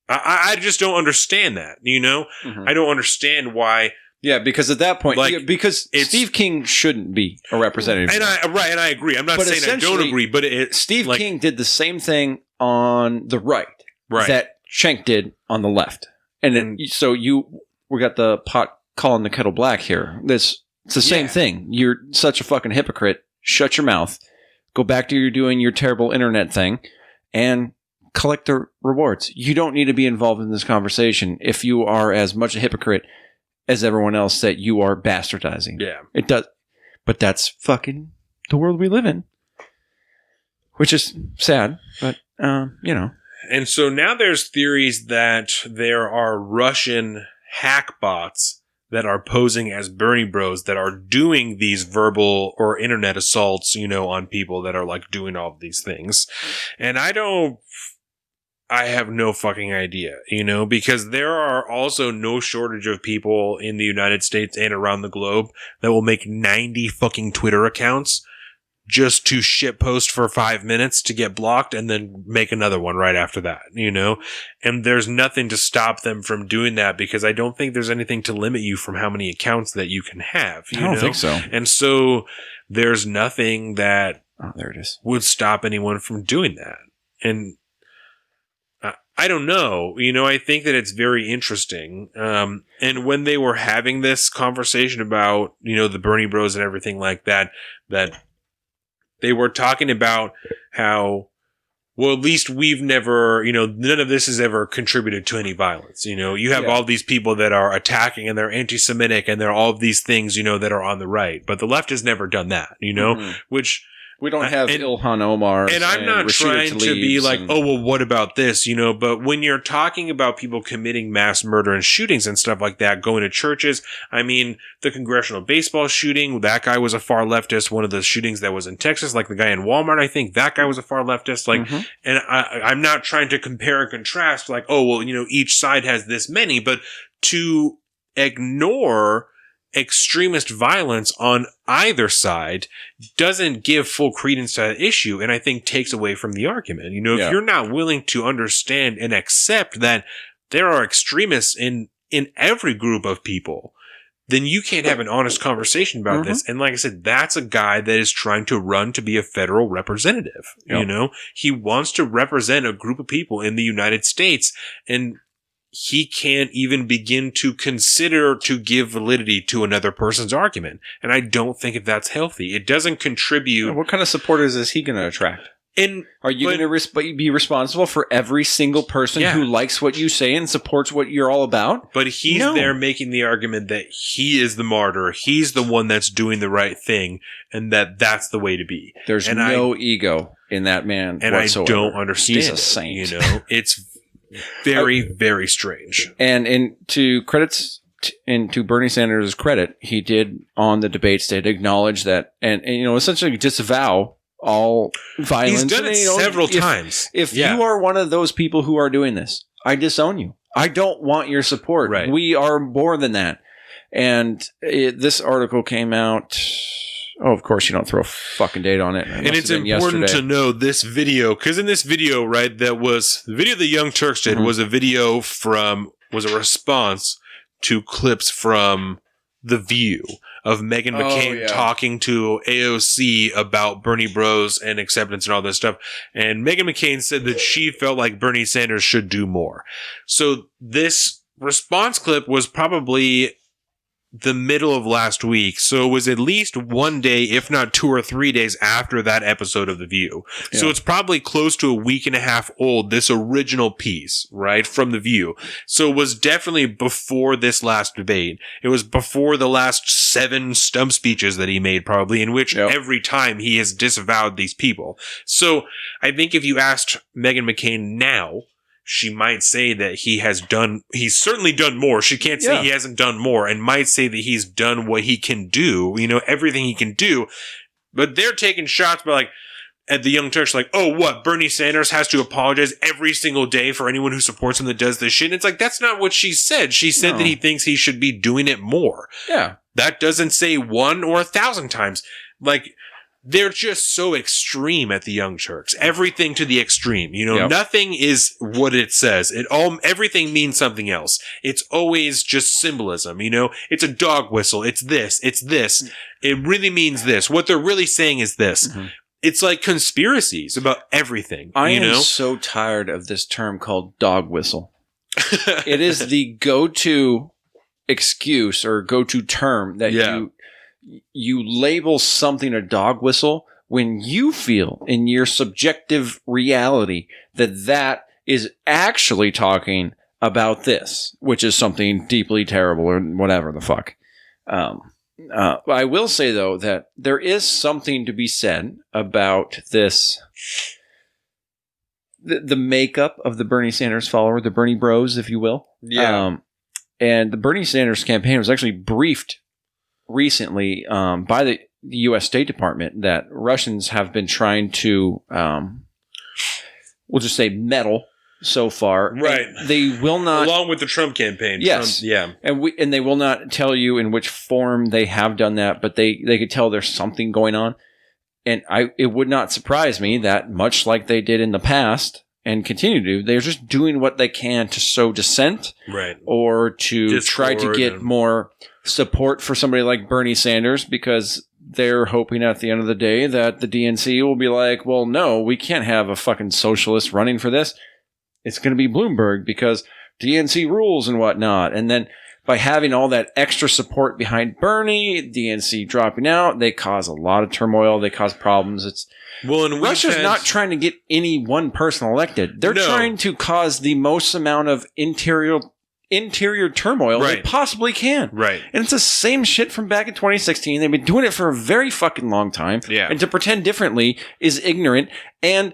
I just don't understand that. Mm-hmm. I don't understand why. Yeah, because at that point, because Steve King shouldn't be a representative. And I agree. I'm not saying I don't agree, but Steve King did the same thing on the right. Right. That Cenk did on the left. And then, we got the pot calling the kettle black here. It's the same thing. You're such a fucking hypocrite. Shut your mouth. Go back to doing your terrible internet thing and collect the rewards. You don't need to be involved in this conversation if you are as much a hypocrite as everyone else that you are bastardizing. Yeah. It does. But that's fucking the world we live in. Which is sad, but, And so now there's theories that there are Russian hack bots that are posing as Bernie bros that are doing these verbal or internet assaults, on people that are like doing all of these things. And I have no fucking idea, because there are also no shortage of people in the United States and around the globe that will make 90 fucking Twitter accounts just to shitpost for 5 minutes to get blocked and then make another one right after that, And there's nothing to stop them from doing that because I don't think there's anything to limit you from how many accounts that you can have. I don't think so. And so there's nothing that there it is. Would stop anyone from doing that. And I don't know. I think that it's very interesting. And when they were having this conversation about, the Bernie bros and everything like that they were talking about how, well, at least we've never, none of this has ever contributed to any violence. You have all these people that are attacking and they're anti-Semitic and they're all of these things, that are on the right. But the left has never done that, which... We don't have Ilhan Omar. And I'm not trying to be like, oh, well, what about this? But when you're talking about people committing mass murder and shootings and stuff like that, going to churches, I mean, the congressional baseball shooting, that guy was a far leftist. One of the shootings that was in Texas, like the guy in Walmart, I think that guy was a far leftist. And I'm not trying to compare and contrast like, oh, well, each side has this many, but to ignore extremist violence on either side doesn't give full credence to that issue, and I think takes away from the argument. If you're not willing to understand and accept that there are extremists in every group of people, then you can't have an honest conversation about this. And like I said, that's a guy that is trying to run to be a federal representative. He wants to represent a group of people in the United States, and he can't even begin to consider to give validity to another person's argument. And I don't think that's healthy. It doesn't contribute. What kind of supporters is he going to attract? Are you going to be responsible for every single person who likes what you say and supports what you're all about? But he's there making the argument that he is the martyr. He's the one that's doing the right thing, and that's the way to be. There's no ego in that man whatsoever. I don't understand. He's a saint. It's very, very strange. And to Bernie Sanders' credit, he did on the debate stage acknowledge that and essentially disavow all violence. He's done it several times. If you are one of those people who are doing this, I disown you. I don't want your support. Right. We are more than that. And this article came out. Oh, of course, you don't throw a fucking date on it. And it's important to know this video, because in this video, right, the video that Young Turks did was a response to clips from The View of Meghan McCain talking to AOC about Bernie bros and acceptance and all this stuff. And Meghan McCain said that she felt like Bernie Sanders should do more. So this response clip was probably the middle of last week. So it was at least one day, if not 2 or 3 days after that episode of The View. Yeah. So it's probably close to a week and a half old, this original piece, right, from The View. So it was definitely before this last debate. It was before the last 7 stump speeches that he made, probably, in which every time he has disavowed these people. So I think if you asked Meghan McCain now, she might say that he's certainly done more. She can't say he hasn't done more, and might say that he's done what he can do, everything he can do. But they're taking shots by at the Young Turks, like, oh, what? Bernie Sanders has to apologize every single day for anyone who supports him that does this shit. And it's like, that's not what she said. She said that he thinks he should be doing it more. Yeah. That doesn't say 1 or 1,000 times. They're just so extreme at the Young Turks. Everything to the extreme. Nothing is what it says. Everything means something else. It's always just symbolism. It's a dog whistle. It's this. It's this. It really means this. What they're really saying is this. Mm-hmm. It's like conspiracies about everything. I am so tired of this term called dog whistle. It is the go-to excuse or go-to term that you label something a dog whistle when you feel in your subjective reality that is actually talking about this, which is something deeply terrible or whatever the fuck. I will say, though, that there is something to be said about this, the makeup of the Bernie Sanders follower, the Bernie bros, if you will. Yeah. And the Bernie Sanders campaign was actually briefed recently by the U.S. State Department that Russians have been trying to, we'll just say, meddle so far. Right. And they will not, along with the Trump campaign. Yes. Trump, yeah. And they will not tell you in which form they have done that, but they could tell there's something going on. And it would not surprise me that, much like they did in the past and continue to do, they're just doing what they can to sow dissent, right, or to Discord try to get more support for somebody like Bernie Sanders, because they're hoping at the end of the day that the DNC will be like, well, no, we can't have a fucking socialist running for this. It's going to be Bloomberg because DNC rules and whatnot. And then by having all that extra support behind Bernie, DNC dropping out, they cause a lot of turmoil. They cause problems. Russia's not trying to get any one person elected. They're trying to cause the most amount of interior turmoil they possibly can. Right. And it's the same shit from back in 2016. They've been doing it for a very fucking long time. Yeah. And to pretend differently is ignorant and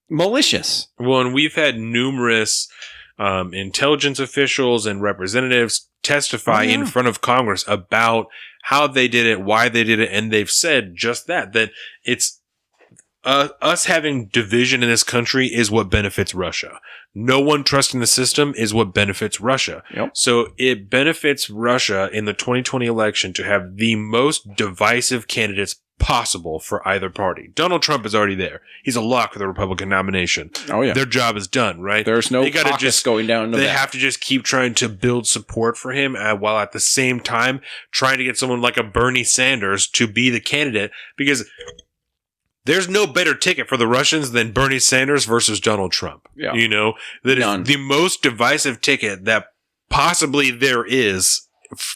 malicious. Well, and we've had numerous intelligence officials and representatives testify in front of Congress about how they did it, why they did it, and they've said just that it's us having division in this country is what benefits Russia. No one trusting the system is what benefits Russia. Yep. So it benefits Russia in the 2020 election to have the most divisive candidates possible for either party. Donald Trump is already there. He's a lock for the Republican nomination. Oh, yeah. Their job is done, right? There's no caucus going down. They have to just keep trying to build support for him while at the same time trying to get someone like a Bernie Sanders to be the candidate, because there's no better ticket for the Russians than Bernie Sanders versus Donald Trump. Yeah. You know, that is the most divisive ticket that possibly there is,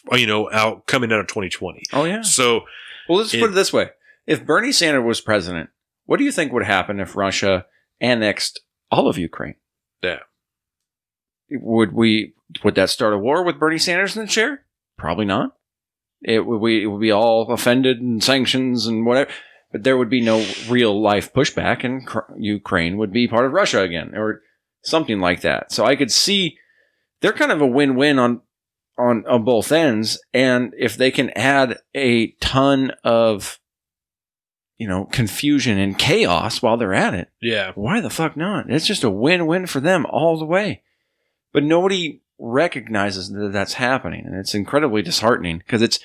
coming out of 2020. Oh, yeah. So, well, let's put it this way. If Bernie Sanders was president, what do you think would happen if Russia annexed all of Ukraine? Yeah. Would that start a war with Bernie Sanders in the chair? Probably not. It would be all offended and sanctions and whatever. But there would be no real life pushback, and Ukraine would be part of Russia again, or something like that. So I could see they're kind of a win-win on both ends. And if they can add a ton of, confusion and chaos while they're at it, yeah, why the fuck not? It's just a win-win for them all the way. But nobody recognizes that that's happening, and it's incredibly disheartening because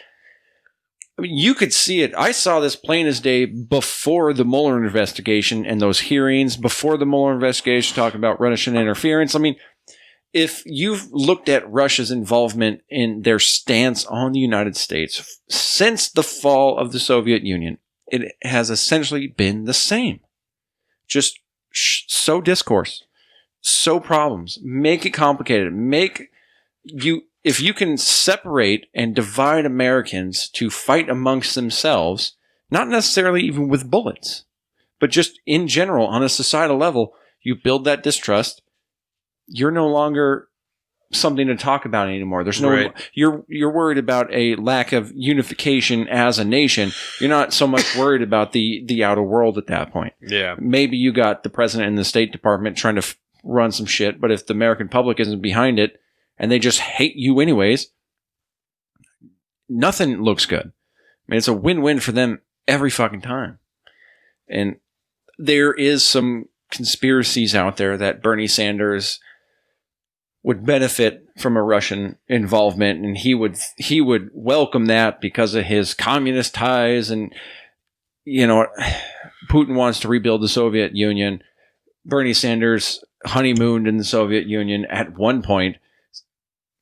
you could see it. I saw this plain as day before the Mueller investigation and those hearings, before the Mueller investigation talking about Russian interference. I mean, if you've looked at Russia's involvement in their stance on the United States since the fall of the Soviet Union, it has essentially been the same. Just sow discourse, sow problems, make it complicated, if you can separate and divide Americans to fight amongst themselves, not necessarily even with bullets, but just in general on a societal level, you build that distrust. You're no longer something to talk about anymore. There's no, you're worried about a lack of unification as a nation. You're not so much worried about the outer world at that point. Yeah. Maybe you got the president and the State Department trying to run some shit, but if the American public isn't behind it, and they just hate you anyways, nothing looks good. I mean, it's a win-win for them every fucking time. And there is some conspiracies out there that Bernie Sanders would benefit from a Russian involvement, and he would welcome that because of his communist ties. And, Putin wants to rebuild the Soviet Union. Bernie Sanders honeymooned in the Soviet Union at one point.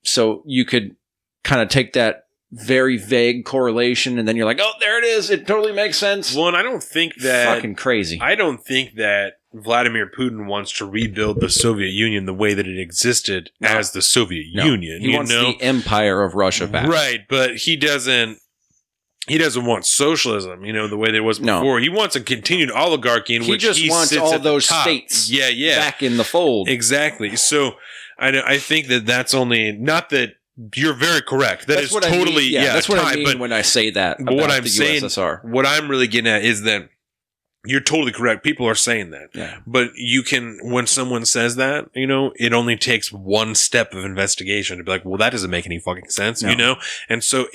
So you could kind of take that very vague correlation, and then you're like, oh, there it is. It totally makes sense. Well, and I don't think that... Fucking crazy. I don't think that Vladimir Putin wants to rebuild the Soviet Union the way that it existed as the Soviet Union. He wants the empire of Russia back. Right, but he doesn't want socialism, the way that it was before. He wants a continued oligarchy in which he wants all those states back in the fold. Exactly. So I think that's only, not that you're very correct. That's what totally, I mean. That's what I mean when I say that about what I'm the saying, USSR. What I'm really getting at is that You're totally correct. People are saying that. Yeah. But you can, when someone says that, you know, it only takes one step of investigation to be like, well, that doesn't make any fucking sense, you know? And so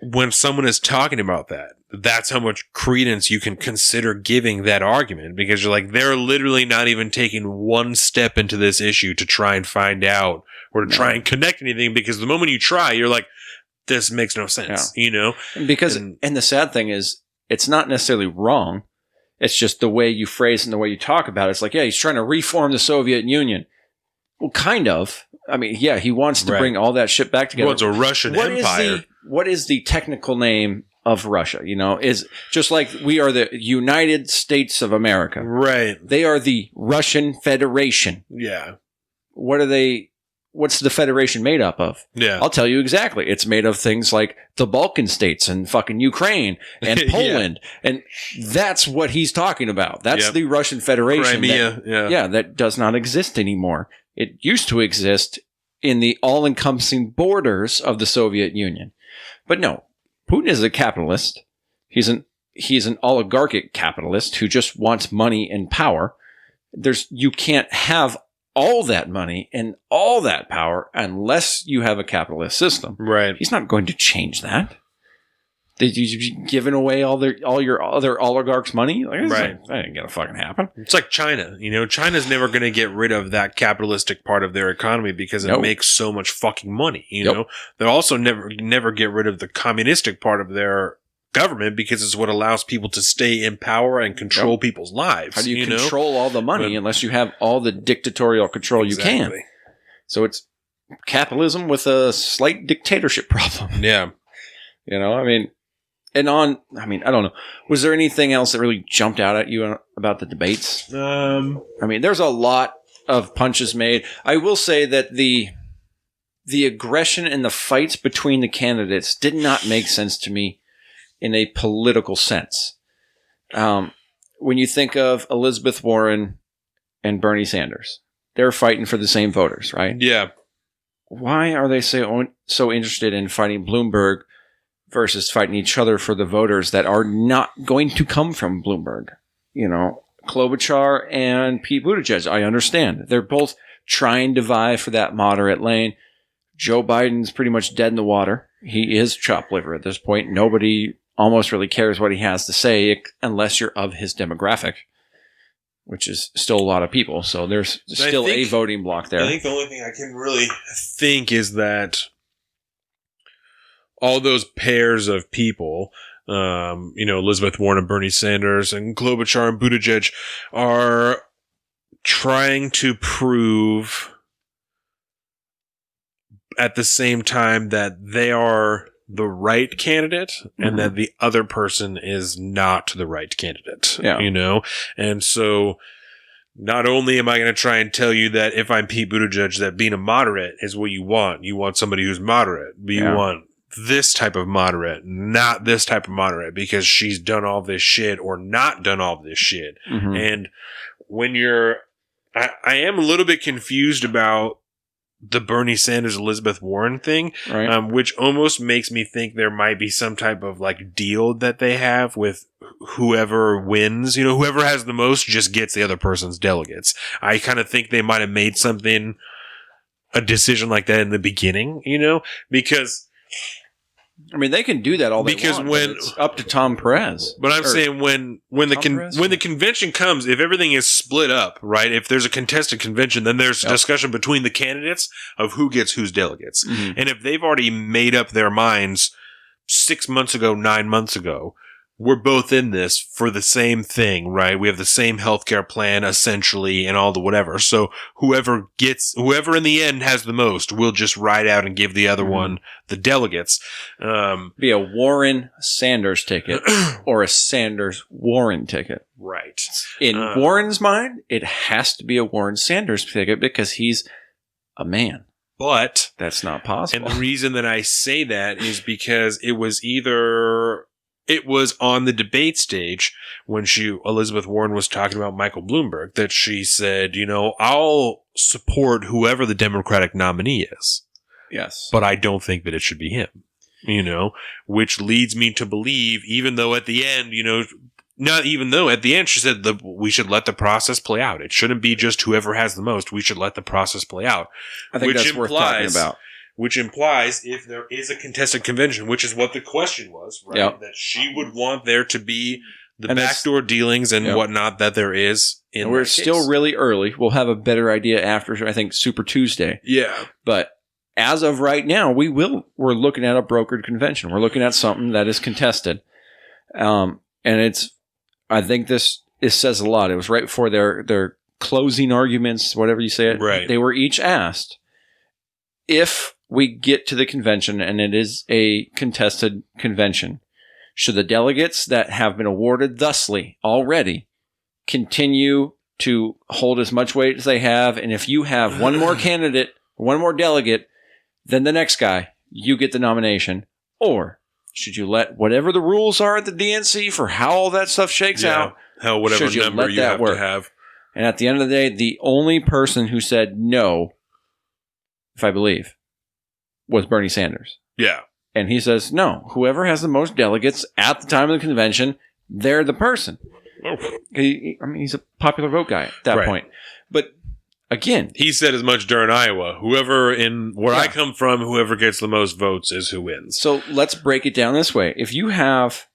when someone is talking about that, that's how much credence you can consider giving that argument, because you're like, they're literally not even taking one step into this issue to try and find out or to try and connect anything, because the moment you try, you're like, this makes no sense, you know? Because, and the sad thing is, it's not necessarily wrong. It's just the way you phrase and the way you talk about it. It's like, yeah, he's trying to reform the Soviet Union. Well, kind of. I mean, yeah, he wants to bring all that shit back together. Well, it's a Russian empire. What is the technical name of Russia? You know, is just like we are the United States of America. Right. They are the Russian Federation. Yeah. What are they? What's the Federation made up of? Yeah. I'll tell you exactly. It's made of things like the Balkan states and fucking Ukraine and Poland. And that's what he's talking about. That's the Russian Federation. Crimea. That does not exist anymore. It used to exist in the all-encompassing borders of the Soviet Union. But no, Putin is a capitalist. He's an oligarchic capitalist who just wants money and power. You can't have all that money and all that power unless you have a capitalist system. Right. He's not going to change that. Did you giving away all your other oligarchs' money? Like, right. That ain't gonna fucking happen. It's like China. You know, China's never going to get rid of that capitalistic part of their economy because it makes so much fucking money. You know, they'll also never get rid of the communistic part of their government because it's what allows people to stay in power and control people's lives. How do you control all the money unless you have all the dictatorial control you can? So it's capitalism with a slight dictatorship problem. Yeah. You know, I mean, I don't know. Was there anything else that really jumped out at you about the debates? I mean, there's a lot of punches made. I will say that the aggression and the fights between the candidates did not make sense to me in a political sense. When you think of Elizabeth Warren and Bernie Sanders, they're fighting for the same voters, right? Yeah. Why are they so interested in fighting Bloomberg versus fighting each other for the voters that are not going to come from Bloomberg? You know, Klobuchar and Pete Buttigieg, I understand. They're both trying to vie for that moderate lane. Joe Biden's pretty much dead in the water. He is chopped liver at this point. Nobody almost really cares what he has to say unless you're of his demographic, which is still a lot of people. So there's still a voting block there. I think the only thing I can really think is that all those pairs of people, you know, Elizabeth Warren and Bernie Sanders and Klobuchar and Buttigieg, are trying to prove at the same time that they are the right candidate and that the other person is not the right candidate, you know? And so not only am I going to try and tell you that if I'm Pete Buttigieg, that being a moderate is what you want somebody who's moderate, but you want this type of moderate, not this type of moderate, because she's done all this shit or not done all this shit. And when I am a little bit confused about the Bernie Sanders Elizabeth Warren thing, which almost makes me think there might be some type of like deal that they have with whoever wins. You know, whoever has the most just gets the other person's delegates. I kind of think they might have made a decision like that in the beginning, you know, because I mean, they can do that all they want. When it's up to Tom Perez. But I'm saying when the convention comes, if everything is split up, right? If there's a contested convention, then there's a discussion between the candidates of who gets whose delegates. And if they've already made up their minds 6 months ago, 9 months ago, we're both in this for the same thing, right? We have the same healthcare plan, essentially, and all the whatever. So whoever in the end has the most, will just ride out and give the other one the delegates. Be a Warren-Sanders ticket or a Sanders-Warren ticket. Right. In Warren's mind, it has to be a Warren-Sanders ticket because he's a man. But that's not possible. And the reason that I say that is because it was on the debate stage when Elizabeth Warren was talking about Michael Bloomberg that she said, you know, I'll support whoever the Democratic nominee is. Yes. But I don't think that it should be him, you know, which leads me to believe, even though at the end, you know, Not even though at the end she said we should let the process play out. It shouldn't be just whoever has the most. We should let the process play out. I think that's worth talking about. Which implies if there is a contested convention, which is what the question was, right? Yep. That she would want there to be the backdoor dealings and whatnot that there is. We're still really early. We'll have a better idea after, I think, Super Tuesday. Yeah. But as of right now, we're looking at a brokered convention. We're looking at something that is contested. And I think it says a lot. It was right before their closing arguments, whatever you say it. Right. They were each asked, if we get to the convention and it is a contested convention, should the delegates that have been awarded thusly already continue to hold as much weight as they have? And if you have one more candidate, one more delegate than the next guy, you get the nomination. Or should you let whatever the rules are at the DNC for how all that stuff shakes out? Hell, whatever number you have to have. And at the end of the day, the only person who said no, if I believe, was Bernie Sanders. Yeah. And he says, no, whoever has the most delegates at the time of the convention, they're the person. Oh. He's a popular vote guy at that point. But again, he said as much during Iowa. I come from, whoever gets the most votes is who wins. So let's break it down this way. If you have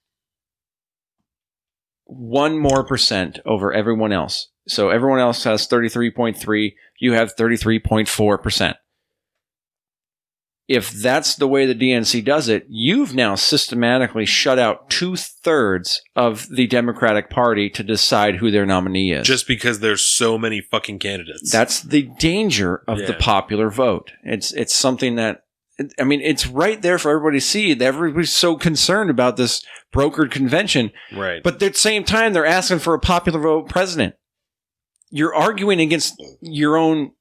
1% more over everyone else, so everyone else has 33.3, you have 33.4%. If that's the way the DNC does it, you've now systematically shut out 2/3 of the Democratic Party to decide who their nominee is. Just because there's so many fucking candidates. That's the danger of the popular vote. It's something that, it's right there for everybody to see. Everybody's so concerned about this brokered convention. Right. But at the same time, they're asking for a popular vote president. You're arguing against your own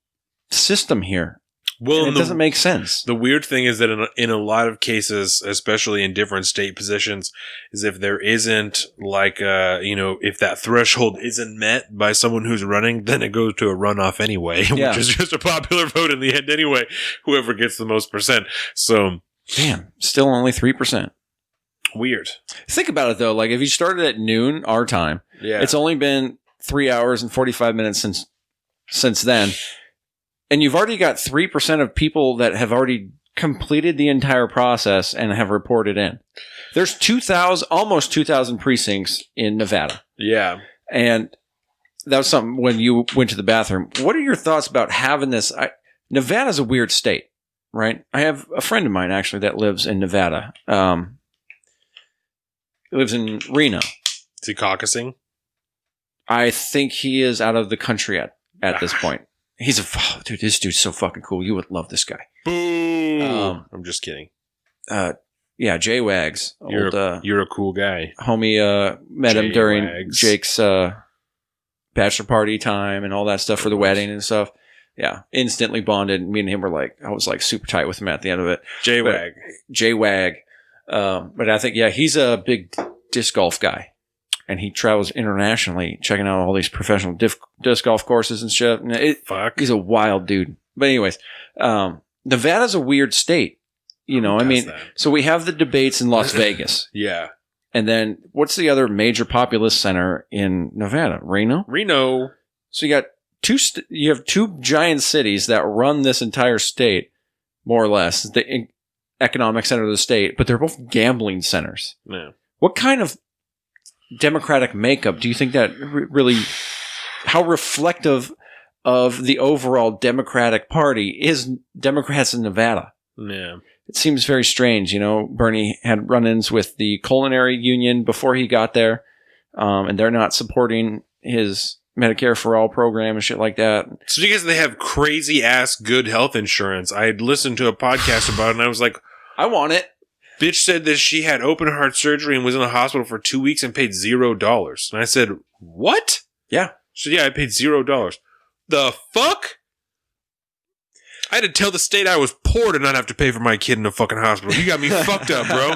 system here. Well, it doesn't make sense. The weird thing is that in a lot of cases, especially in different state positions, is if there isn't if that threshold isn't met by someone who's running, then it goes to a runoff anyway, which is just a popular vote in the end anyway, whoever gets the most percent. So, damn, still only 3%. Weird. Think about it, though. Like, if you started at noon, our time, it's only been 3 hours and 45 minutes since then. And you've already got 3% of people that have already completed the entire process and have reported in. There's almost 2,000 precincts in Nevada. Yeah. And that was something when you went to the bathroom. What are your thoughts about having this? Nevada's a weird state, right? I have a friend of mine, actually, that lives in Nevada. He lives in Reno. Is he caucusing? I think he is out of the country at this point. This dude's so fucking cool. You would love this guy. Boom. I'm just kidding. Jay Wags. You're a cool guy. Homie met him during Jake's bachelor party time and all that stuff for the wedding and stuff. Yeah. Instantly bonded. Me and him were I was super tight with him at the end of it. Jay Wag. But I think, he's a big disc golf guy. And he travels internationally, checking out all these professional disc golf courses and shit. He's a wild dude. But anyways, Nevada's a weird state. So we have the debates in Las Vegas. Yeah. And then what's the other major populous center in Nevada? Reno. So you got you have two giant cities that run this entire state, more or less, the economic center of the state, but they're both gambling centers. Yeah. What kind of Democratic makeup do you think that really, how reflective of the overall Democratic Party is Democrats in Nevada? Yeah. It seems very strange. Bernie had run-ins with the culinary union before he got there, and they're not supporting his Medicare for All program and shit like that. So because they have crazy-ass good health insurance, I had listened to a podcast about it, and I was like, I want it. Bitch said that she had open heart surgery and was in the hospital for 2 weeks and paid $0. And I said, what? Yeah. She said, I paid $0. The fuck? I had to tell the state I was poor to not have to pay for my kid in a fucking hospital. You got me fucked up, bro.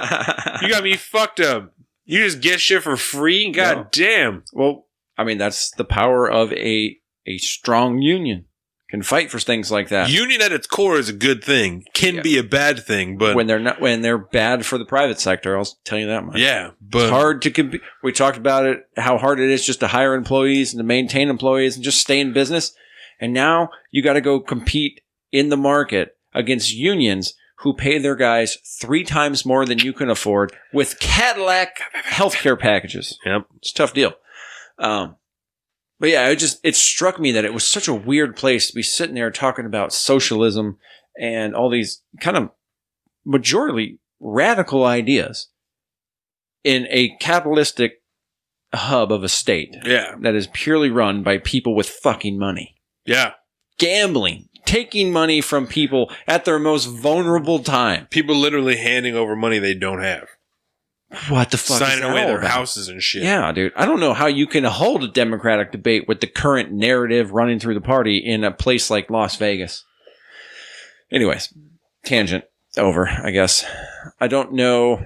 You got me fucked up. You just get shit for free? God damn. Well, that's the power of a strong union. can fight for things like that. Union at its core is a good thing. Can be a bad thing, but when they're bad for the private sector, I'll tell you that much. Yeah, but it's hard to compete. We talked about it, how hard it is just to hire employees and to maintain employees and just stay in business. And now you got to go compete in the market against unions who pay their guys 3 times more than you can afford with Cadillac healthcare packages. Yep, it's a tough deal. But yeah, it struck me that it was such a weird place to be sitting there talking about socialism and all these kind of majorly radical ideas in a capitalistic hub of a state that is purely run by people with fucking money. Yeah. Gambling, taking money from people at their most vulnerable time. People literally handing over money they don't have. What the fuck? Signing away their houses and shit. Yeah, dude. I don't know how you can hold a democratic debate with the current narrative running through the party in a place like Las Vegas. Anyways, tangent over, I guess. I don't know.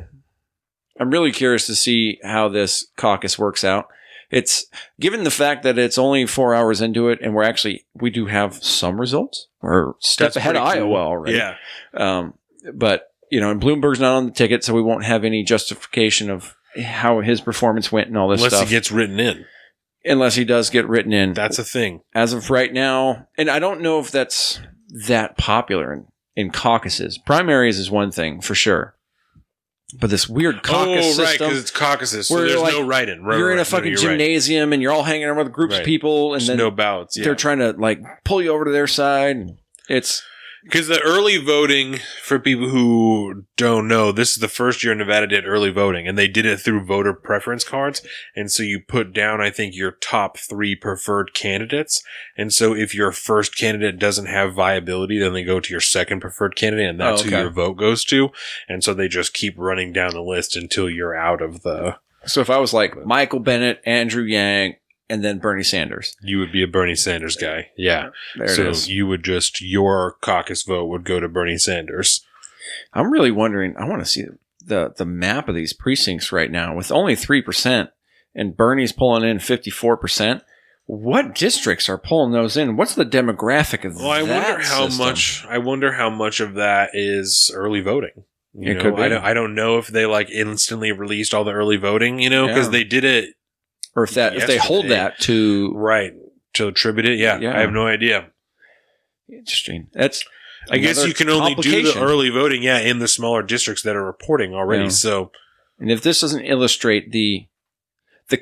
I'm really curious to see how this caucus works out. It's given the fact that it's only 4 hours into it, and we do have some results. We're a step ahead of Iowa already. Yeah. But and Bloomberg's not on the ticket, so we won't have any justification of how his performance went and all this stuff. Unless he gets written in. Unless he does get written in. That's a thing. As of right now, and I don't know if that's that popular in caucuses. Primaries is one thing, for sure. But this weird caucus system. Right, because it's caucuses, so there's no write-in. You're in a fucking gymnasium, and you're all hanging out with groups of people, and then no ballots. They're trying to pull you over to their side. And it's... Because the early voting, for people who don't know, this is the first year Nevada did early voting, and they did it through voter preference cards. And so you put down, I think, your top 3 preferred candidates. And so if your first candidate doesn't have viability, then they go to your second preferred candidate, and that's who your vote goes to. And so they just keep running down the list until you're out of the... So if I was like Michael Bennett, Andrew Yang, and then Bernie Sanders. You would be a Bernie Sanders guy. Yeah. There it is. You would your caucus vote would go to Bernie Sanders. I'm really wondering, I want to see the map of these precincts right now with only 3% and Bernie's pulling in 54%. What districts are pulling those in? What's the demographic of I wonder how much of that is early voting. Could be. I don't know if they instantly released all the early voting, because they did it. Or if they hold that to attribute it, I have no idea. Interesting. I guess you can only do the early voting, in the smaller districts that are reporting already. Yeah. So, and if this doesn't illustrate the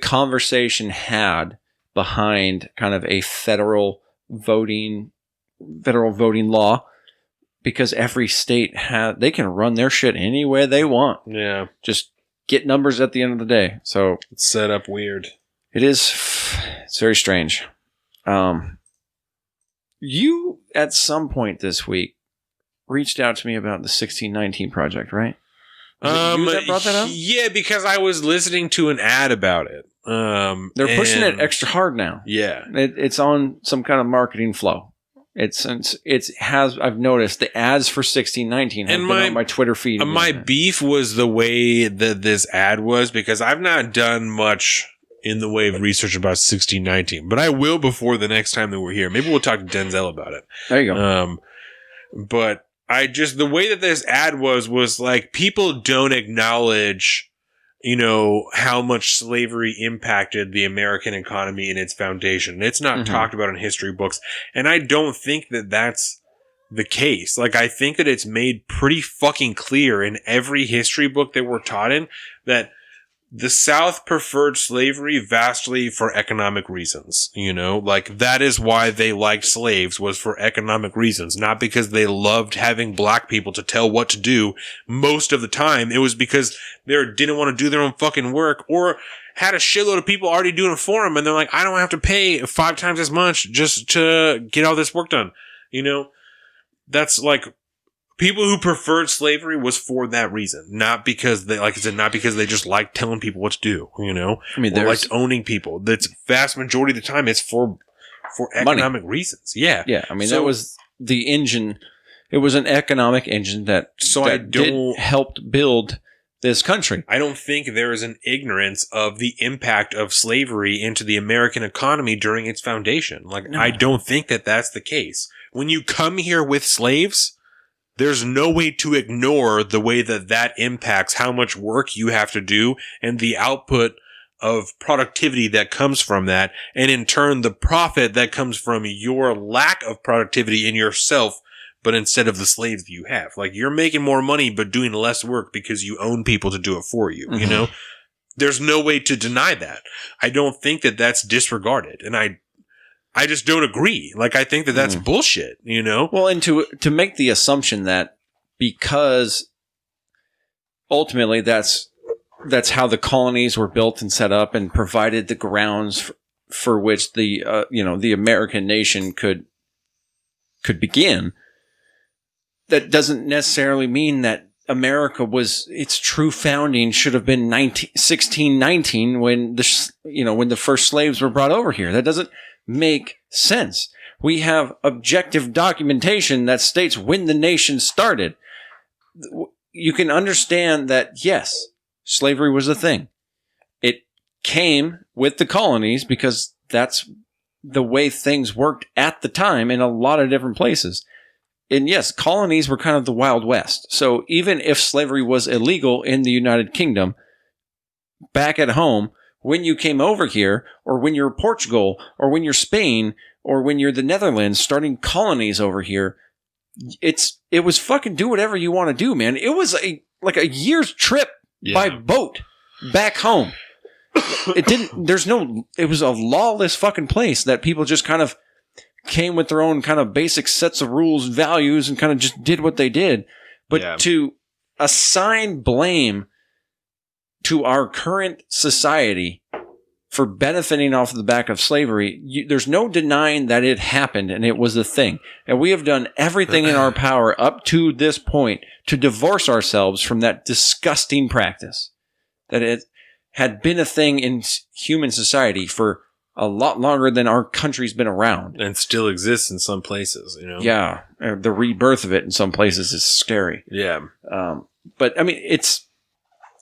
conversation had behind kind of a federal voting law, because every state they can run their shit any way they want. Yeah, just get numbers at the end of the day. So it's set up weird. It's very strange. You, at some point this week, reached out to me about the 1619 project, right? Was it you that brought that up? Yeah, because I was listening to an ad about it. They're pushing it extra hard now. Yeah. It's on some kind of marketing flow. I've noticed the ads for 1619 have been on my Twitter feed. My beef was the way that this ad was, because I've not done much in the way of research about 1619, but I will before the next time that we're here. Maybe we'll talk to Denzel about it. There you go. But the way that this ad was like, people don't acknowledge, how much slavery impacted the American economy in its foundation. It's not talked about in history books. And I don't think that that's the case. I think that it's made pretty fucking clear in every history book that we're taught in that the South preferred slavery vastly for economic reasons. That is why they liked slaves, was for economic reasons, not because they loved having black people to tell what to do. Most of the time, it was because they didn't want to do their own fucking work, or had a shitload of people already doing it for them, and they're like, I don't have to pay 5 times as much just to get all this work done. That's people who preferred slavery was for that reason, not because they, not because they just liked telling people what to do, or liked owning people. That's vast majority of the time it's for economic reasons. Yeah. Yeah. That was the engine. It was an economic engine that helped build this country. I don't think there is an ignorance of the impact of slavery into the American economy during its foundation. Like, No. I don't think that that's the case. When you come here with slaves, there's no way to ignore the way that that impacts how much work you have to do and the output of productivity that comes from that. And in turn, the profit that comes from your lack of productivity in yourself, but instead of the slaves that you have. Like, you're making more money, but doing less work because you own people to do it for you, you know? There's no way to deny that. I don't think that that's disregarded. And I just don't agree. Like, I think that that's bullshit, you know? Well, and to make the assumption that because ultimately that's how the colonies were built and set up and provided the grounds for which the American nation could begin. That doesn't necessarily mean that America its true founding should have been 1619 when the first slaves were brought over here. That doesn't make sense. We have objective documentation that states when the nation started. You can understand that, yes, slavery was a thing. It came with the colonies because that's the way things worked at the time in a lot of different places. And yes, colonies were kind of the Wild West. So even if slavery was illegal in the United Kingdom, back at home, when you came over here, or when you're Portugal, or when you're Spain, or when you're the Netherlands starting colonies over here, it was fucking do whatever you want to do, man. It was like a year's trip by boat back home. It was a lawless fucking place that people just kind of came with their own kind of basic sets of rules and values and kind of just did what they did. But to assign blame to our current society for benefiting off the back of slavery, there's no denying that it happened and it was a thing. And we have done everything in our power up to this point to divorce ourselves from that disgusting practice. That it had been a thing in human society for a lot longer than our country's been around. And still exists in some places, you know? Yeah. The rebirth of it in some places is scary. Yeah. But, I mean,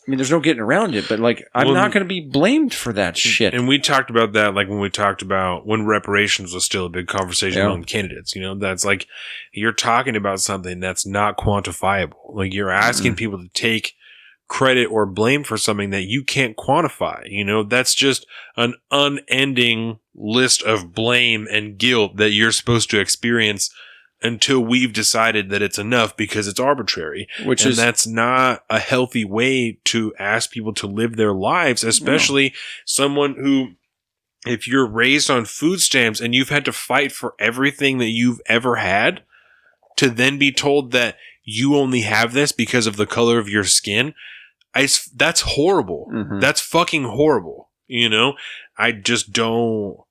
there's no getting around it, but, like, I'm not going to be blamed for that shit. And we talked about that, like, when we talked about when reparations was still a big conversation among candidates, you know? That's like, you're talking about something that's not quantifiable. Like, you're asking people to take credit or blame for something that you can't quantify. You know, that's just an unending list of blame and guilt that you're supposed to experience until we've decided that it's enough because it's arbitrary. That's not a healthy way to ask people to live their lives, especially someone who, if you're raised on food stamps and you've had to fight for everything that you've ever had, to then be told that you only have this because of the color of your skin, that's horrible. That's fucking horrible. You know, I don't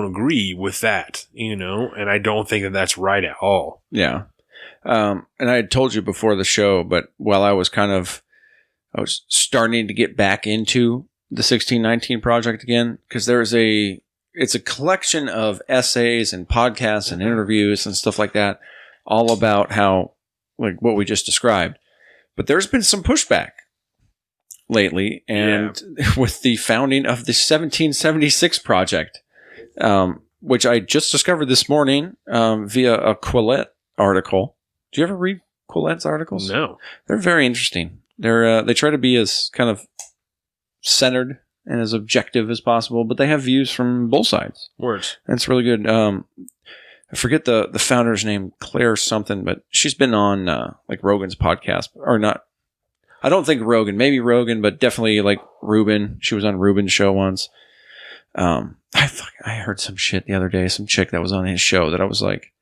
agree with that, you know, and I don't think that that's right at all. Yeah. And I had told you before the show, but while I was starting to get back into the 1619 project again, because it's a collection of essays and podcasts and interviews and stuff like that, all about how, like what we just described. But there's been some pushback lately, and with the founding of the 1776 project, which I just discovered this morning via a Quillette article. Do you ever read Quillette's articles? No. They're very interesting. They try to be as kind of centered and as objective as possible, but they have views from both sides. Words. And it's really good. I forget the founder's name, Claire something, but she's been on like Rogan's podcast, or not. I don't think Rogan, maybe Rogan, but definitely like Ruben. She was on Ruben's show once. I heard some shit the other day, some chick that was on his show that I was like,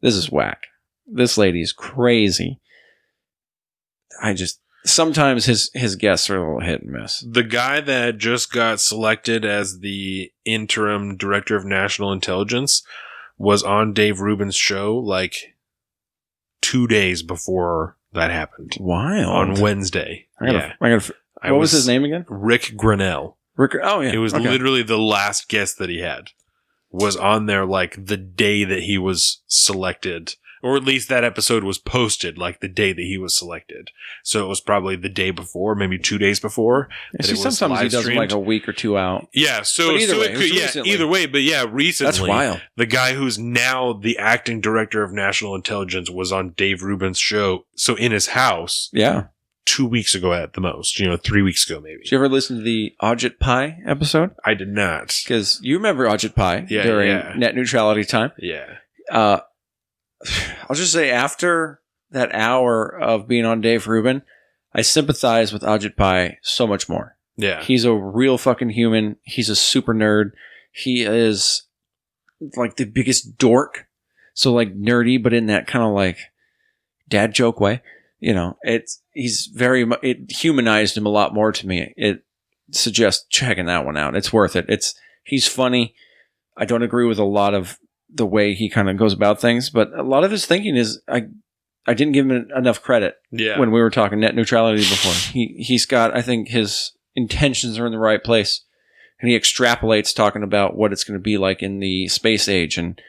this is whack. This lady's crazy. Sometimes his guests are a little hit and miss. The guy that just got selected as the interim director of national intelligence was on Dave Rubin's show like 2 days before that happened. Wild. On Wednesday. What was his name again? Rick Grinnell. Oh, yeah. It was literally the last guest that he had was on there like the day that he was selected. Or at least that episode was posted like the day that he was selected. So it was probably the day before, maybe 2 days before. Sometimes he does them like a week or two out. Yeah, so either way, but yeah, recently, that's wild. The guy who's now the acting director of national intelligence was on Dave Rubin's show. So in his house. Yeah. 2 weeks ago at the most, 3 weweeks ago maybe. Did you ever listen to the Ajit Pai episode? I did not. Because you remember Ajit Pai during net neutrality time. Yeah. I'll just say after that hour of being on Dave Rubin, I sympathize with Ajit Pai so much more. Yeah. He's a real fucking human. He's a super nerd. He is like the biggest dork. So like nerdy, but in that kind of like dad joke way. It humanized him a lot more to me. It suggests checking that one out. It's worth it. He's funny. I don't agree with a lot of the way he kind of goes about things, but a lot of his thinking is, I didn't give him enough credit when we were talking net neutrality before. He's got, I think his intentions are in the right place, and he extrapolates talking about what it's going to be like in the space age and,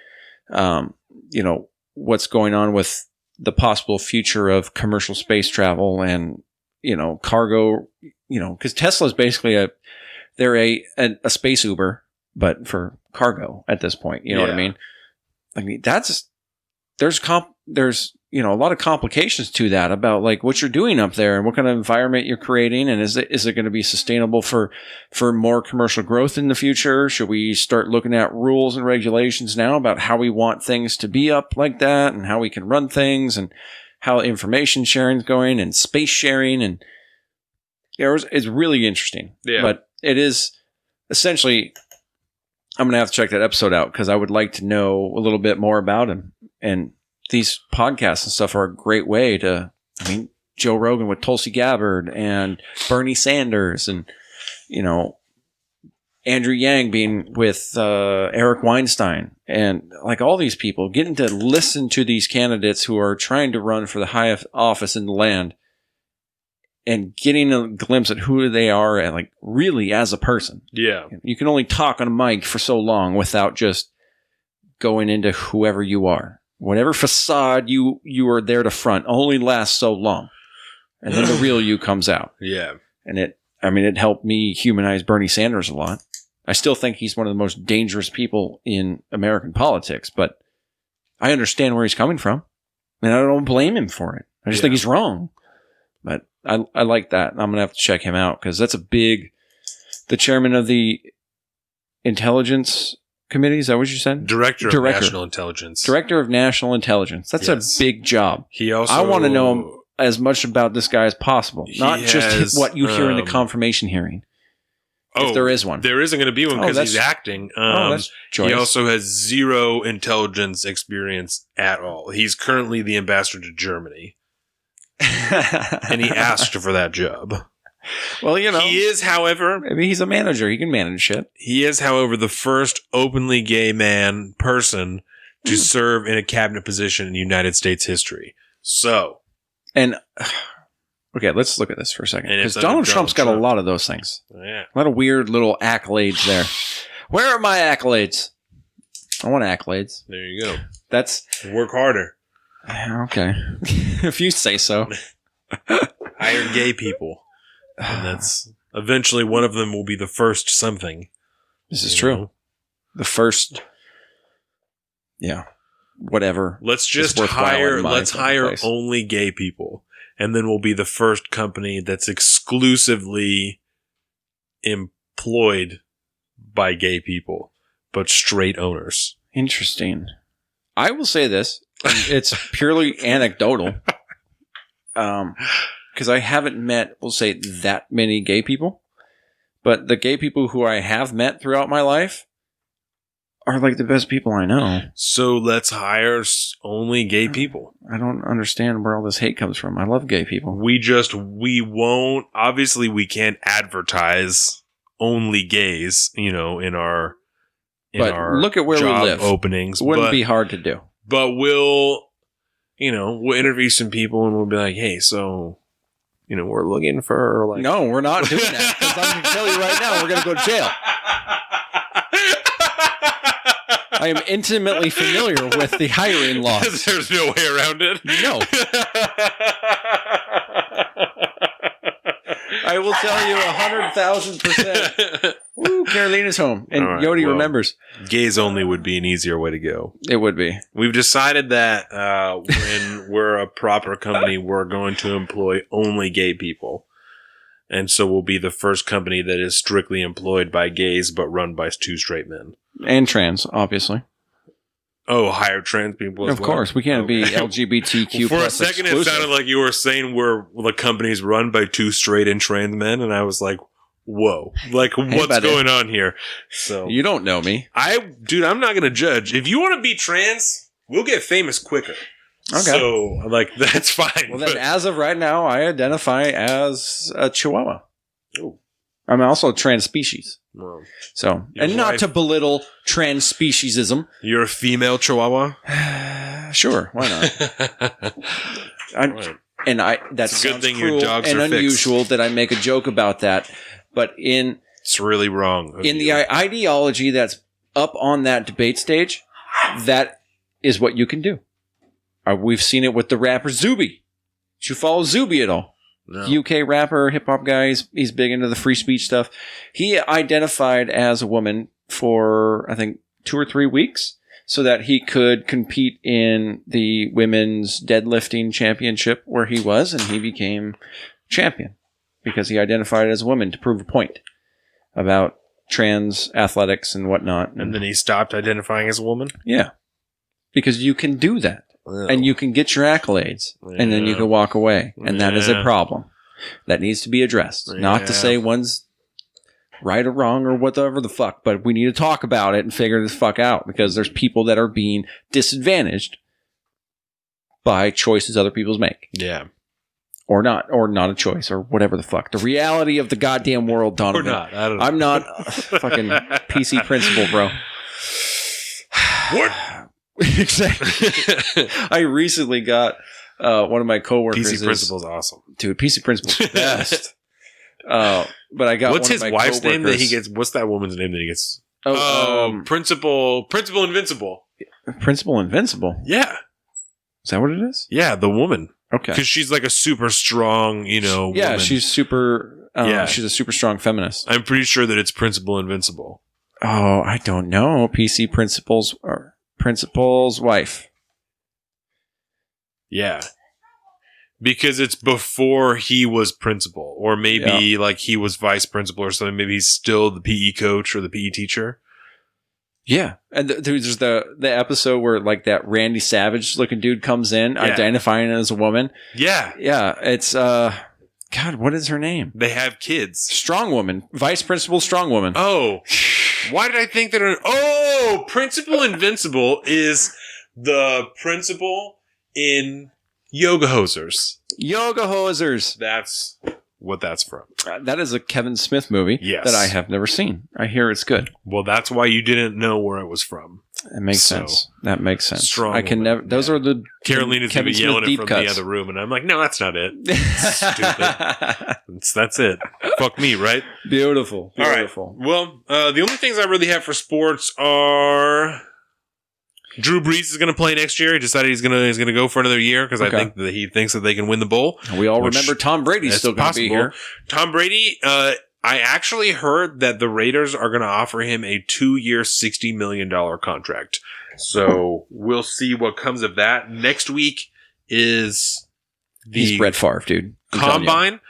what's going on with the possible future of commercial space travel and, cargo, because Tesla's basically they're a space Uber, but for cargo at this point, you know what I mean? There's a lot of complications to that about like what you're doing up there and what kind of environment you're creating. And is it going to be sustainable for more commercial growth in the future? Should we start looking at rules and regulations now about how we want things to be up like that and how we can run things and how information sharing is going and space sharing? And it's really interesting, but it is essentially, I'm going to have to check that episode out because I would like to know a little bit more about him. And these podcasts and stuff are a great way to, Joe Rogan with Tulsi Gabbard and Bernie Sanders and, Andrew Yang being with Eric Weinstein and like all these people getting to listen to these candidates who are trying to run for the highest office in the land and getting a glimpse at who they are and like really as a person. Yeah. You can only talk on a mic for so long without just going into whoever you are. Whatever facade you are there to front only lasts so long. And then the real you comes out. Yeah. And it helped me humanize Bernie Sanders a lot. I still think he's one of the most dangerous people in American politics, but I understand where he's coming from. And I don't blame him for it. I just think he's wrong. But I like that. I'm going to have to check him out because that's the chairman of the Intelligence Committee. Is that what you said? Director of National Intelligence. Director of National Intelligence. That's a big job. I want to know as much about this guy as possible. Not just what you hear in the confirmation hearing. If there is one. There isn't going to be one because he's acting. That's choice. He also has zero intelligence experience at all. He's currently the ambassador to Germany. And he asked for that job. Well, he is, however, maybe he's a manager. He can manage shit. He is, however, the first openly gay person to serve in a cabinet position in United States history. So, and okay, let's look at this for a second because Donald Trump's got a lot of those things. Yeah, a lot of weird little accolades there. Where are my accolades? I want accolades. There you go. That's work harder. Okay, if you say so. Hire gay people. And that's eventually one of them will be the first something. This is true. The first, whatever. Let's just hire only gay people. And then we'll be the first company that's exclusively employed by gay people, but straight owners. Interesting. I will say this. It's purely anecdotal. Because I haven't met, we'll say, that many gay people. But the gay people who I have met throughout my life are like the best people I know. So let's hire only gay people. I don't understand where all this hate comes from. I love gay people. We obviously we can't advertise only gays, in our look at where job we live. Openings. It wouldn't be hard to do. But we'll interview some people and we'll be like, hey, so... we're looking for like... No, we're not doing that. Because I'm going to tell you right now, we're going to go to jail. I am intimately familiar with the hiring laws. There's no way around it. No. I will tell you 100,000%. Woo, Carolina's home. And All right, Yodi well, remembers. Gays only would be an easier way to go. It would be. We've decided that when we're a proper company, we're going to employ only gay people. And so we'll be the first company that is strictly employed by gays but run by 2 straight men. And trans, obviously. Oh, hire trans people as Of well? course. We can't be Okay. LGBTQ For a plus second, exclusive. it sounded like you were saying the company's run by 2 straight and trans men, and I was like, whoa. Like, what's buddy. going on here? So, You don't know me. Dude, I'm not going to judge. If you want to be trans, we'll get famous quicker. Okay. So, like, that's fine. Well, then, as of right now, I identify as a Chihuahua. Ooh. I'm also a trans species. Well, So, Your and not wife- to belittle trans speciesism. you're a female chihuahua? Sure, why not? Right. And that It's a good sounds thing your cruel dogs and are fixed. unusual that I make a joke about that. But in It's really wrong. of the you. ideology that's up on that debate stage, that is what you can do. We've seen it with the rapper Zuby. Did you follow Zuby at all? No. UK rapper, hip hop guy. He's big into the free speech stuff. He identified as a woman for, I think, 2 or 3 weeks so that he could compete in the women's deadlifting championship where he was, and he became champion because he identified as a woman to prove a point about trans athletics and whatnot. And then he stopped identifying as a woman? Yeah. Because you can do that. And you can get your accolades, and then you Yeah. can walk away. And that is a Yeah. problem that needs to be addressed. Not to Yeah. say one's right or wrong or whatever the fuck, but we need to talk about it and figure this fuck out because there's people that are being disadvantaged by choices other people make. Yeah. Or not a choice, or whatever the fuck. The reality of the goddamn world, Or Donovan. not. I don't know. I'm not a fucking PC principal, bro. What? Exactly. I recently got one of my coworkers. PC principal's awesome. Dude, PC principal's the best. But I got What's one his of my wife's name that coworkers- he gets? What's that woman's name that he gets? Oh, Principal Invincible. Principal Invincible. Yeah. Is that what it is? Yeah, the woman. Okay. Because she's like a super strong, Yeah, woman. she's super. Yeah. She's a super strong feminist. I'm pretty sure that it's Principal Invincible. Oh, I don't know. PC principal's or principal's wife. Yeah. Because it's before he was principal. Or maybe like he was vice principal or something. Maybe he's still the PE coach or the PE teacher. Yeah, and there's the episode where like that Randy Savage looking dude comes in, identifying as a woman. Yeah. Yeah, it's God, what is her name? They have kids. Strong woman, vice principal, strong woman. Oh, why did I think that? Principal Invincible is the principal in Yoga Hosers. Yoga Hosers. That's what that's from. That is a Kevin Smith movie Yes. that I have never seen. I hear it's good. Well, that's why you didn't know where it was from. It makes So, sense. That makes sense. strong I can woman, never. Those yeah. are the Carolina's going to Kevin be yelling Smith it deep from cuts. the other room, and I'm like, no, that's not it. Stupid. That's it. Fuck me, right? Beautiful. All right. Beautiful. Well, the only things I really have for sports are Drew Brees is going to play next year. He decided he's going to go for another year because I Okay. think that he thinks that they can win the bowl. We all Which remember Tom Brady's That's still going to be possible. here. Tom Brady, I actually heard that the Raiders are going to offer him a 2-year, $60 million contract. So we'll see what comes of that. Next week is He's the Brett Favre, dude. I'm telling you. Combine.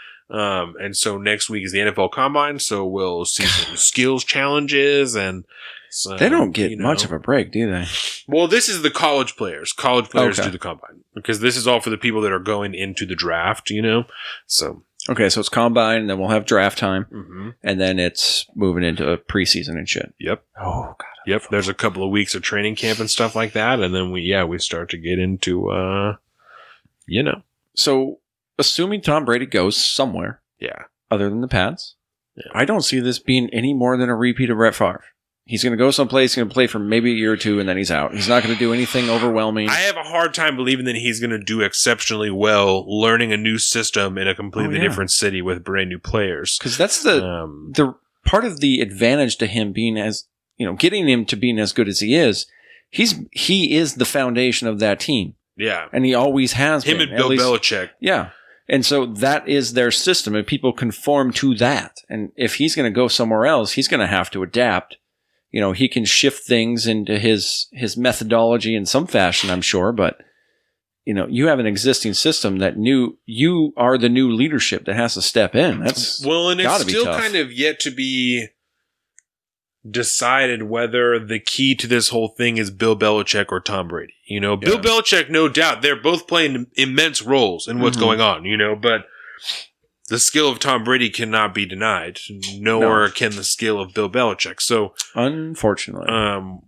And so next week is the NFL Combine. So we'll see some skills challenges and some, They don't get much of a break, do they? Well, this is the college players. College players Okay. do the Combine because this is all for the people that are going into the draft, So, Okay, so it's combine, and then we'll have draft time, mhm. and then it's moving into preseason and shit. Yep. Oh god. Yep. There's a couple of weeks of training camp and stuff like that. And then we start to get into, So, assuming Tom Brady goes somewhere yeah. other than the Pats, Yeah. I don't see this being any more than a repeat of Brett Favre. He's going to go someplace, he's going to play for maybe a year or two, and then he's out. He's not going to do anything overwhelming. I have a hard time believing that he's going to do exceptionally well learning a new system in a completely different city with brand new players. Because that's the part of the advantage to him being as, getting him to being as good as he is he is the foundation of that team. Yeah. And he always has been. Him and Bill Belichick. Yeah. And so that is their system, and people conform to that. And if he's going to go somewhere else, he's going to have to adapt. He can shift things into his methodology in some fashion, I'm sure, but you have an existing system that you are the new leadership that has to step in. That's and it's still tough. kind of yet to be decided whether the key to this whole thing is Bill Belichick or Tom Brady. Bill Belichick, no doubt, they're both playing immense roles in what's going on, but the skill of Tom Brady cannot be denied, nor can the skill of Bill Belichick. So, unfortunately,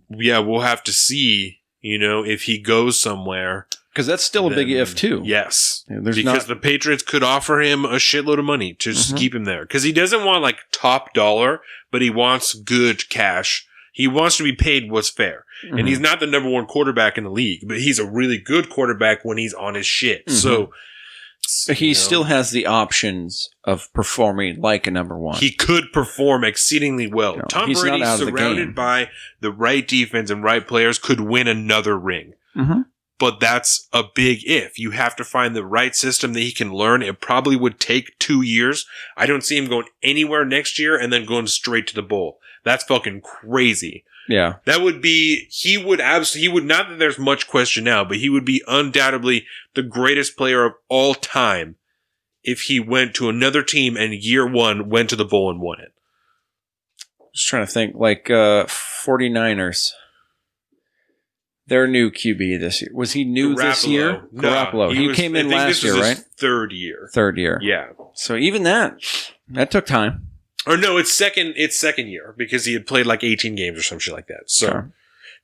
we'll have to see, if he goes somewhere. Because that's still a big if, too. Yes. Because the Patriots could offer him a shitload of money to just keep him there. Because he doesn't want, top dollar, but he wants good cash. He wants to be paid what's fair. And he's not the number one quarterback in the league, but he's a really good quarterback when he's on his shit. So he still has the options of performing like a number one. He could perform exceedingly well. Tom he's Brady, not out of the surrounded game. by the right defense and right players, could win another ring. But that's a big if. You have to find the right system that he can learn. It probably would take 2 years. I don't see him going anywhere next year and then going straight to the bowl. That's fucking crazy. Yeah. That would be, he would, not that there's much question now, but he would be undoubtedly the greatest player of all time if he went to another team and year one went to the bowl and won it. Just trying to think, 49ers. Their new QB this year. Was he new this year? Garoppolo. He came in last year, right? Third year. Third year. Yeah. So even that took time. Or no, it's second year because he had played 18 games or some shit like that. So,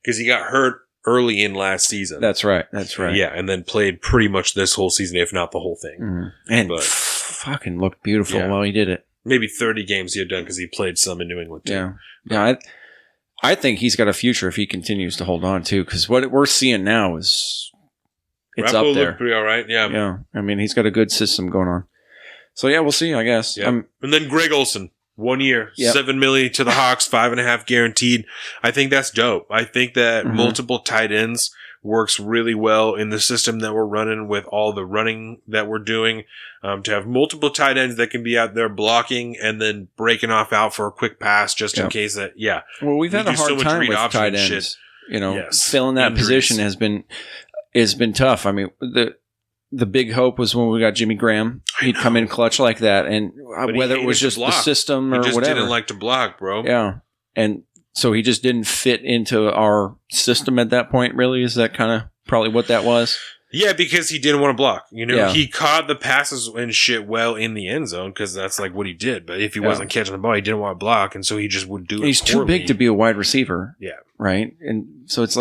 because he got hurt early in last season. That's right. Yeah, and then played pretty much this whole season, if not the whole thing. And fucking looked beautiful while he did it. Maybe 30 games he had done because he played some in New England too. Yeah. I think he's got a future if he continues to hold on too, because what we're seeing now it's Garoppolo up there. Looked pretty all right. Yeah. Yeah. I mean, he's got a good system going on. So yeah, we'll see. I guess. Yeah. And then Greg Olsen, 1 year, $7 million to the Hawks, 5.5 guaranteed. I think that's dope. I think that multiple tight ends works really well in the system that we're running with all the running that we're doing. To have multiple tight ends that can be out there blocking and then breaking off out for a quick pass just in case that, Well, we've had a hard time with tight ends. Filling that position has been tough. I mean, the big hope was when we got Jimmy Graham. He'd come in clutch like that, and whether it was just the system or whatever. He just didn't like to block, bro. Yeah. And so he just didn't fit into our system at that point, really? Is that kind of probably what that was? Yeah, because he didn't want to block. He caught the passes and shit well in the end zone because that's what he did. But if he wasn't catching the ball, he didn't want to block, and so he just would do it. He's too big to be a wide receiver. Yeah. Right? And so it's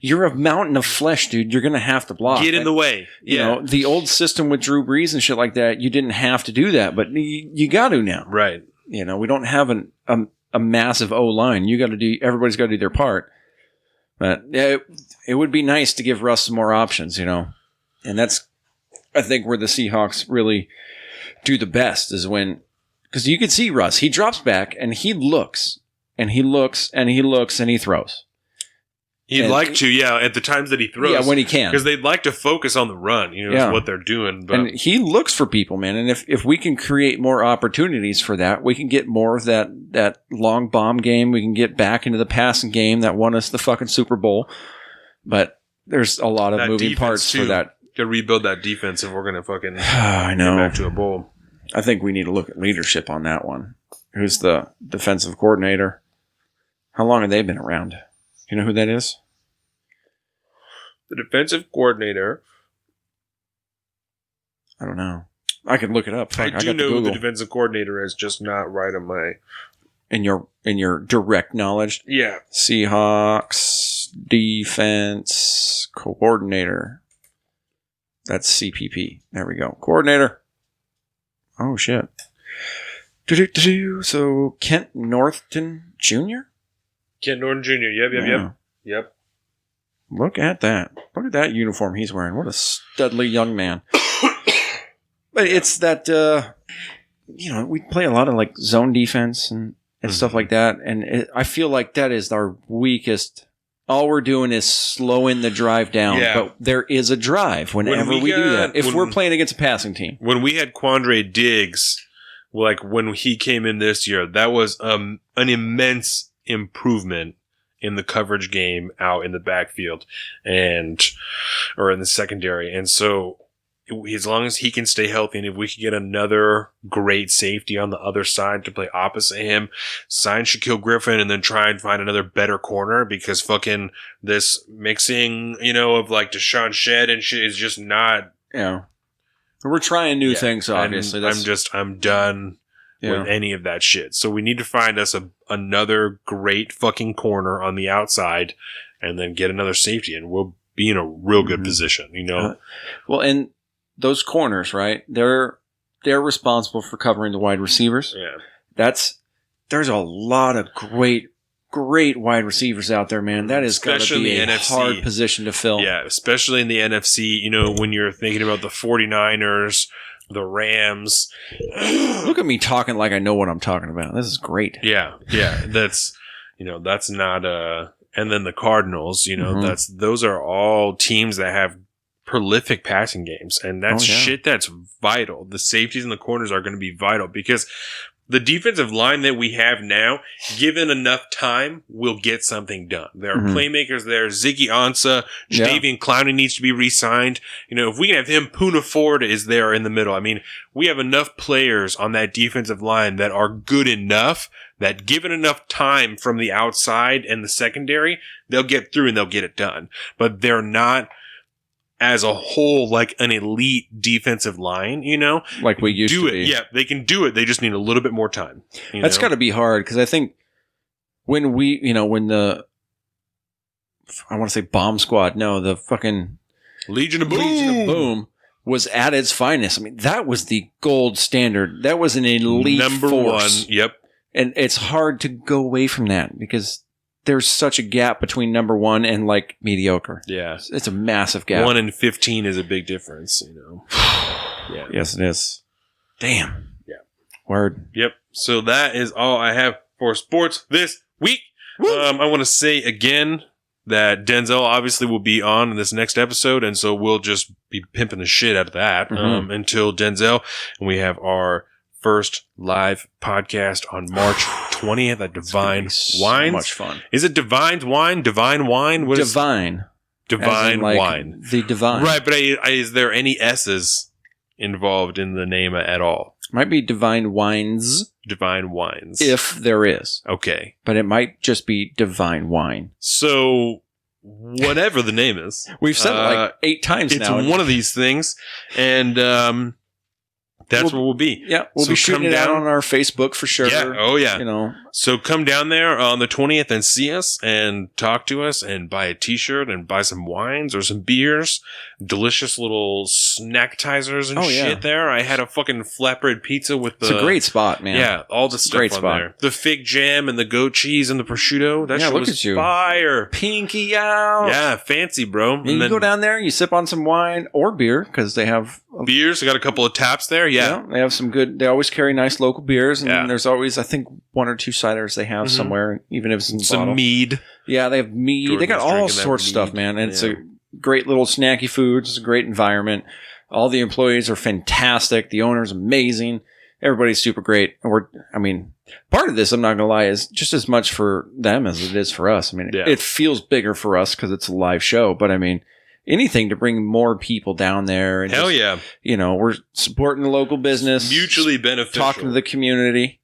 you're a mountain of flesh, dude. You're going to have to block. Get in the way. Yeah. The old system with Drew Brees and shit like that, you didn't have to do that, but you got to now. Right. We don't have a massive O-line. Everybody's got to do their part. But it would be nice to give Russ some more options, and that's, I think, where the Seahawks really do the best is when, because you can see Russ, he drops back and he looks and he looks and he looks and he throws. He'd like to, at the times that he throws. Yeah, when he can. Because they'd like to focus on the run, is what they're doing. But. And he looks for people, man. And if we can create more opportunities for that, we can get more of that long bomb game. We can get back into the passing game that won us the fucking Super Bowl. But there's a lot of moving parts for that. To rebuild that defense if we're going to fucking I know. get back to a bowl. I think we need to look at leadership on that one. Who's the defensive coordinator? How long have they been around? You know who that is? The defensive coordinator. I don't know. I can look it up. I do know who the defensive coordinator is, just not right on my. In your direct knowledge. Yeah. Seahawks defense coordinator. That's CPP. There we go. Coordinator. Oh shit. So Kent Norton Jr. Kent Norton Jr. Yep. Look at that. Look at that uniform he's wearing. What a studly young man. But it's that, we play a lot of zone defense and stuff like that. And I feel like that is our weakest all we're doing is slowing the drive down. Yeah. But there is a drive whenever we do that. If we're playing against a passing team. When we had Quandre Diggs, like when he came in this year, that was an immense improvement in the coverage game out in the backfield or in the secondary. And so as long as he can stay healthy, and if we can get another great safety on the other side to play opposite him, sign Shaquille Griffin, and then try and find another better corner, because fucking this mixing, of like Deshaun Shedd and shit is just not. Yeah. We're trying new things, obviously. I'm done with any of that shit. So we need to find us another great fucking corner on the outside, and then get another safety, and we'll be in a real good position, Well, and those corners, right? They're responsible for covering the wide receivers. Yeah. There's a lot of great wide receivers out there, man. That is going to be a hard position to fill. Yeah, especially in the NFC, when you're thinking about the 49ers, the Rams. Look at me talking like I know what I'm talking about. This is great. Yeah. That's not and then the Cardinals, those are all teams that have prolific passing games, and that's shit that's vital. The safeties and the corners are going to be vital, because the defensive line that we have now, given enough time, will get something done. There are playmakers there. Ziggy Ansah, Jadeveon Clowney needs to be re-signed. If we can have him, Poona Ford is there in the middle. I mean, we have enough players on that defensive line that are good enough that, given enough time from the outside and the secondary, they'll get through and they'll get it done. But they're not, as a whole, like an elite defensive line, like we used to be. Yeah, they can do it. They just need a little bit more time. That's got to be hard, because I think when when the, I want to say bomb squad, no, the fucking Legion of Boom was at its finest. I mean, that was the gold standard. That was an elite number force. one. Yep. And it's hard to go away from that, because there's such a gap between number one and like mediocre. Yeah. It's a massive gap. 1 and 15 is a big difference, Yeah. Yes, it is. Damn. Yeah. Word. Yep. So that is all I have for sports this week. I want to say again that Denzel obviously will be on in this next episode, and so we'll just be pimping the shit out of that until Denzel, and we have our first live podcast on March 20th at Divine Wines. So much fun. Is it Divine Wine? Divine Wine? What Divine. Divine Wine. The divine. Right, but is there any S's involved in the name at all? Might be Divine Wines. Divine Wines. If there is. Okay. But it might just be Divine Wine. So, whatever the name is. We've said it like 8 times now. It's one of these things. And that's where we'll be. Yeah, we'll be shooting it out on our Facebook for sure. Yeah, oh yeah. So come down there on the 20th and see us and talk to us and buy a t-shirt and buy some wines or some beers. Delicious little snacktizers and shit there. I had a fucking flatbread pizza with the... It's a great spot, man. Yeah, all the stuff on there. The fig jam and the goat cheese and the prosciutto. That shit was fire. Pinky out. Yeah, fancy, bro. And you go down there and you sip on some wine or beer, because they have... beers. They got a couple of taps there. Yeah. They have some good... They always carry nice local beers. And then there's always, I think, 1 or 2 ciders they have somewhere, even if it's in some bottle. Mead. Yeah, they have mead. Jordan's they got all sorts of stuff, man. And it's a great little snacky food. It's a great environment. All the employees are fantastic. The owner's amazing. Everybody's super great. And part of this, I'm not going to lie, is just as much for them as it is for us. I mean, it feels bigger for us because it's a live show. But anything to bring more people down there. And hell yeah. We're supporting the local business. Mutually beneficial. Talking to the community.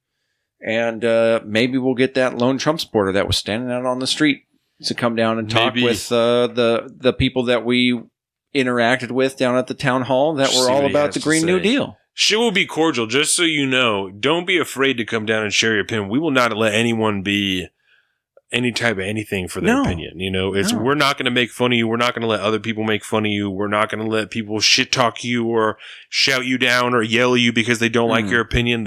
And maybe we'll get that lone Trump supporter that was standing out on the street to come down and talk with the people that we interacted with down at the town hall that were all about the Green New Deal. She will be cordial, just so you know. Don't be afraid to come down and share your opinion. We will not let anyone be any type of anything for their opinion. We're not going to make fun of you. We're not going to let other people make fun of you. We're not going to let people shit talk you or shout you down or yell at you because they don't like your opinion.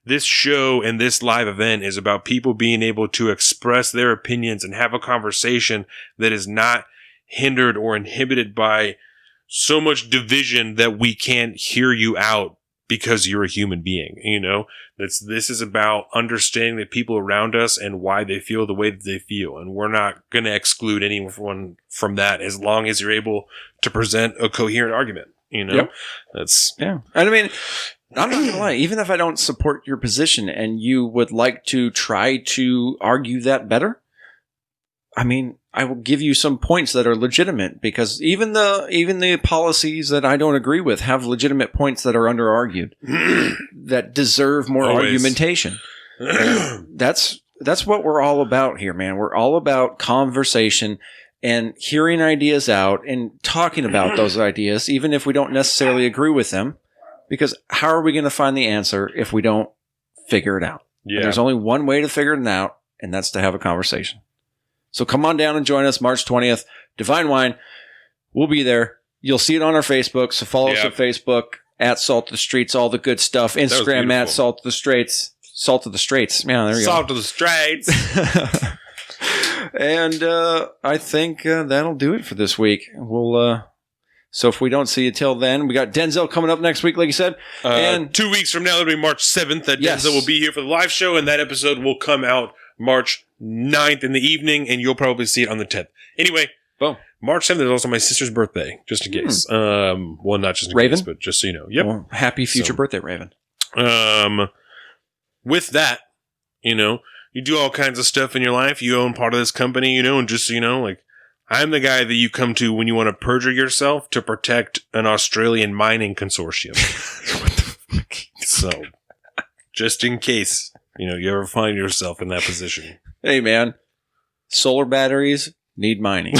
This show and this live event is about people being able to express their opinions and have a conversation that is not hindered or inhibited by so much division that we can't hear you out because you're a human being. This is about understanding the people around us and why they feel the way that they feel. And we're not going to exclude anyone from that as long as you're able to present a coherent argument. Yep. And I mean, I'm not going to lie, even if I don't support your position and you would like to try to argue that better, I mean, I will give you some points that are legitimate, because even the policies that I don't agree with have legitimate points that are under-argued that deserve more argumentation. That's what we're all about here, man. We're all about conversation and hearing ideas out and talking about those ideas, even if we don't necessarily agree with them, because how are we going to find the answer if we don't figure it out? Yeah. And there's only one way to figure it out, and that's to have a conversation. So come on down and join us March 20th. Divine Wine. We'll be there. You'll see it on our Facebook. So follow us on Facebook at Salt of the Streets, all the good stuff. Instagram at Salt of the Straits. Salt of the Straits. Yeah, there you go. Salt of the Straits. And I think that'll do it for this week. So if we don't see you till then, we got Denzel coming up next week, like you said. And 2 weeks from now, it'll be March 7th that Denzel will be here for the live show, and that episode will come out March 9th in the evening, and you'll probably see it on the 10th. Anyway, boom. March 7th is also my sister's birthday, just in case. Well, not just in Raven? case, but just so you know. Yep. Well, happy future birthday, Raven. With that, you do all kinds of stuff in your life. You own part of this company, and just so you know, like, I'm the guy that you come to when you want to perjure yourself to protect an Australian mining consortium. What the fuck? So, just in case, you ever find yourself in that position. Hey, man. Solar batteries need mining.